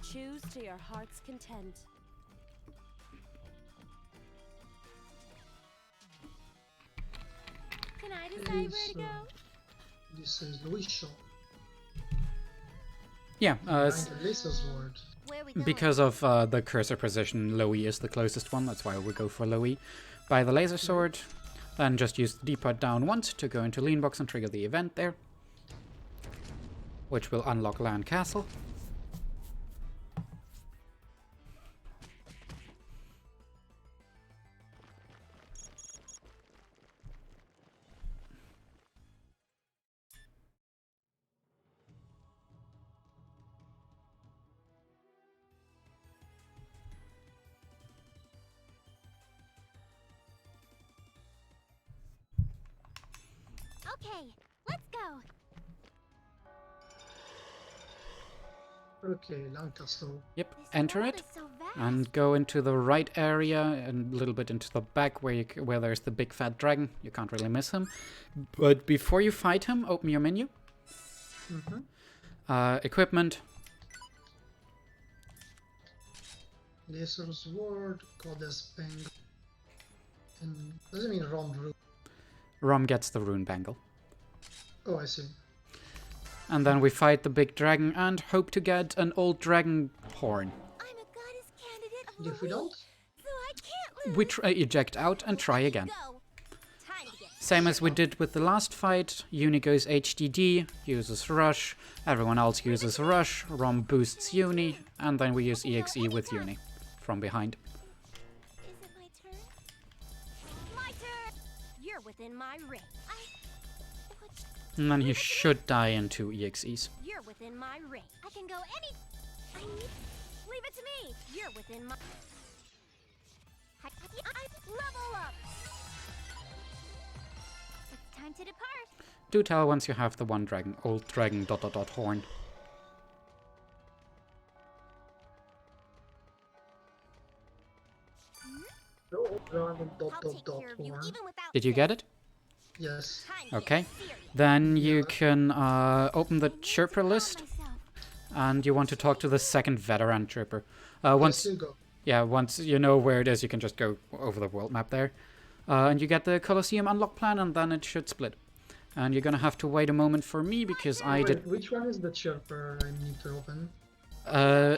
Choose to your heart's content. Can I decide Okay, where to so go? this is Louis Shaw. Yeah, Behind the laser sword. Where we going? because of the cursor position, Louis is the closest one. That's why we go for Louis. By the laser sword, then just use the D-pad down once to go into lean box and trigger the event there, which will unlock Land Castle. Okay, let's go. Okay, Lancaster. Yep, This enter world it. is so vast. And go into the right area and a little bit into the back where where there's the big fat dragon. You can't really miss him. But before you fight him, open your menu. Equipment. Laser sword, goddess bangle. And does it mean round room? Rom gets the rune bangle. Oh, I see. And then we fight the big dragon and hope to get an old dragon horn. I'm a goddess candidate of And if we don't, so I can't lose. We eject out and try again. Go. Time to get Same as we did with the last fight. Uni goes HDD, uses Rush. Everyone else uses Rush. Rom boosts Uni. And then we use EXE with Uni from behind. Is it my turn? My turn. You're within my ring. And then he should die in 2 EXEs. You're within my ring. I can go leave it to me. You're within my. I level up. It's time to depart. Do tell once you have the one old dragon ... horn. the old dragon I'll take care of you horn. even without. Did you get it? Yes. Time to Okay. get serious. Then you can open the chirper Proud list. myself. And you want to talk to the second veteran chirper. Yes, Once you go. Yeah, once you know where it is, you can just go over the world map there. And you get the Colosseum unlock plan, and then it should split. And you're gonna have to wait a moment for me, because I Wait, did... which one is the chirper I need to open?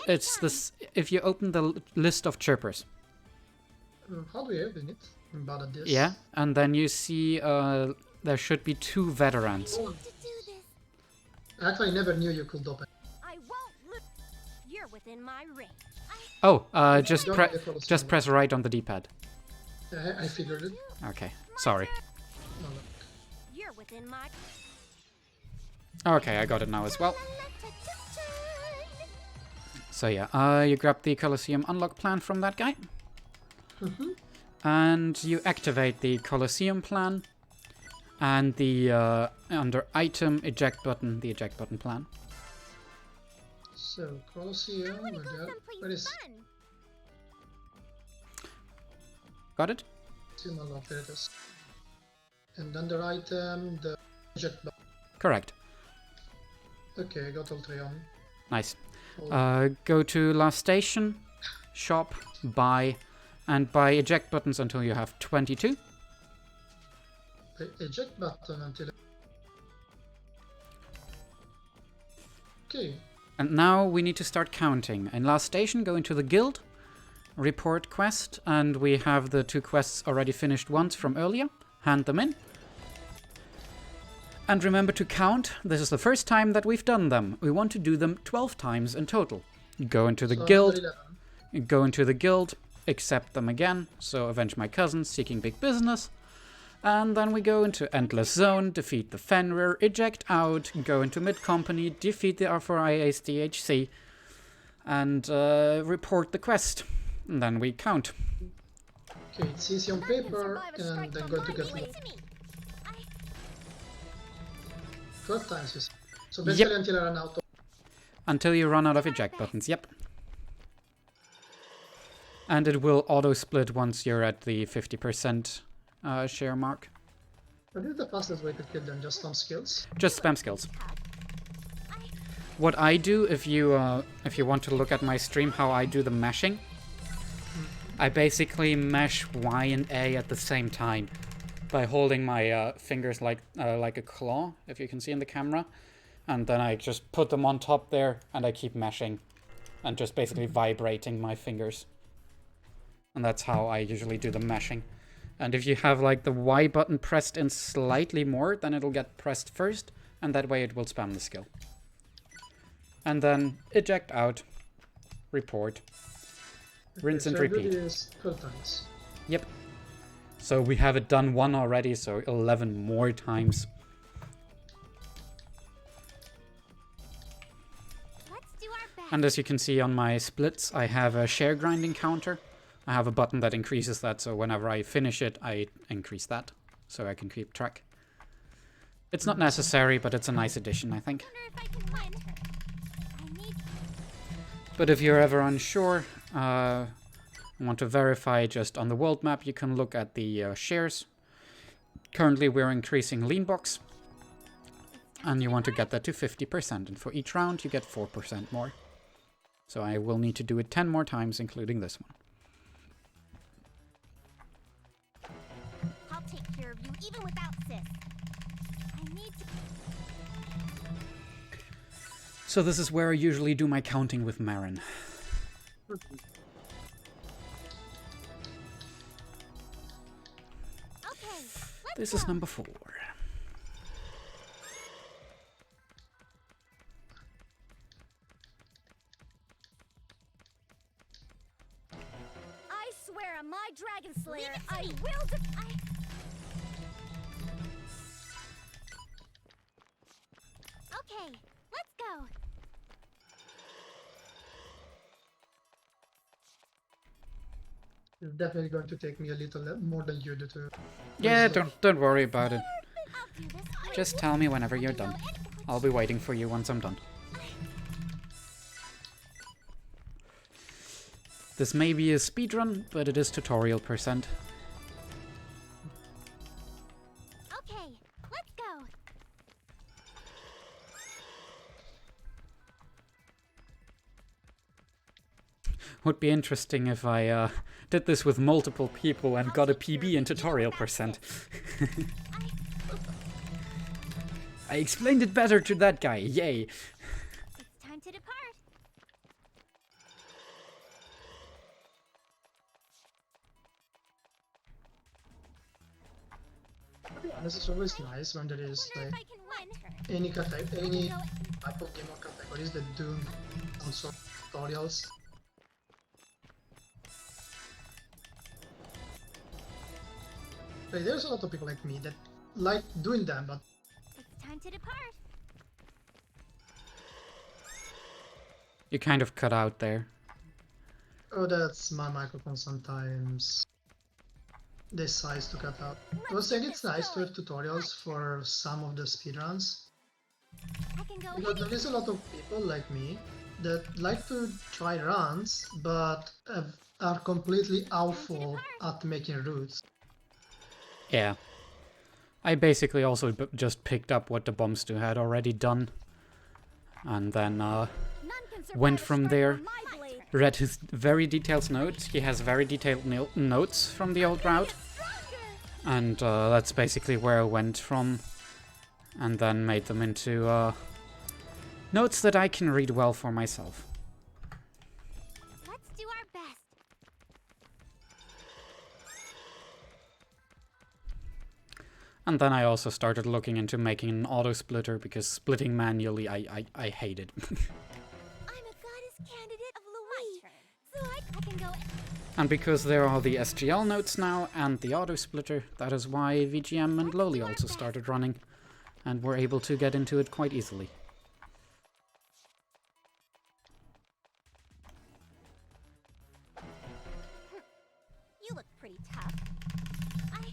It's this... If you open the list of chirpers. How do we open it? I'm bad at this. Yeah, and then you see there should be 2 veterans. Oh, To do this, I actually never knew you could open. I won't lose. You're within my ring. Oh, just Don't press get Colosseum. just press right on the D-pad. I figured it. Okay, sorry. No, no. You're within my. Okay, I got it now as well. So yeah, you grab the Colosseum unlock plan from that guy. And you activate the Colosseum plan. And the, under item, eject button, the eject button plan. So, Colosseum, I wanna where go there- someplace where is fun. Got it? Colosseum unlock? There it is. And under item, the eject button. Correct. Okay, I got all 3 on. Nice. All- Go to last station, shop, buy, and buy eject buttons until you have 22. the eject button until. Okay, And now we need to start counting. In last station, go into the guild, report quest, and we have the 2 quests already finished once from earlier. Hand them in. And remember to count. This is the first time that we've done them. We want to do them 12 times in total. Go into the so guild, under 11. go into the guild, accept them again. So avenge my cousin, seeking big business. And then we go into Endless Zone, defeat the Fenrir, eject out, go into Mid-Company, defeat the R4IASDHC, and report the quest. And then we count. Okay, it's easy on I can paper, survive a strike and then from going to my get blade to me. 12 times, you see. So basically until I run out of. Until you run out of eject buttons, yep. And it will auto-split once you're at the 50% share mark. What is the fastest way to kill them? Just some skills? Just spam skills. What I do, if you want to look at my stream, how I do the meshing, I basically mesh Y and A at the same time by holding my fingers like a claw, if you can see in the camera, and then I just put them on top there, and I keep meshing, and just basically vibrating my fingers. And that's how I usually do the meshing. And if you have like the Y button pressed in slightly more, then it'll get pressed first, and that way it will spam the skill. And then eject out, report, rinse and repeat. Is 12 times. Yep. So we have it done 1 already, so 11 more times. Let's do our best. And as you can see on my splits, I have a share grinding counter. I have a button that increases that, so whenever I finish it, I increase that, so I can keep track. It's not necessary, but it's a nice addition, I think. Wonder if I can win. I need. But if you're ever unsure, want to verify just on the world map, you can look at the shares. Currently we're increasing lean box, and you want to get that to 50%, and for each round you get 4% more. So I will need to do it 10 more times, including this one. I'll take care of you even without sis. I need to. So this is where I usually do my counting with Marin. Okay, let's This go. is number 4. I swear on my Dragon Slayer, I will defy. Okay, let's go. It's definitely going to take me a little more than you do to... Yeah, don't worry about it. I'll do this. Just tell me whenever you're done. I'll be waiting for you once I'm done. This may be a speedrun, but it is tutorial %. Okay, let's go. Would be interesting if I did this with multiple people and got a PB in tutorial %. I explained it better to that guy, yay! It's time to depart. To be honest, it's always nice when there is Wonder like if I can win. any type of game or categories that do also tutorials. Like, there's a lot of people like me that like doing them, but It's time to depart. You kind of cut out there. oh, that's my microphone sometimes decides to cut out. I was saying it's nice to have tutorials for some of the speedruns, I can go. because there is a lot of people like me that like to try runs, but are completely awful at making routes. Yeah. I basically also just picked up what the Bombstu had already done. And then None can survive went a from strike there. from my blade. read his very detailed notes. He has very detailed notes from the old route. And that's basically where I went from. And then made them into notes that I can read well for myself. Let's do our best. And then I also started looking into making an auto splitter, because splitting manually I hate it. I'm a goddess candidate of Louis, so I can go. And because there are the SGL notes now and the auto splitter, that is why VGM and Loli also started running, and were able to get into it quite easily. You look pretty tough. Okay,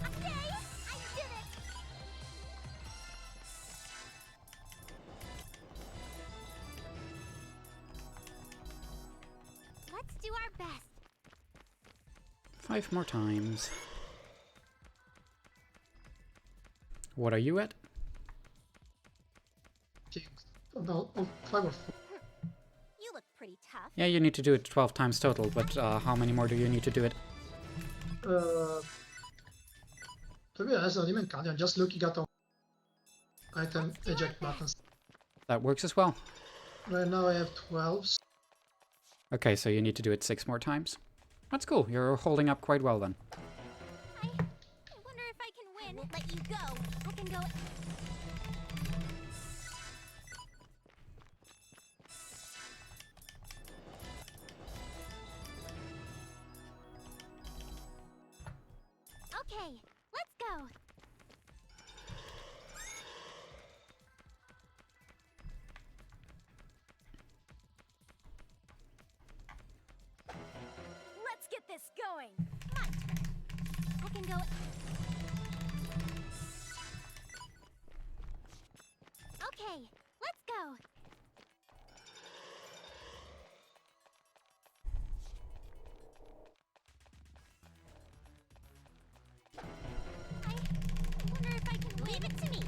I did it. Let's do our best. 5 more times. What are you at? King about 5 or 4. You look pretty tough. Yeah, you need to do it 12 times total, but how many more do you need to do it? To be honest, I'm not even counting. I'm just looking at the item eject buttons. That works as well. Right now I have 12. Okay, so you need to do it 6 more times. That's cool. You're holding up quite well then. I wonder if I can win. I won't let you go. I can go. Okay, let's go. Let's get this going. My turn. I can go. Okay, let's go. I wonder if I can leave it to me.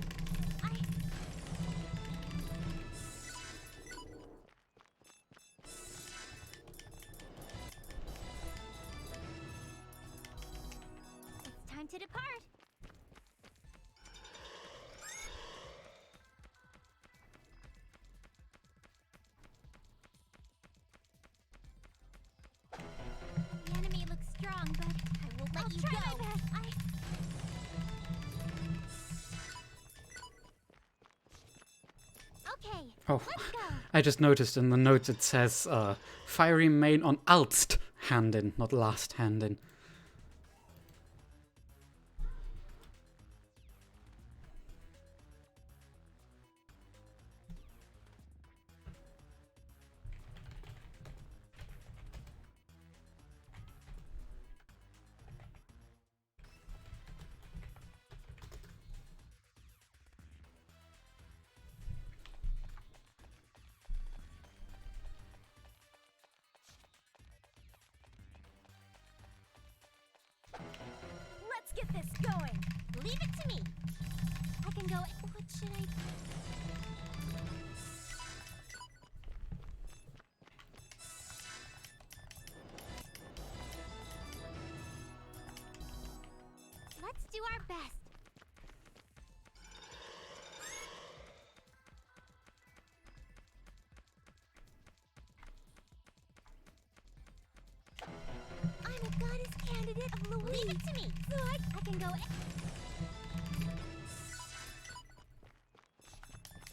It's time to depart. The enemy looks strong, but I won't let you go. Okay, Oh, let's go. I just noticed in the notes it says fiery main on altst hand in, not last hand in. Let's get this going. Leave it to me. I can go. What should I? Let's do our best. I'm a goddess candidate of Louise. Leave it to me. So I can go.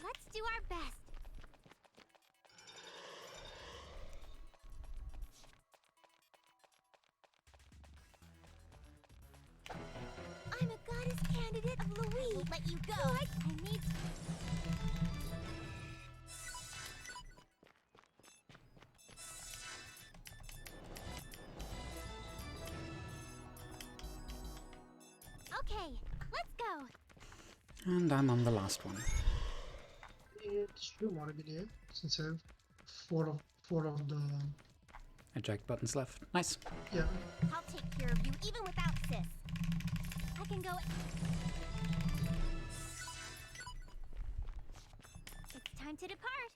Let's do our best. I'm a goddess candidate of Louise. I won't let you go. So I need. Okay, let's go. And I'm on the last one. It's true, I believe, since I have four of the. Eject buttons left. Nice. Yeah. I'll take care of you even without sis. I can go. It's time to depart.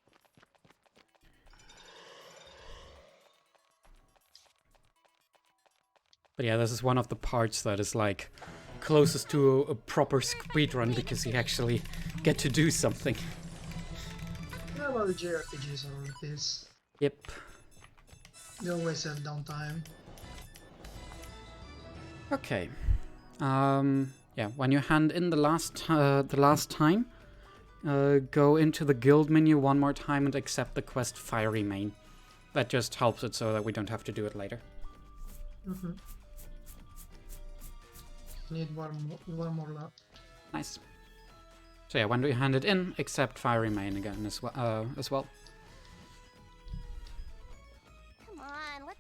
But yeah, this is one of the parts that is like closest to a proper speedrun because you actually get to do something. Yeah, well, the JRPGs are like this. Yep. They always have downtime. Okay. Yeah, when you hand in the last time, go into the guild menu one more time and accept the quest Fiery Main. That just helps it so that we don't have to do it later. Mm-hmm. Need one more lap. Nice. So yeah, when we hand it in, accept Fiery Main again as well. Come on, let's.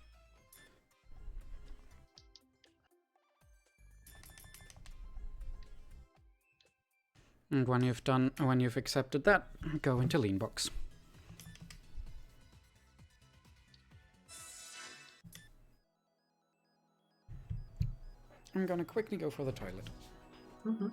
And when you've accepted that, go into Lean Box. I'm gonna quickly go for the toilet. Mm-hmm.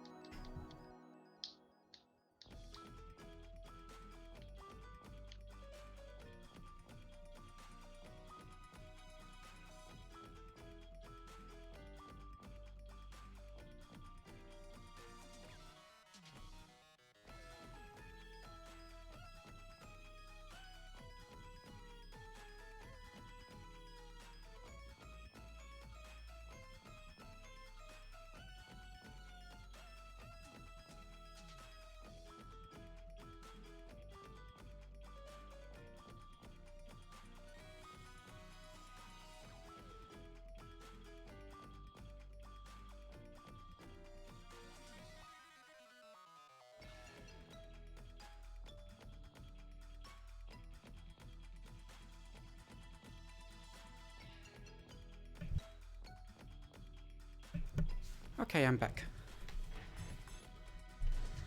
Okay, I'm back.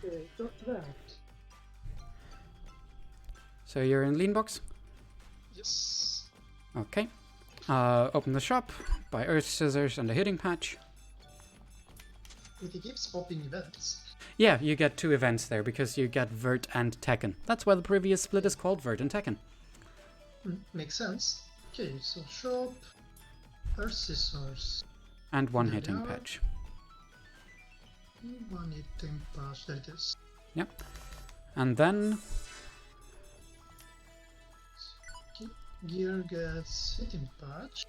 Okay, got that. So you're in lean box? Yes. Okay. Open the shop, buy earth scissors and a hitting patch. It keeps popping events. Yeah, you get 2 events there because you get Vert and Tekken. That's why the previous split is called Vert and Tekken. Makes sense. Okay, so shop, earth scissors, And 1 There hitting they are. patch. 1 hitting patch, there it is. Yep. And then Okay. Gear gets hitting patch.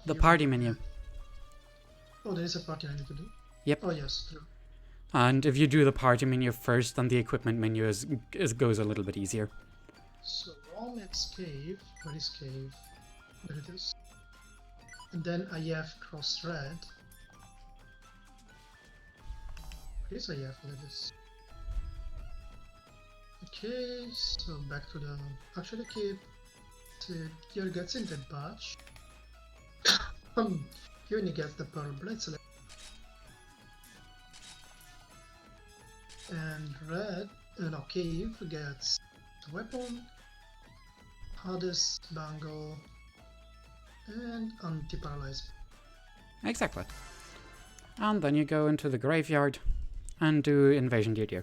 the You- party menu. Oh, there is a party I need to do. Yep. Oh yes, true. And if you do the party menu first, then the equipment menu goes a little bit easier. So Romex cave, where is cave? There it is. And then IF cross red. Where is IF? There it is. Okay, so back to the actually cave. So here gets into patch. Uni gets the pearl blade select. And red, no, cave gets the weapon, Hades, bangle, and anti-paralyze. Exactly. And then you go into the graveyard and do invasion duty.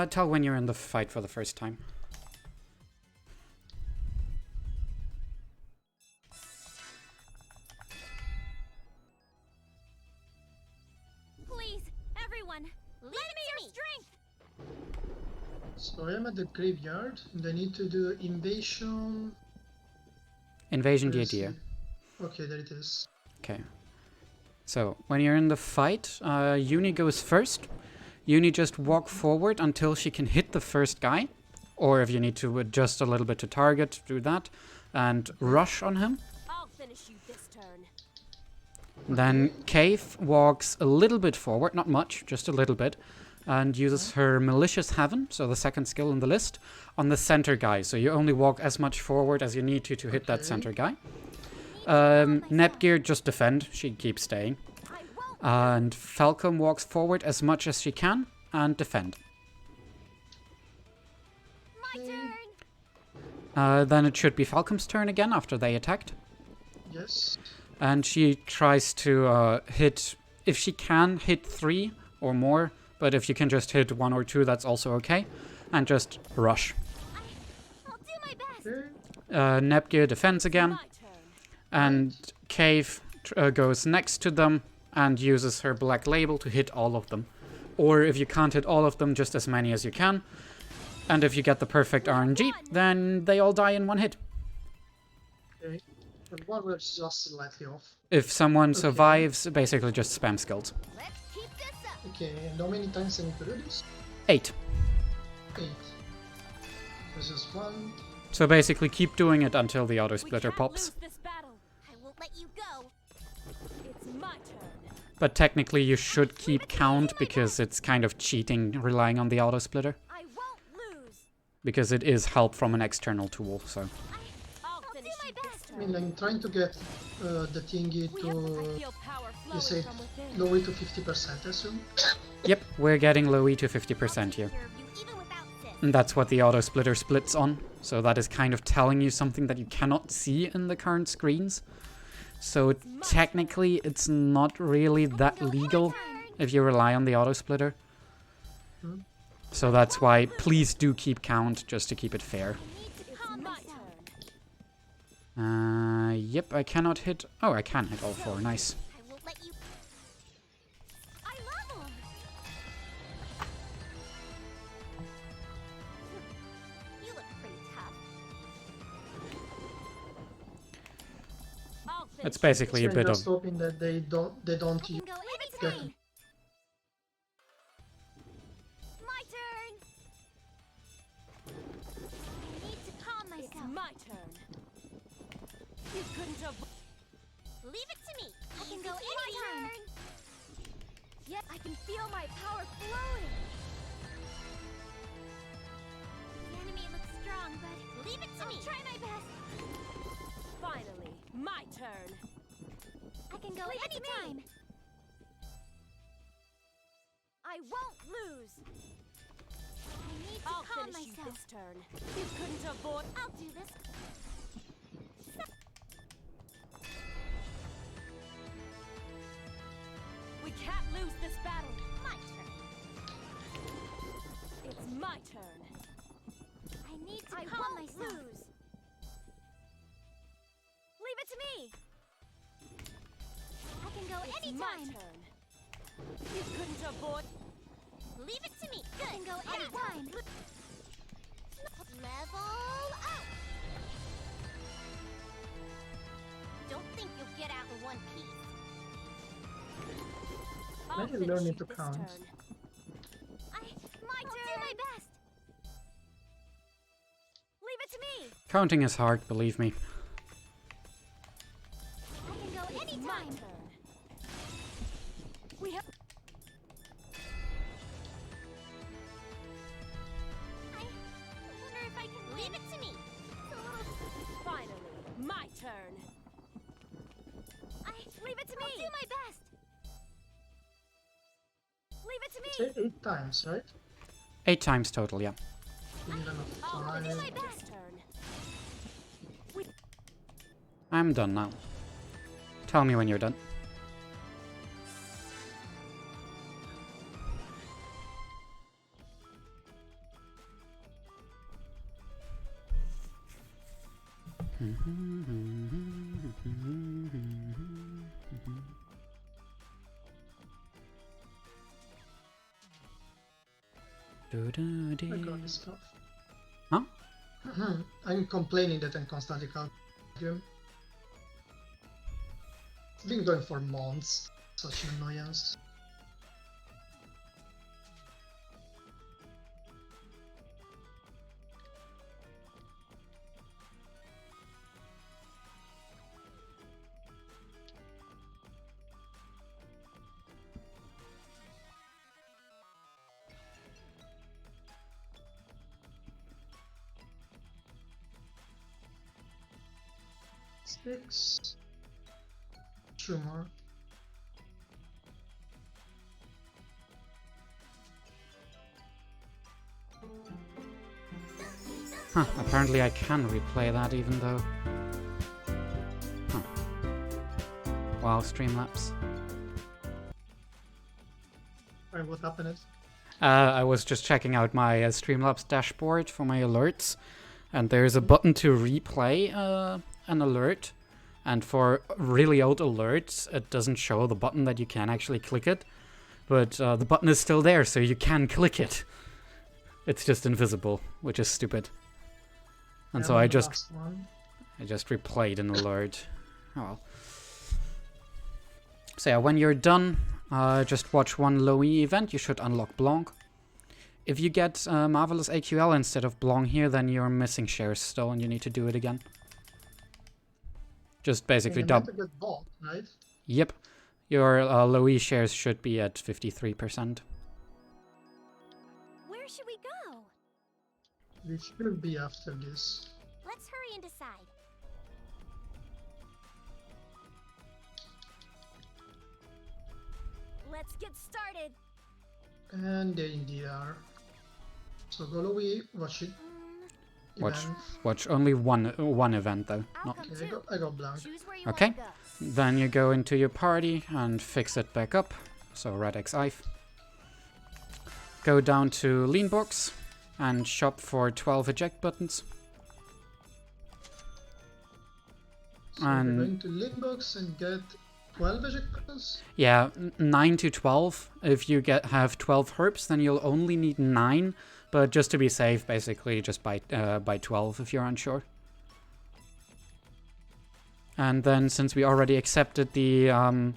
Tell when you're in the fight for the first time. Please, everyone, lend me your strength. So I am at the graveyard, and I need to do invasion. Invasion Where is duty. it? Okay, there it is. Okay. So, when you're in the fight, Uni goes first. Uni just walk forward until she can hit the first guy. Or if you need to adjust a little bit to target, do that. And rush on him. I'll finish you this turn. Then Cave walks a little bit forward, not much, just a little bit. And uses her Malicious Heaven, so the second skill in the list, on the center guy. So you only walk as much forward as you need to hit that Okay. center guy. Netgear just defend, she keeps staying. I won't. And Falcom walks forward as much as she can and defend. My turn. Then it should be Falcom's turn again after they attacked. Yes. And she tries to hit, if she can, hit 3 or more. But if you can just hit 1 or 2, that's also okay. And just rush. I'll do my best. Okay. Nepgear defends again. My turn. And Cave goes next to them and uses her black label to hit all of them. Or if you can't hit all of them, just as many as you can. And if you get the perfect RNG, then they all die in 1 hit. Okay. And one was just slightly off. If someone Okay. survives, basically just spam skills. Let's keep this up. Okay, and how many times I need to do this? 8. 8. There's just 1. So basically keep doing it until the auto We splitter can't pops. lose this battle. I won't let you go. It's my turn. But technically you should keep count because it's kind of cheating relying on the auto splitter. I won't lose. Because it is help from an external tool, so. I'll do finish my you best. this I mean, turn. I'm trying to get the thingy I to, feel power you say, flowing from within. lower it to 50%, I assume. Yep, we're getting low E to I'll 50% take here. care of you even without this. And that's what the auto splitter splits on. So that is kind of telling you something that you cannot see in the current screens. So technically it's not really that legal if you rely on the auto splitter. Hmm. So that's why please do keep count just to keep it fair. I need to It's calm my myself. turn. Yep, I cannot hit. Oh, I can hit all 4. Nice. I won't let you. I love 'em. You look pretty tough. I'll finish It's basically a So I'm bit of. just hoping that they don't I can use go get anytime. My turn. I need to calm It's myself. my turn. You couldn't have. Leave it to me. I can go anytime. Yep, I can feel my power flowing. The enemy looks strong, but leave it to me. I'll try my best. Finally, my turn. I can go Leave it to me. anytime. I won't lose. I need to I'll calm finish you myself. this turn. You couldn't avoid. I'll do this. We can't lose this battle. My turn. It's my turn. I need to I calm won't myself. lose. Leave it to me. I can go It's my anytime. turn. You couldn't avoid. Leave it to me. Good. I can go I anytime. Level up. Don't think you'll get out in one piece. I'll Maybe finish learning you to this count. turn. I'll do my best. Leave it to me. Counting is hard, believe me. I can go It's my anytime. turn. We have. I wonder if I can leave it to me. It's a little. Finally, my turn. Leave it to I'll me. do my best. Leave it to me. Say 8 times, right? 8 times total, yeah. Give enough I'll time. finish my this best. turn. I'm done now. Tell me when you're done. I got this stuff. Huh? I'm complaining that I'm constantly counting. It's been going for months. Such an annoyance. Six. 2 more. Huh, apparently I can replay that even though... Huh. Wow, Streamlabs. Alright, what happened? I was just checking out my Streamlabs dashboard for my alerts, and there's a button to replay an alert, and for really old alerts, it doesn't show the button that you can actually click it, but the button is still there, so you can click it. It's just invisible, which is stupid. And so I just replayed an alert. Oh well. So yeah, when you're done, just watch one low-E event, you should unlock Blanc. If you get Marvelous AQL instead of Blanc here, then you're missing shares still and you need to do it again. Just basically double. Right? Yep. Your low-E shares should be at 53%. Where should we go? We should be after this. Let's hurry and decide. Let's get started. And they indeed are. So go Louis, watch it. Watch only one event though. I'll Not come Okay, too. I got blank. Choose where you okay. want to go. Then you go into your party and fix it back up. So red X IF. Go down to lean box and shop for 12 eject buttons. So we're going to Linkbox and get 12 eject buttons? Yeah, 9 to 12. If you have 12 herbs, then you'll only need 9. But just to be safe, basically, just buy 12 if you're unsure. And then, since we already accepted the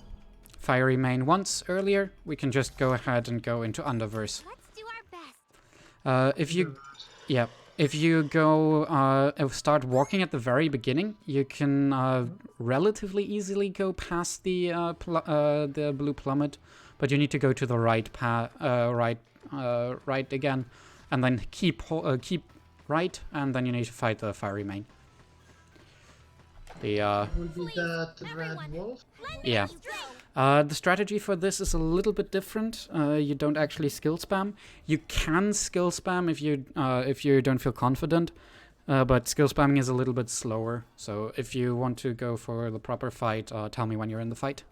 fiery main once earlier, we can just go ahead and go into Underverse. Let's do our best. If you go start walking at the very beginning, you can relatively easily go past the blue plummet, but you need to go to the right right again, and then keep right, and then you need to fight the fiery main. Will be that red wolf? Yeah. The strategy for this is a little bit different. You don't actually skill spam. You can skill spam if you don't feel confident, but skill spamming is a little bit slower. So if you want to go for the proper fight, tell me when you're in the fight.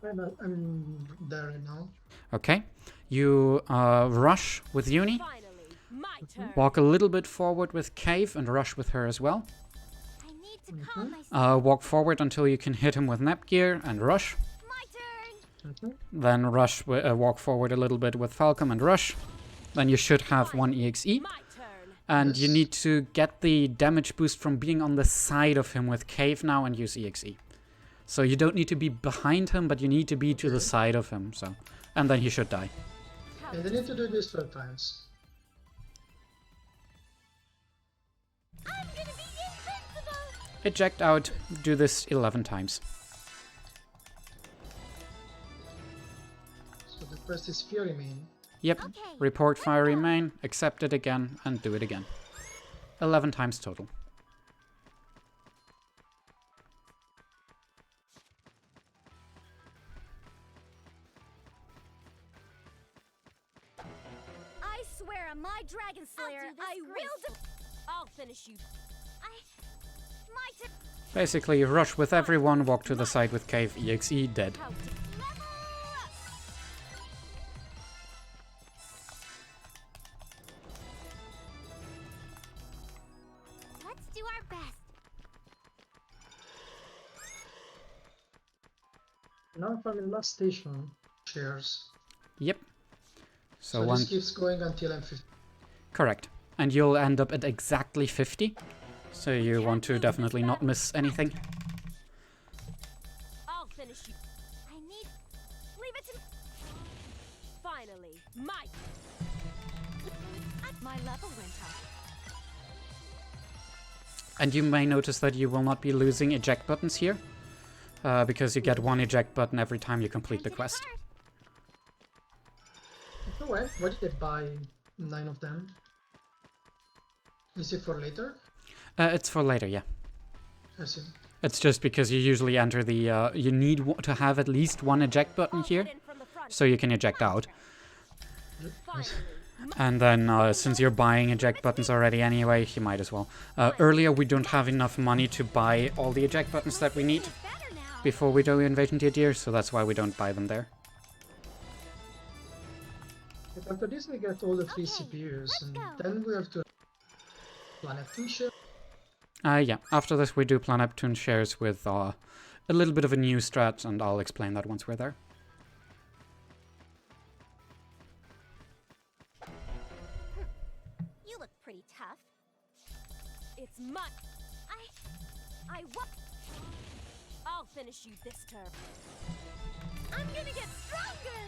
I'm there right now. Okay. You rush with Uni, Finally, my turn. walk a little bit forward with Cave, and rush with her as well. I need to calm myself. Walk forward until you can hit him with Nepgear and rush. My turn. Then rush, walk forward a little bit with Falcom and rush. Then you should have 1 EXE. My turn. And you Yes. need to get the damage boost from being on the side of him with Cave now and use EXE. So you don't need to be behind him, but you need to be to the side of him. So, and then he should die. And I need to do this 12 times. I'm gonna be invincible. Eject out, do this 11 times. So the first is Fury Main. Yep, Okay. report fiery main, accept it again, and do it again. 11 times total. I swear on my Dragon Slayer, do this I will I'll finish you. My turn. Basically, you rush with everyone, walk to the side with Cave, EXE, dead. How to Level up. Let's do our best. Now I'm in last station. Shares. Yep. So So one, this keeps going until I'm 50. correct. And you'll end up at exactly 50. So you want to definitely not miss anything. I'll finish you. I need. Leave it to me. Finally, my level went up. And you may notice that you will not be losing eject buttons here. Because you get 1 eject button every time you complete the quest. So why did they buy 9 of them? Is it for later? It's for later, yeah. I see. It's just because you usually enter the... you need to have at least 1 eject button I'll here, get in from the front. so you can eject out. Finally, And then, since you're buying eject buttons already anyway, you might as well. Earlier, we don't have enough money to buy all the eject buttons that we need Better now. before we do Invasion Deer, so that's why we don't buy them there. But after this we get all the 3 Okay, CPUs let's and go. then we have to Planet 2 ship. Yeah, after this we do Plan Neptune shares with a little bit of a new strat, and I'll explain that once we're there. You look pretty tough. it's my. I won't. I'll finish you this turn. I'm gonna get stronger.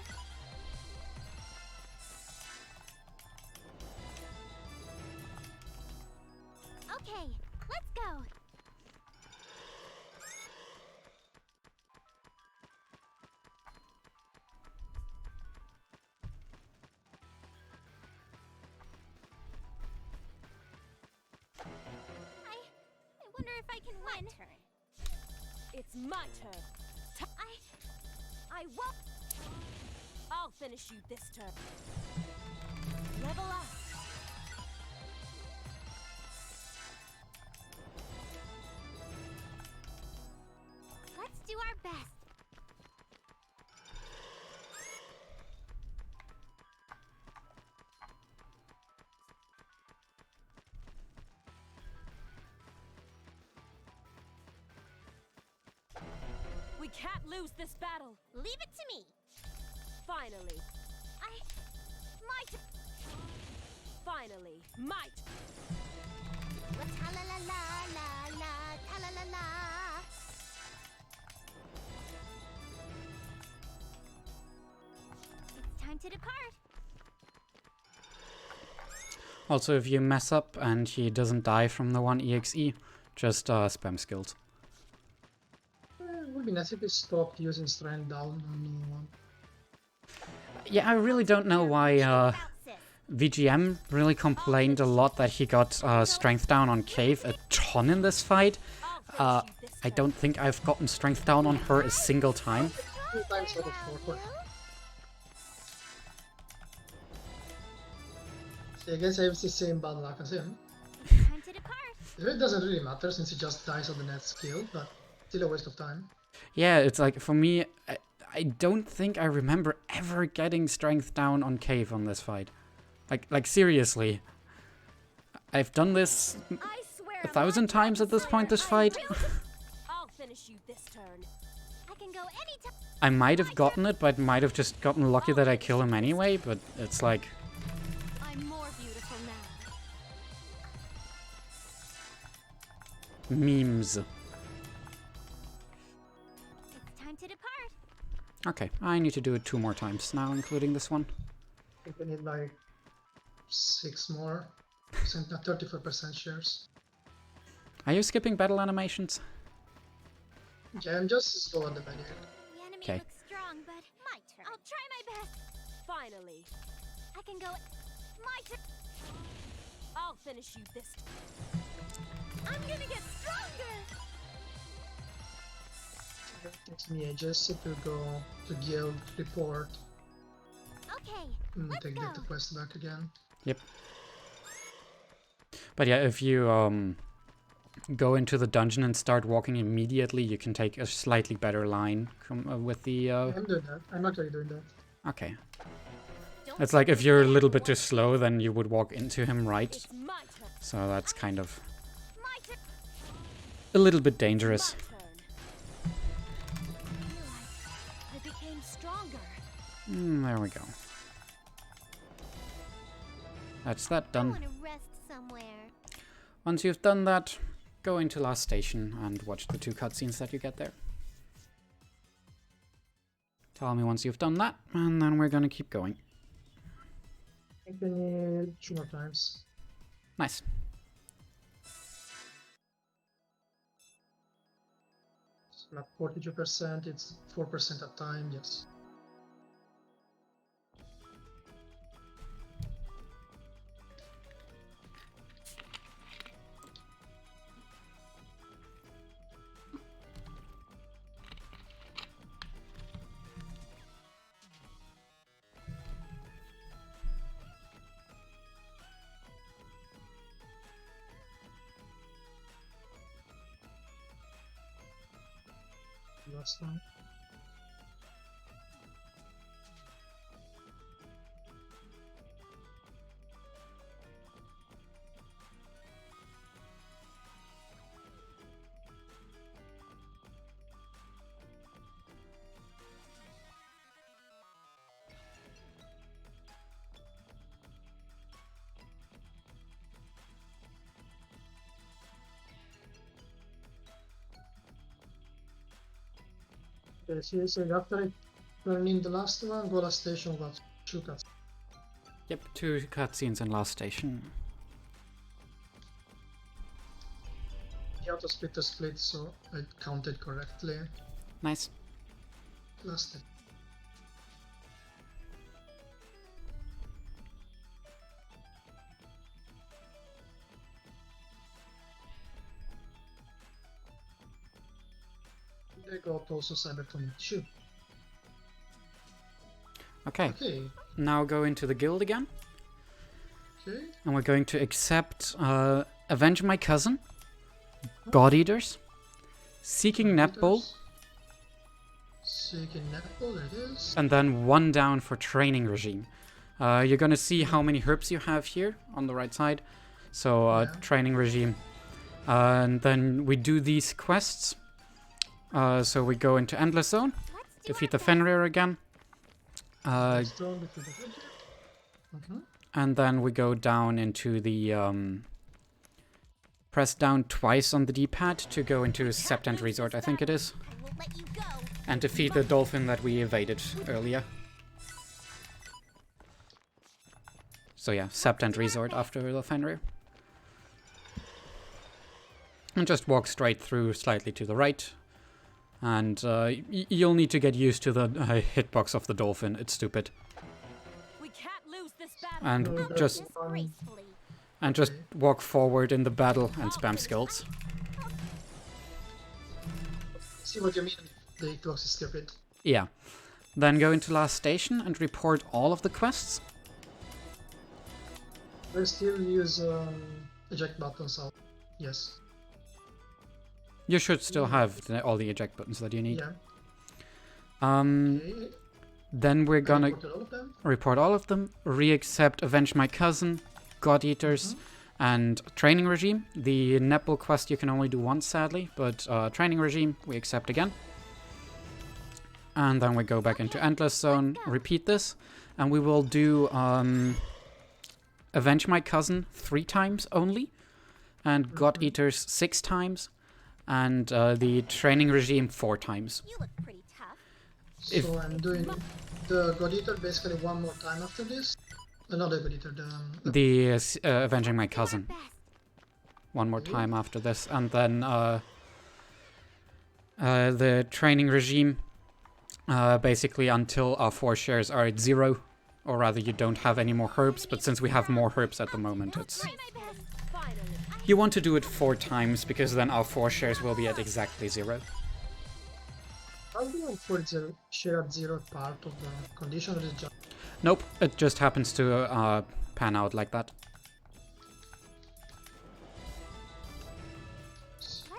Okay, let's go. I wonder if I can win. It's my turn. I won't. I'll finish you this turn. Level up. Let's do our best. We can't lose this battle. Leave it to me. Finally. Finally, might. La la la la la la la la. It's time to depart. Also, if you mess up and he doesn't die from the 1 EXE, just spam skills. It would be nice if we stopped using strength down on no one. Yeah, I really don't know why Bounce it. VGM really complained a lot that he got strength down on Cave a ton in this fight. I'll finish you this I turn. don't think I've gotten strength down on her a single time. Destroy 3 times out of 4. See, I guess I have the same bad luck as him. Time to depart. It doesn't really matter since he just dies on the next skill, but still a waste of time. Yeah, it's like, for me, I don't think I remember ever getting strength down on Cave on this fight. Like seriously. I've done this I swear 1,000 times at this point, this fight. I'll finish you this turn. I can go anytime. I might have gotten it, but might have just gotten lucky that I kill him anyway, but it's like... I'm more beautiful now. memes. It's time to depart. Okay, I need to do it 2 more times now, including this one. I think we need like 6 more. 34% shares. Are you skipping battle animations? Yeah, I'm just slow on the menu. The enemy Okay. looks strong, but my turn. I'll try my best. Finally, I can go. My turn. I'll finish you this I'm gonna get stronger. It takes me ages to go to guild, report, Okay, and let's take go. the quest back again. Yep. But yeah, if you go into the dungeon and start walking immediately, you can take a slightly better line with the... I'm doing that. I'm actually doing that. Okay. Don't It's like if you're a little bit too slow, then you would walk into him right. It's my turn. So that's kind of My turn. a little bit dangerous. My turn. I became stronger. There we go. That's that I done. want to rest somewhere. Once you've done that, go into last station and watch the 2 cutscenes that you get there. Tell me once you've done that, and then we're gonna keep going. I think we need 2 more times. Nice. It's not 42%, it's 4% at time, yes. Last one. Okay, so after I turn in the last one, go last station, got 2 cuts. Yep, 2 cutscenes and last station. The auto splitter split, so I counted correctly. Nice. Last they got also Cybertron 2. Okay, Okay, now go into the guild again, okay. and we're going to accept Avenge My Cousin, God Eaters, Seeking Netball, Seeking Netball, there it is. and then 1 down for Training Regime. You're gonna see how many herbs you have here on the right side. So Yeah. Training Regime, and then we do these quests. So we go into Endless Zone, Let's do defeat the our best. Fenrir again, Strong with the Fenrir. and then we go down into the press down twice on the D-pad to go into Septent Resort, I think it is, I won't let you go. and defeat the dolphin that we evaded earlier. So yeah, Septent Resort after the Fenrir. And just walk straight through, slightly to the right. And you'll need to get used to the hitbox of the dolphin, it's stupid. We can't lose this battle. And No, just that's- Gracefully. and just walk forward in the battle and spam skills. See what you mean? The hitbox is stupid. Yeah. Then go into last station and report all of the quests. I still use eject buttons out. Yes. You should still have all the eject buttons that you need. Yeah. Then Okay. we're gonna Reported all of them. report all of them, re-accept Avenge My Cousin, God Eaters, and Training Regime. The Netball quest you can only do once, sadly, but Training Regime we accept again. And then we go back into Endless Zone, repeat this, and we will do Avenge My Cousin 3 times only, and God Eaters 6 times, and the Training Regime 4 times. You look pretty tough. If- So I'm doing the God Eater basically one more time after this. Not the God Eater, The Avenging My Do our Cousin best. one more time after this, and then the Training Regime basically until our 4 shares are at 0, or rather you don't have any more herbs, but since we have more herbs at the moment, it's... Try my best. Finally. You want to do it 4 times, because then our 4 shares will be at exactly 0. How do I for the share at 0 part of the condition or is it just Nope, it just happens to pan out like that.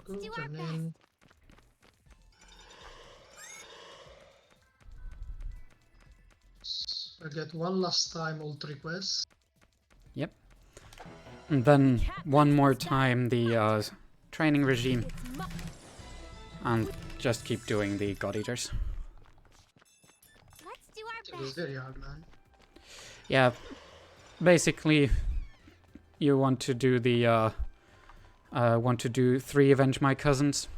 go do our turn in? I get one last time all 3 quests. Yep. And then one more time the Training Regime, It's mu- and just keep doing the God Eaters. Let's do our It is best. very hard, man. Yeah, basically, you want to do the 3 Avenge My Cousins,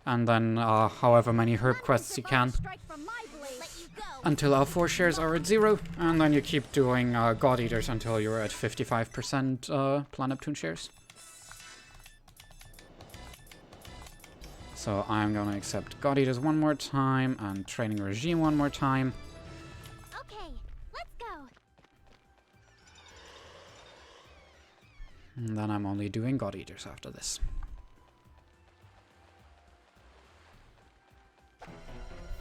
and then however many herb quests you can, Strike from my blade. Let you go. until our 4 shares are at 0, and then you keep doing God Eaters until you're at 55% Plan Neptune shares. So I'm gonna accept God Eaters one more time, and Training Regime one more time. Okay, let's go. And then I'm only doing God Eaters after this.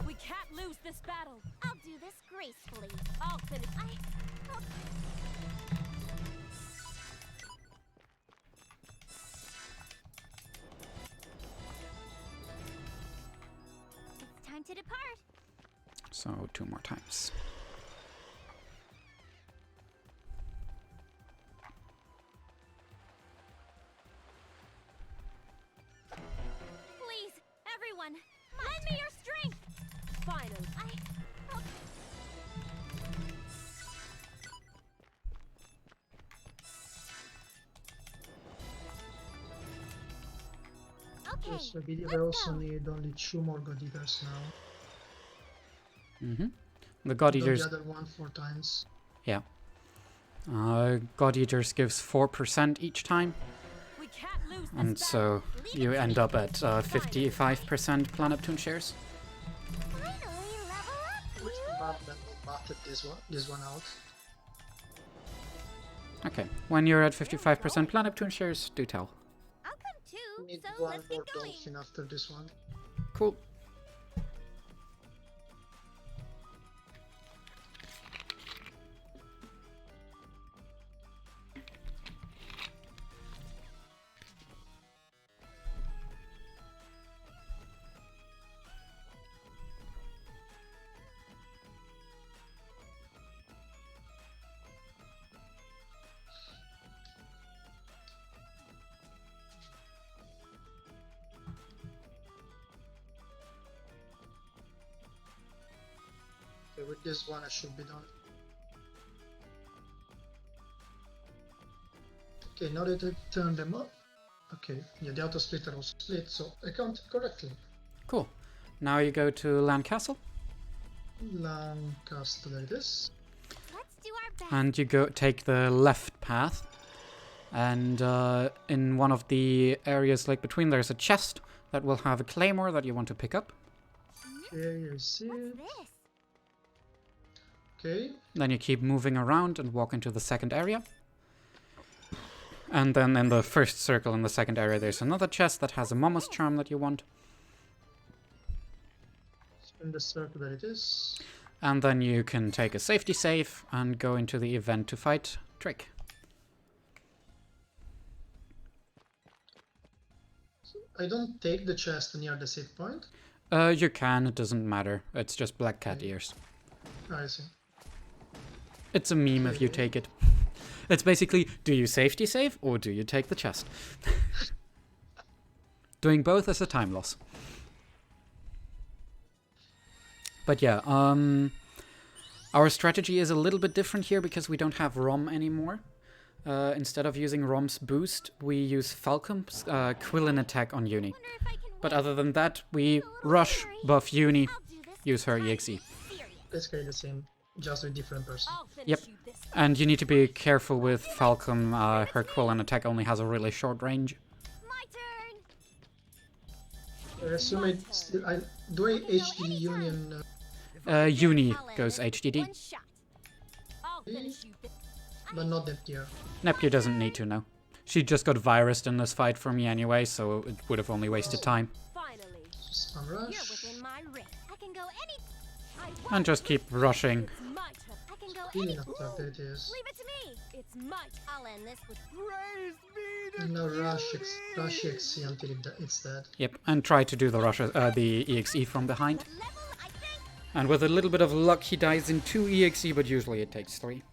We can't lose this battle. I'll do this gracefully. I'll finish. It's time to depart. So 2 more times. Please, everyone, lend me your strength. Finally. Okay, Yes, I believe I let's also go. need only 2 more God Eaters now. The God Do Eaters, the other one 4 times. yeah. God Eaters gives 4% each time, We can't lose this and battle. so you end up at 55% Plan Neptune shares. Finally level up, Which you. map that will battle this one out? Okay, when you're at 55% Plan Neptune shares, do tell. I'll come too, Need so one let's more get going. dolphin after this one. Cool. Okay, with this one I should be done. Okay, now that I've turned them up. Okay, yeah, the auto splitter was split, so I counted correctly. Cool. Now you go to Land Castle, Lancaster like this. Let's do our best. and you go take the left path. And in one of the areas like between, there's a chest that will have a claymore that you want to pick up. Okay, I see What's it. this? Okay, Then you keep moving around and walk into the second area. And then in the first circle in the second area, there's another chest that has a Momo's Charm that you want. In the circle that it is. And then you can take a safety save and go into the event to fight Drake. I don't take the chest near the save point. You can, it doesn't matter. It's just black cat Okay. ears. I see. It's a meme if you Okay. take it. It's basically, do you safety save or do you take the chest? Doing both is a time loss. But yeah, our strategy is a little bit different here because we don't have Rom anymore. Instead of using Rom's boost, we use Falcom's Quillen attack on Uni. Wonder if I can But win. other than that, we rush, buff Uni, I'll do this use her time EXE. to be serious. Basically the same, just with different person. I'll finish Yep. you this time. And you need to be careful with Falcom. Her Quillen attack only has a really short range. My turn. I assume I still... do I HD Union... Uni I'll end goes this with HDD. one shot. I'll finish you this. but not that tier. Neptune doesn't need to know. She just got virused in this fight from me anyway, so it would have only wasted time. Finally, Spam You're rush. within my reach. I can go any. I And just keep rushing. It's my turn. I can go Healing any. attack, there it is. Leave it to me. It's my turn. I'll end this with. And now rush XC until it's dead. Yep, and try to do the the EXE from behind. What level? I think. And with a little bit of luck, he dies in 2 EXE, but usually it takes 3.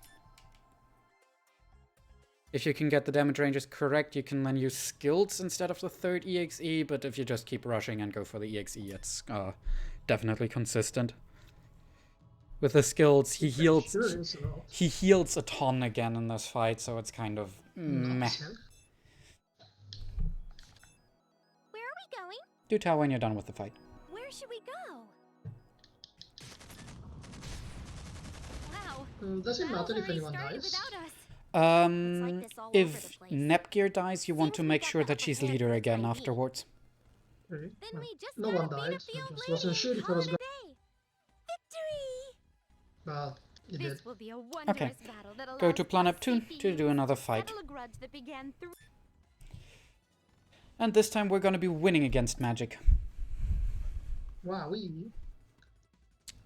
If you can get the damage ranges correct, you can then use skills instead of the 3rd EXE, but if you just keep rushing and go for the EXE, it's definitely consistent. With the skills, he heals Sure is a lot. he heals a ton again in this fight, so it's kind of meh. Nice. Where are we going? Do tell when you're done with the fight. Where should we go? Wow. Does it battle's matter if already anyone started dies? without us. Um, this all over if the place. Nepgear dies, you want Seems to we make got sure the that upper she's hand leader for the again time afterwards. Okay. Then we just No gotta one beat died. up the I old just lady wasn't and sure if I call was it a going. day. Victory! But it did. This will be a wondrous battle that'll Go last to Planet Neptune CP to do years. another fight. Settle a grudge that began through. And this time we're gonna be winning against magic. Wow,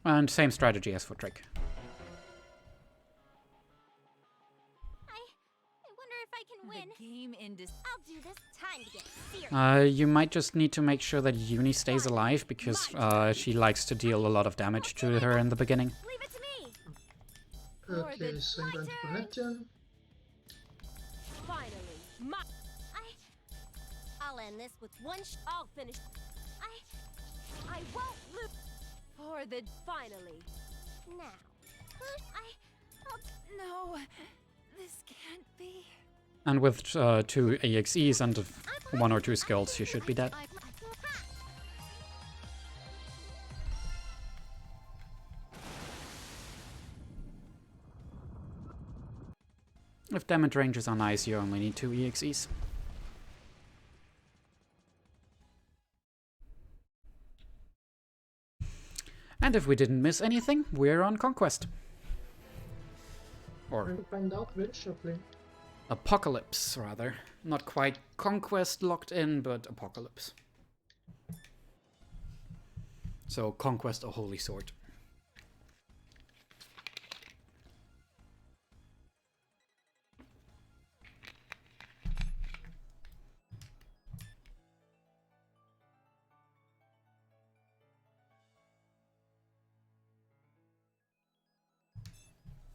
And same strategy as for Drake. I wonder if I can win. The game industry. I'll do this. Time to get serious. You might just need to make sure that Uni stays alive, because she likes to deal a lot of damage to her in the beginning. Leave it to me. okay, so I'm going to Neptune. Finally, my. I'll end this with one. I'll finish. I won't lose. For the finally. Now. No, this can't be. And with 2 EXEs and 1 or 2 skills, you should be dead. If damage ranges are nice, you only need 2 EXEs. And if we didn't miss anything, we're on Conquest. Or Trying to find out very shortly. Apocalypse, rather. Not quite Conquest locked in, but Apocalypse. So, Conquest, a holy sword.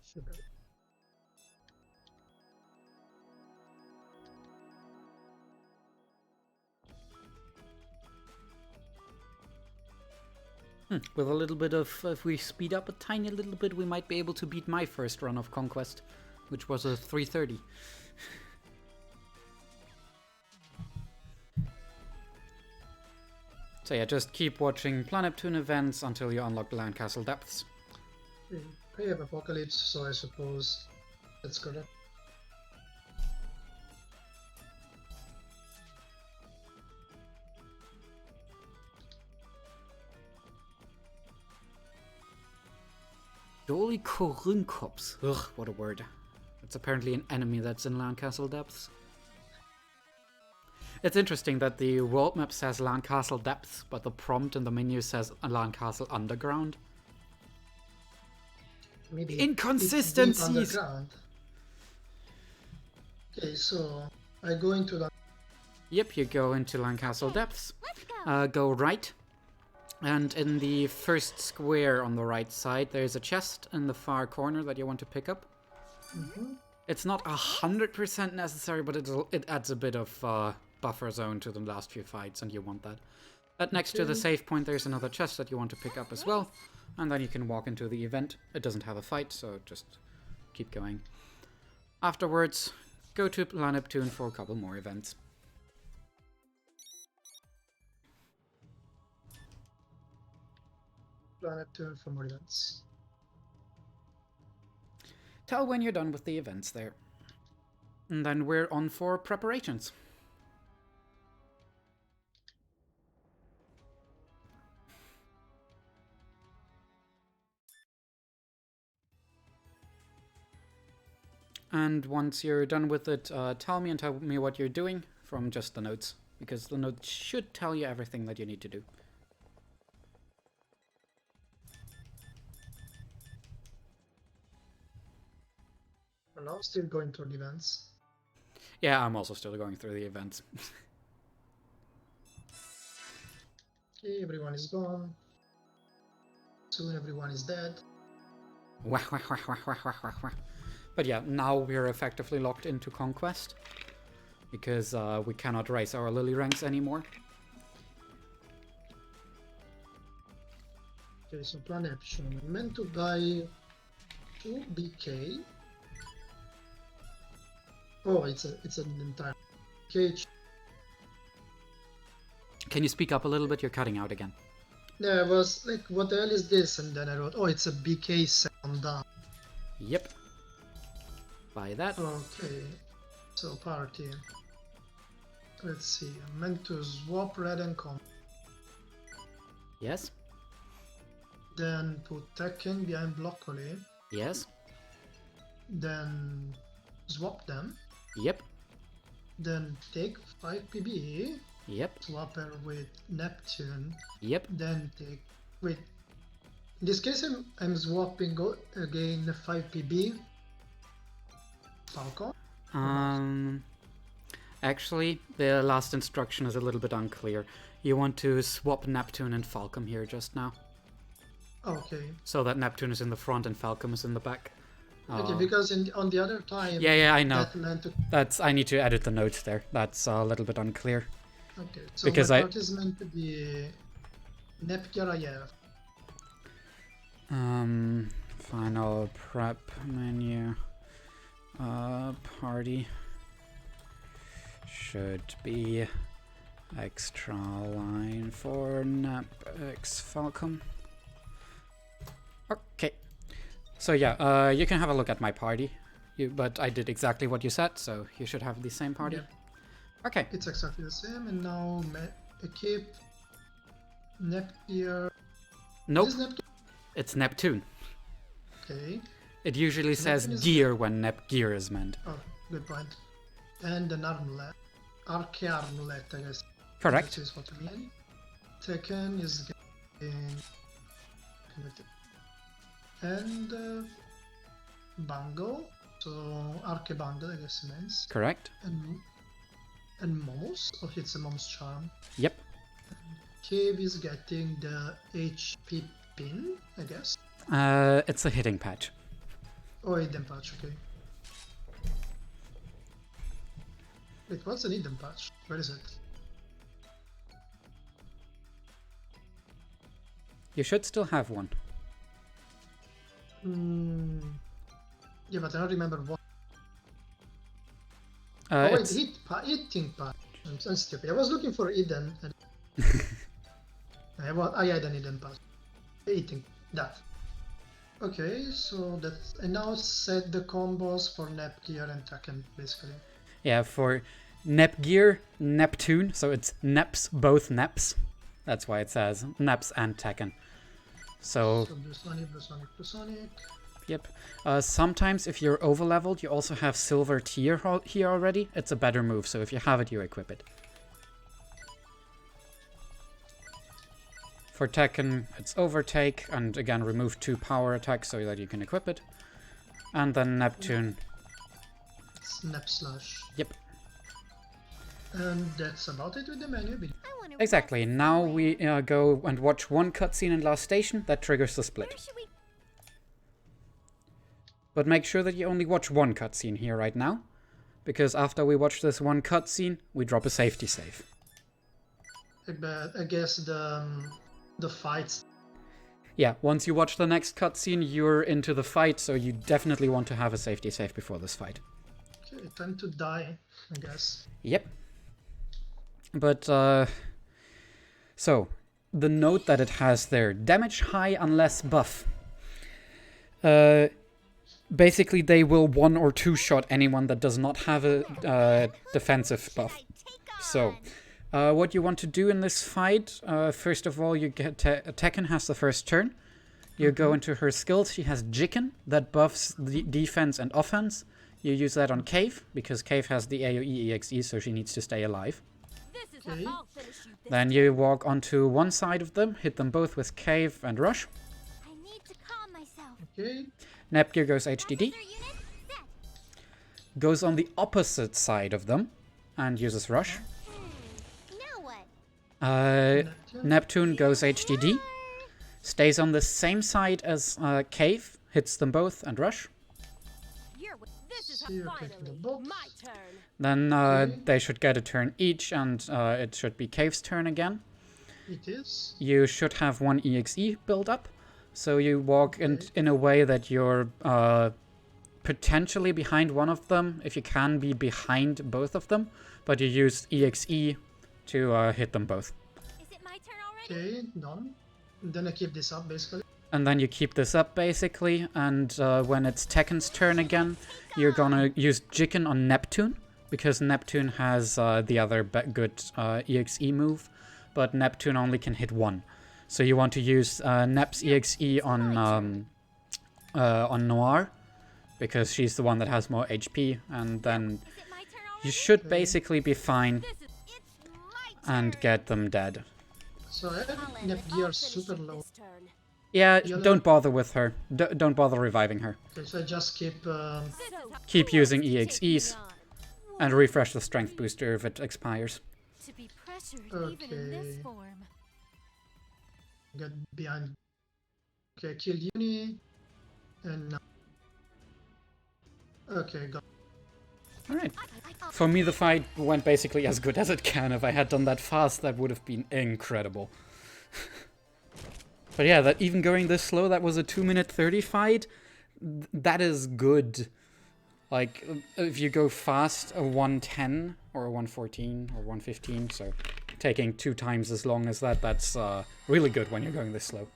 Sugar. With a little bit of, if we speed up a tiny little bit, we might be able to beat my first run of Conquest, which was a 330. So yeah, just keep watching Planet Neptune events until you unlock the Landcastle Depths. Okay. I have Apocalypse, so I suppose that's correct. Dolly Korunkops. Ugh, what a word. It's apparently an enemy that's in Landcastle Depths. It's interesting that the world map says Land Castle Depths, but the prompt in the menu says Land Castle Underground. Maybe Inconsistencies! it's deep underground. Okay, so I go into the... Yep, you go into Land Castle Depths, Let's go. go right, and in the first square on the right side, there's a chest in the far corner that you want to pick up. It's not 100% necessary, but it adds a bit of buffer zone to the last few fights, and you want that. But next to the save point, there's another chest that you want to pick up as well, and then you can walk into the event. It doesn't have a fight, so just keep going. Afterwards, go to Neptune for a couple more events. Planet Turn for more events. Tell when you're done with the events there. And then we're on for preparations. And once you're done with it, tell me what you're doing from just the notes, because the notes should tell you everything that you need to do. For now, still going through the events. Yeah, I'm also still going through the events. Okay, everyone is gone. Soon everyone is dead. Wah, wah, wah, wah, wah, wah, wah, wah. But yeah, now we're effectively locked into Conquest, because we cannot raise our Lily ranks anymore. Okay, so plan action. I meant to buy 2 BK. Oh, it's an entire cage. Can you speak up a little bit? You're cutting out again. Yeah, I was like, what the hell is this? And then I wrote, oh, it's a BK sound down. Yep. Buy that. Okay, so party. Let's see, I meant to swap red and comp. Yes. Then put Tekken behind Blockoli. Yes. Then swap them. Yep. Then take 5 PB. Yep. Swap her with Neptune. Yep. Then take... Wait. In this case, I'm swapping again 5 PB. Falcon? Actually, the last instruction is a little bit unclear. You want to swap Neptune and Falcom here just now. Okay. So that Neptune is in the front and Falcom is in the back. Okay, because on the other time... Yeah, I know. That meant to... I need to edit the notes there. That's a little bit unclear. Okay, so because my part is meant to be Nepgarayev. Final prep menu. Party should be extra line for Nep X Falcom. Okay. So yeah, you can have a look at my party. But I did exactly what you said, so you should have the same party. Yeah. Okay. It's exactly the same, and now equip Nepgear. Nope. Is Nepgear? It's Neptune. Okay. It usually says gear when Nepgear is meant. Oh, good point. And an armlet. Armlet, I guess. Correct. That is what I mean. Tekken is getting connected. And Bango. So Bango, I guess it means. Correct. And Momos. Oh, it's a Momos charm. Yep. Cave is getting the HP pin, I guess. It's a hitting patch. Oh, hidden patch, okay. Wait, what's an hidden patch? Where is it? You should still have one. Yeah, but I don't remember what. Uh, oh, wait, it's... hitting patch. I'm stupid. I was looking for hidden. And... I had an hidden patch. Hitting that. Okay, so that's... I now set the combos for Nepgear and Tekken, basically. Yeah, for Nepgear, Neptune, so it's Neps, both Neps. That's why it says Neps and Tekken. So Blue Sonic, Blue Sonic, Blue Sonic. Yep. Sometimes if you're over-leveled, you also have Silver Tier here already. It's a better move, so if you have it, you equip it. For Tekken, it's Overtake, and again remove 2 power attacks so that you can equip it. And then Neptune. Snap slash. Yep. And that's about it with the menu. I wanna Exactly. rest Now somewhere. we go and watch one cutscene in Last Station. That triggers the Where split. should we? But make sure that you only watch one cutscene here right now. Because after we watch this one cutscene, we drop a safety save. But I guess the fights. Yeah, once you watch the next cutscene, you're into the fight, so you definitely want to have a safety save before this fight. Okay, time to die, I guess. Yep. But, so, the note that it has there, damage high unless buff. Basically, they will 1 or 2 shot anyone that does not have a defensive buff. So, what you want to do in this fight, first of all, you get Tekken has the first turn. You go into her skills. She has Jikken that buffs the defense and offense. You use that on Cave, because Cave has the AoE EXE, so she needs to stay alive. This is Okay. how I'll finish you this Then you walk onto one side of them, hit them both with Cave and Rush. I need to calm myself. Okay, Nepgear goes HDD. Officer unit, set. Goes on the opposite side of them and uses Rush. Now what? Neptune goes HDD. Stays on the same side as Cave, hits them both and Rush. This is So you're clicking the finally box. my turn. Then Okay. they should get a turn each, and it should be Cave's turn again. it is. You should have 1 EXE build up, so you walk in a way that you're potentially behind one of them, if you can be behind both of them, but you use EXE to hit them both. Is it my turn already? Okay, done. And then I keep this up basically. And then you keep this up basically, and when it's Tekken's turn again, you're gonna use Jikken on Neptune, because Neptune has the other good EXE move, but Neptune only can hit 1. So you want to use Nep's EXE on Noir, because she's the one that has more HP, and then Is it my turn already? you should basically be fine It's my and turn. get them dead. So I have I'll Nepgear finish super you low. this turn. Yeah, You're don't like- bother with her. Don't bother reviving her. Okay, so I just keep. This is how Keep who using wants to take EXEs. me on? And refresh the strength booster if it expires. To be pressured even in this Okay. form. Get behind. Okay, kill Uni. And now. Okay, got. Alright. For me, the fight went basically as good as it can. If I had done that fast, that would have been incredible. But yeah, that even going this slow, that was a 2-minute 30 fight. That is good. Like, if you go fast, a 110 or a 114 or 115, so taking 2 times as long as that, that's really good when you're going this slow.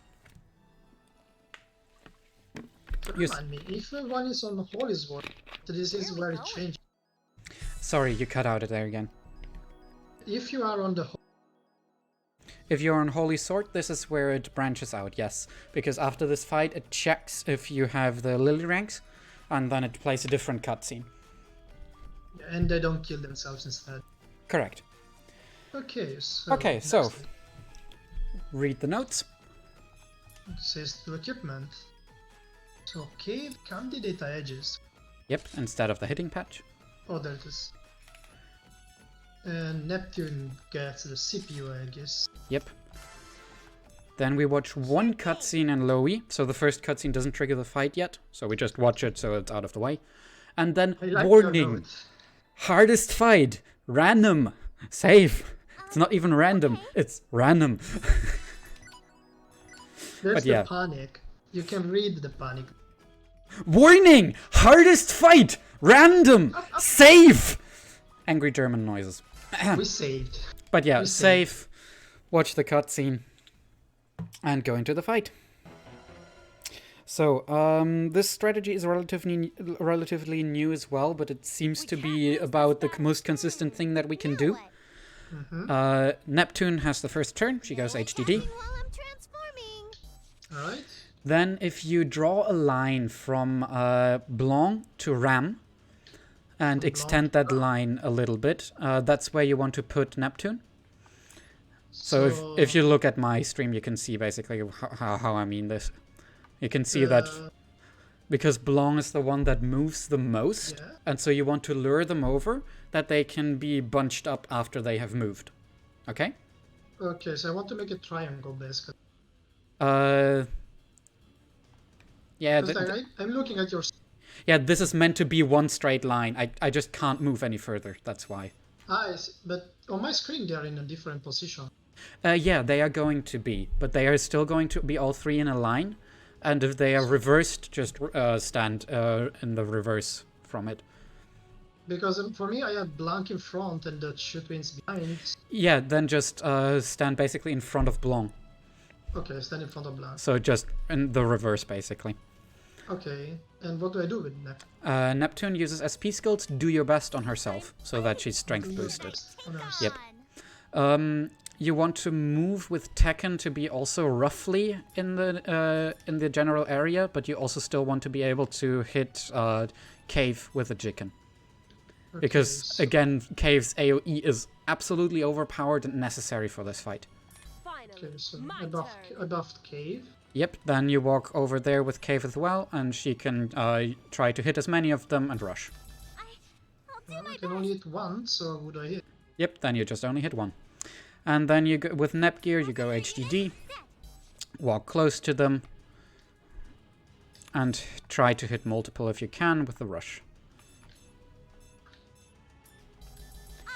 Use- Remind me, if one is on the Holy Sword, this is where it changes. Sorry, you cut out it there again. If you are on the If you're on Holy Sword, this is where it branches out, yes. Because after this fight, it checks if you have the Lily ranks, and then it plays a different cutscene. and they don't kill themselves instead. Correct. Okay, so. Okay, so next read the notes. it says to equipment. So cave candidate edges. Yep, instead of the hitting patch. Oh, there it is. And Neptune gets the CPU, I guess. Yep. Then we watch one cutscene in Lowy, so the first cutscene doesn't trigger the fight yet, so we just watch it so it's out of the way. And then, I like your warning, note. hardest fight, random, save. It's not even random, it's random. There's but yeah. the panic. You can read the panic. Warning, hardest fight, random, save. Angry German noises. We saved. But yeah, We saved. save, watch the cutscene, and go into the fight. So, this strategy is relatively new as well, but it seems to be about the most consistent thing that we can do. Neptune has the first turn, she goes HDD. While I'm transforming. Alright? Then if you draw a line from Blanc to Ram, and extend that line a little bit, that's where you want to put Neptune. So if you look at my stream, you can see basically how I mean this. You can see that because Blanc is the one that moves the most, yeah. and so you want to lure them over, that they can be bunched up after they have moved. Okay? Okay, so I want to make a triangle basically. Yeah, I'm looking at your... yeah, this is meant to be one straight line. I just can't move any further, that's why. I see. But on my screen they are in a different position. Yeah, they are going to be, but they are still going to be all three in a line. And if they are reversed, just stand in the reverse from it. Because for me, I have Blanc in front and the two twins behind. Yeah, then just stand basically in front of Blanc. Okay, stand in front of Blanc. So just in the reverse, basically. Okay, and what do I do with Nep? Neptune uses SP skills. Do your best on herself, so that she's strength Do your boosted. best on her. Yep. You want to move with Tekken to be also roughly in the general area, but you also still want to be able to hit Cave with a Jiken. Okay, Because, so again, Cave's AoE is absolutely overpowered and necessary for this fight. Okay, so My I buffed Cave. Yep, then you walk over there with Cave as well, and she can try to hit as many of them and rush. I can only hit one, so would I hit? Yep, then you just only hit one. And then you go, with Nepgear, you go HDD, walk close to them, and try to hit multiple if you can with the rush.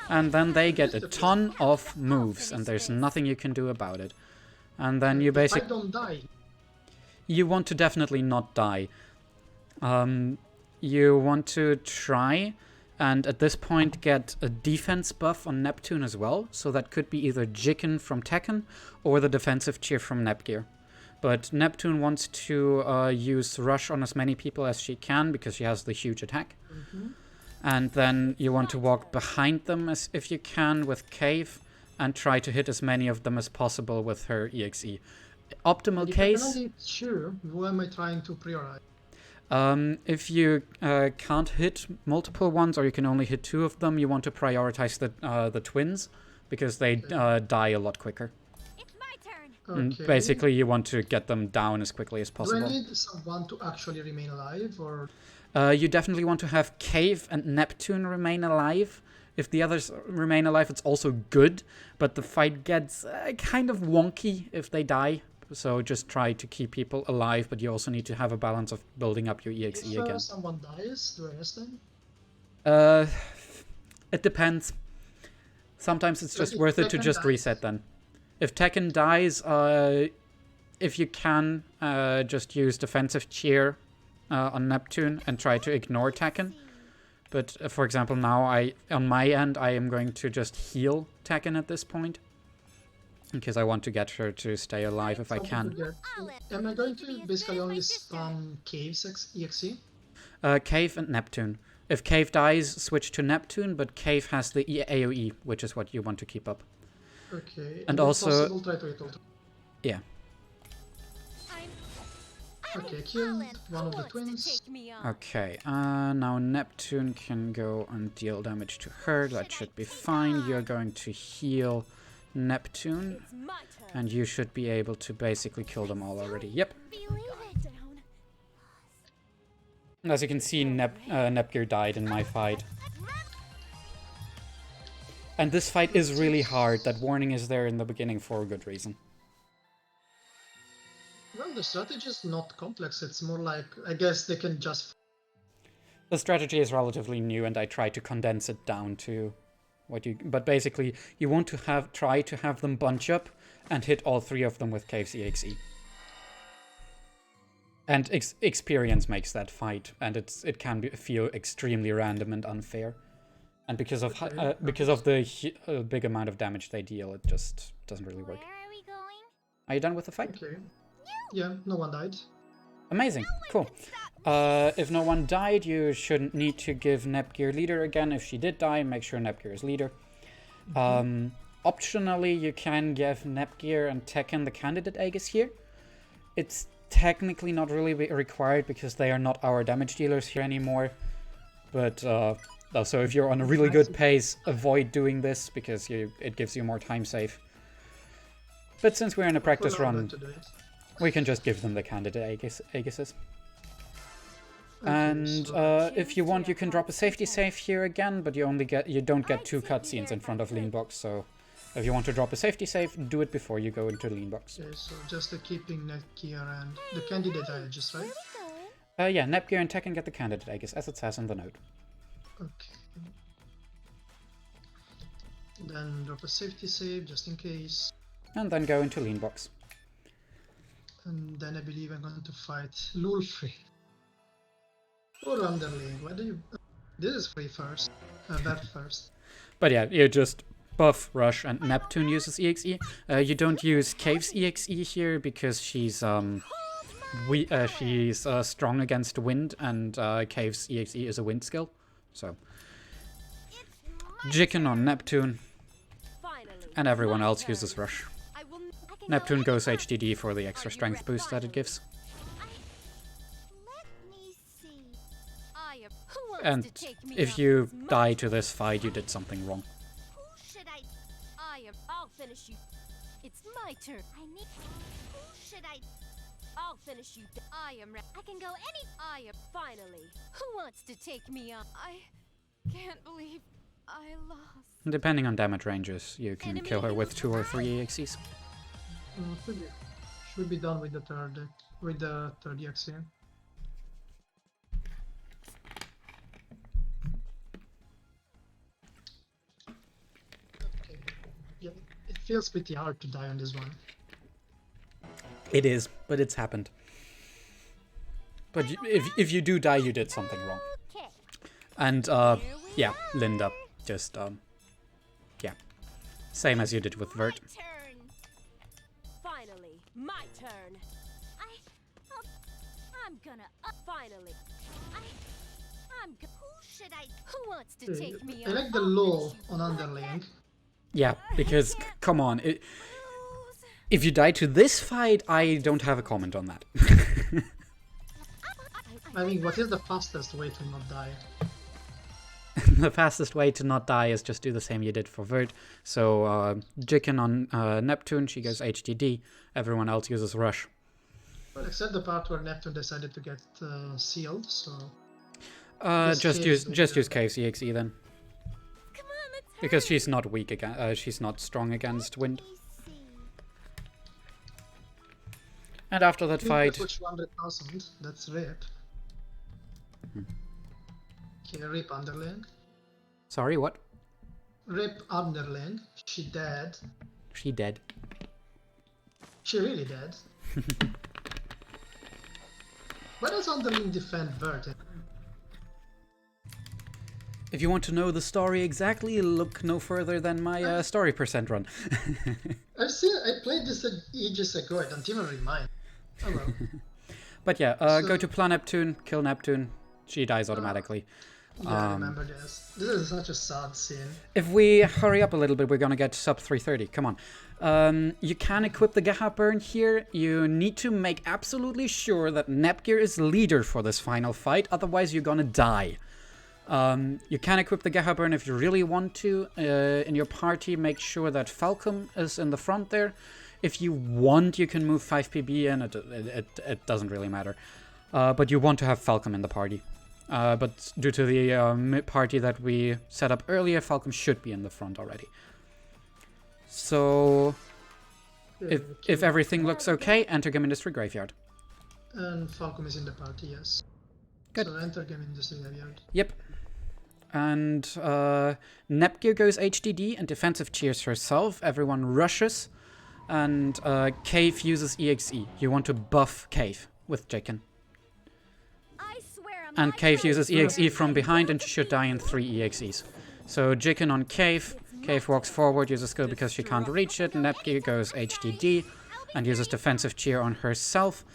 And then they get a ton of moves, and there's nothing you can do about it. And then you If I basically... don't die. You want to definitely not die. You want to try... And at this point get a defense buff on Neptune as well. So that could be either Jiken from Tekken or the defensive cheer from Nepgear. But Neptune wants to use Rush on as many people as she can because she has the huge attack. And then you want to walk behind them as if you can with Cave and try to hit as many of them as possible with her EXE. Optimal If case... I can only hit two, who am I trying to prioritize? If you can't hit multiple ones, or you can only hit two of them, you want to prioritize the twins, because they die a lot quicker. It's my turn. And Okay. basically, you want to get them down as quickly as Do I possible. need someone to actually remain alive, or... You definitely want to have Cave and Neptune remain alive. If the others remain alive, it's also good, but the fight gets kind of wonky if they die. So just try to keep people alive, but you also need to have a balance of building up your EXE if again. someone dies, do I miss them? It depends. Sometimes it's just if worth it to Tekken just dies? reset then. If Tekken dies, if you can, just use defensive cheer on Neptune and try to ignore Tekken. But for example, now on my end, I am going to just heal Tekken at this point. Because I want to get her to stay alive if I can. Am I going to basically only spam Cave's EXE? Cave and Neptune. If Cave dies, switch to Neptune, but Cave has the AoE, which is what you want to keep up. Okay. And if also... possible, try to hit all. Yeah. Okay, killed one of the twins. Okay, now Neptune can go and deal damage to her. That should be fine. You're going to heal Neptune, and you should be able to basically kill them all already. Yep. As you can see, Nepgear died in my fight. And this fight is really hard. That warning is there in the beginning for a good reason. Well, the strategy is not complex. It's more like, I guess they can just... The strategy is relatively new, and I try to condense it down to what you... But basically, you want to try to have them bunch up and hit all three of them with Cave's EXE. And experience makes that fight, and it can feel extremely random and unfair. And because of the big amount of damage they deal, it just doesn't really work. Where are we going? Are you done with the fight? Okay. Yeah, no one died. Amazing, cool. If no one died, you shouldn't need to give Nepgear leader again. If she did die, make sure Nepgear is leader. Optionally, you can give Nepgear and Tekken the candidate Aegis here. It's technically not really required because they are not our damage dealers here anymore. But also, if you're on a really good pace, avoid doing this because it gives you more time save. But since we're in a practice Follow run, to do it. we can just give them the candidate Aegises. Okay, And so if you want, you can drop a safety save here again, but you don't get 2 cutscenes in front of lean box. So if you want to drop a safety save, do it before you go into lean box. okay, so just the keeping Netgear and the candidate Aegis, right? Yeah, Nepgear and Tekken get the candidate Aegis, as it says in the note. Okay. Then drop a safety save just in case. And then go into lean box. And then I believe I'm going to fight Lulfree. Or Underling. Why do you... This is free first. Birth first. But yeah, you just buff, rush, and Neptune uses EXE. You don't use Cave's EXE here because she's strong against wind, and Cave's EXE is a wind skill. So Jicken on Neptune, and everyone else uses rush. Neptune goes HDD for the extra strength boost that it gives. And if you die to this fight, you did something wrong. I'll finish you. It's my turn. I'll finish you. I am ready. I can go any. I am finally. Who wants to take me on? I can't believe I lost. Depending on damage ranges, you can kill her with 2 or 3 EXEs. Should be done with the third EXE. Okay. Yeah, it feels pretty hard to die on this one. It is, but it's happened. But if you do die, you did something wrong. Okay. And yeah, Linda, just yeah, same as you did with Vert. Turn. Finally, my turn. I'm gonna. Finally. Who should I? Who wants to take me I on? like the low on Underling. Yeah, because come on, if you die to this fight, I don't have a comment on that. I mean, what is the fastest way to not die? The fastest way to not die is just do the same you did for Vert. So Jicken on Neptune, she goes HDD. Everyone else uses Rush. Well, except the part where Neptune decided to get sealed, so... Just use Cave's EXE then. Come on, let's Because she's not weak against, she's not strong against wind. see. And after that fight, Push 100,000, that's RIP. Okay, RIP Underling. sorry, what? RIP Underling. She dead. She dead. She really dead. Why does Underling defend Vert? If you want to know the story exactly, look no further than my story percent run. I played this ages ago, I don't even remind. Oh well. But yeah, go to Plan Neptune, kill Neptune, she dies automatically. Yeah, I remember this. This is such a sad scene. If we hurry up a little bit, we're gonna get sub 330. Come on. You can equip the Gaha Burn here. You need to make absolutely sure that Nepgear is leader for this final fight, otherwise you're gonna die. You can equip the Gaha Burn if you really want to. In your party, make sure that Falcom is in the front there. If you want, you can move 5 PB in. It doesn't really matter. But you want to have Falcom in the party. But due to the party that we set up earlier, Falcom should be in the front already. So, if everything looks okay, enter Game Industry Graveyard. And Falcom is in the party, yes. Good. So enter Game Industry Graveyard. Yep. And Nepgear goes HDD and defensive cheers herself. Everyone rushes. And Cave uses EXE. You want to buff Cave with Jicken. I swear I'm And not Cave crazy. uses EXE from behind and she should die in 3 EXEs. So Jicken on Cave. Cave walks forward, uses skill because she can't reach it. Nepgear goes HDD and uses defensive cheer on herself.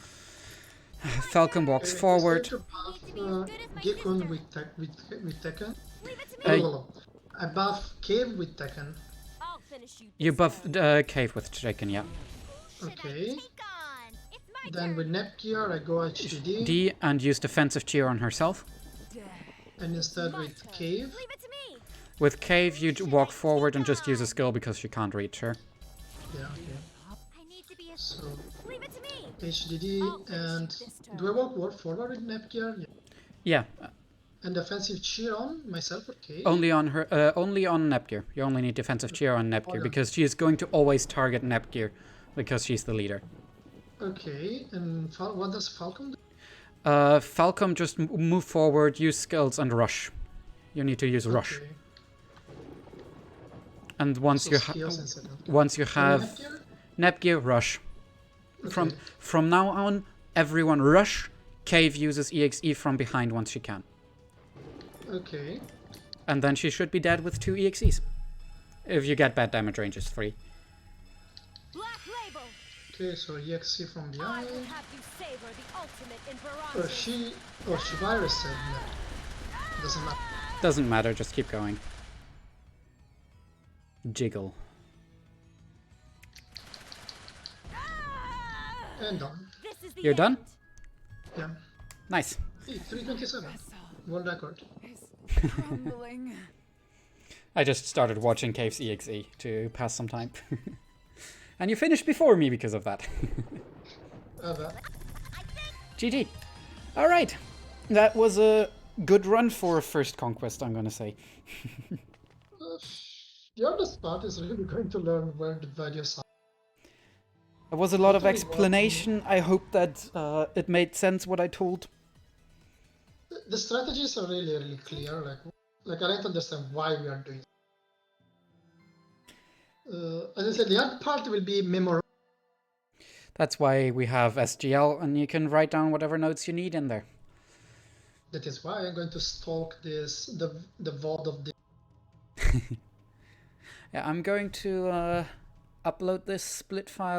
Falcon walks forward. Gekun with Tekken. Leave it to me. I buff Cave with Tekken. I'll finish you. You buff Cave with Jicken, yeah. Okay. Take on. It's my Then turn. with Nepgear I go HDD. D and use defensive cheer on herself. And instead with Cave. Leave it to me. With Cave, you walk forward and just use a skill because she can't reach her. Yeah, okay. I So Leave it to me. HDD, I'll finish and this turn. do I walk forward with Nepgear? Yeah, And defensive cheer on myself, okay. only on her, only on Nepgear. You only need defensive cheer on Nepgear yeah. because she is going to always target Nepgear because she's the leader. Okay, and what does Falcon do? Falcom, just move forward, use skills, and rush. You need to use rush. Okay. And once So you skills instead of- once you And have Nepgear? Nepgear, rush. Okay. From now on, everyone rush. Cave uses EXE from behind once she can. Okay. And then she should be dead with 2 EXEs. If you get bad damage ranges 3. Black label. Okay, so EXE from I behind. will have you savor the ultimate in Or Birth2. she virus said no. Doesn't matter. Doesn't matter, just keep going. Jiggle. And done. This is the You're done? end. Yeah. Nice. Hey, 327. World record. Crumbling. I just started watching Cave's EXE to pass some time. And you finished before me because of that. Well, GG. Alright. That was a good run for a first conquest, I'm gonna say. the hardest part is really going to learn where the values are. There was a lot of Totally explanation. I hope that it made sense what I told. The strategies are really clear. Like I don't understand why we are doing. As I said, the other part will be memorize. That's why we have SGL, and you can write down whatever notes you need in there. That is why I'm going to stalk the VOD of the. Yeah, I'm going to upload this split file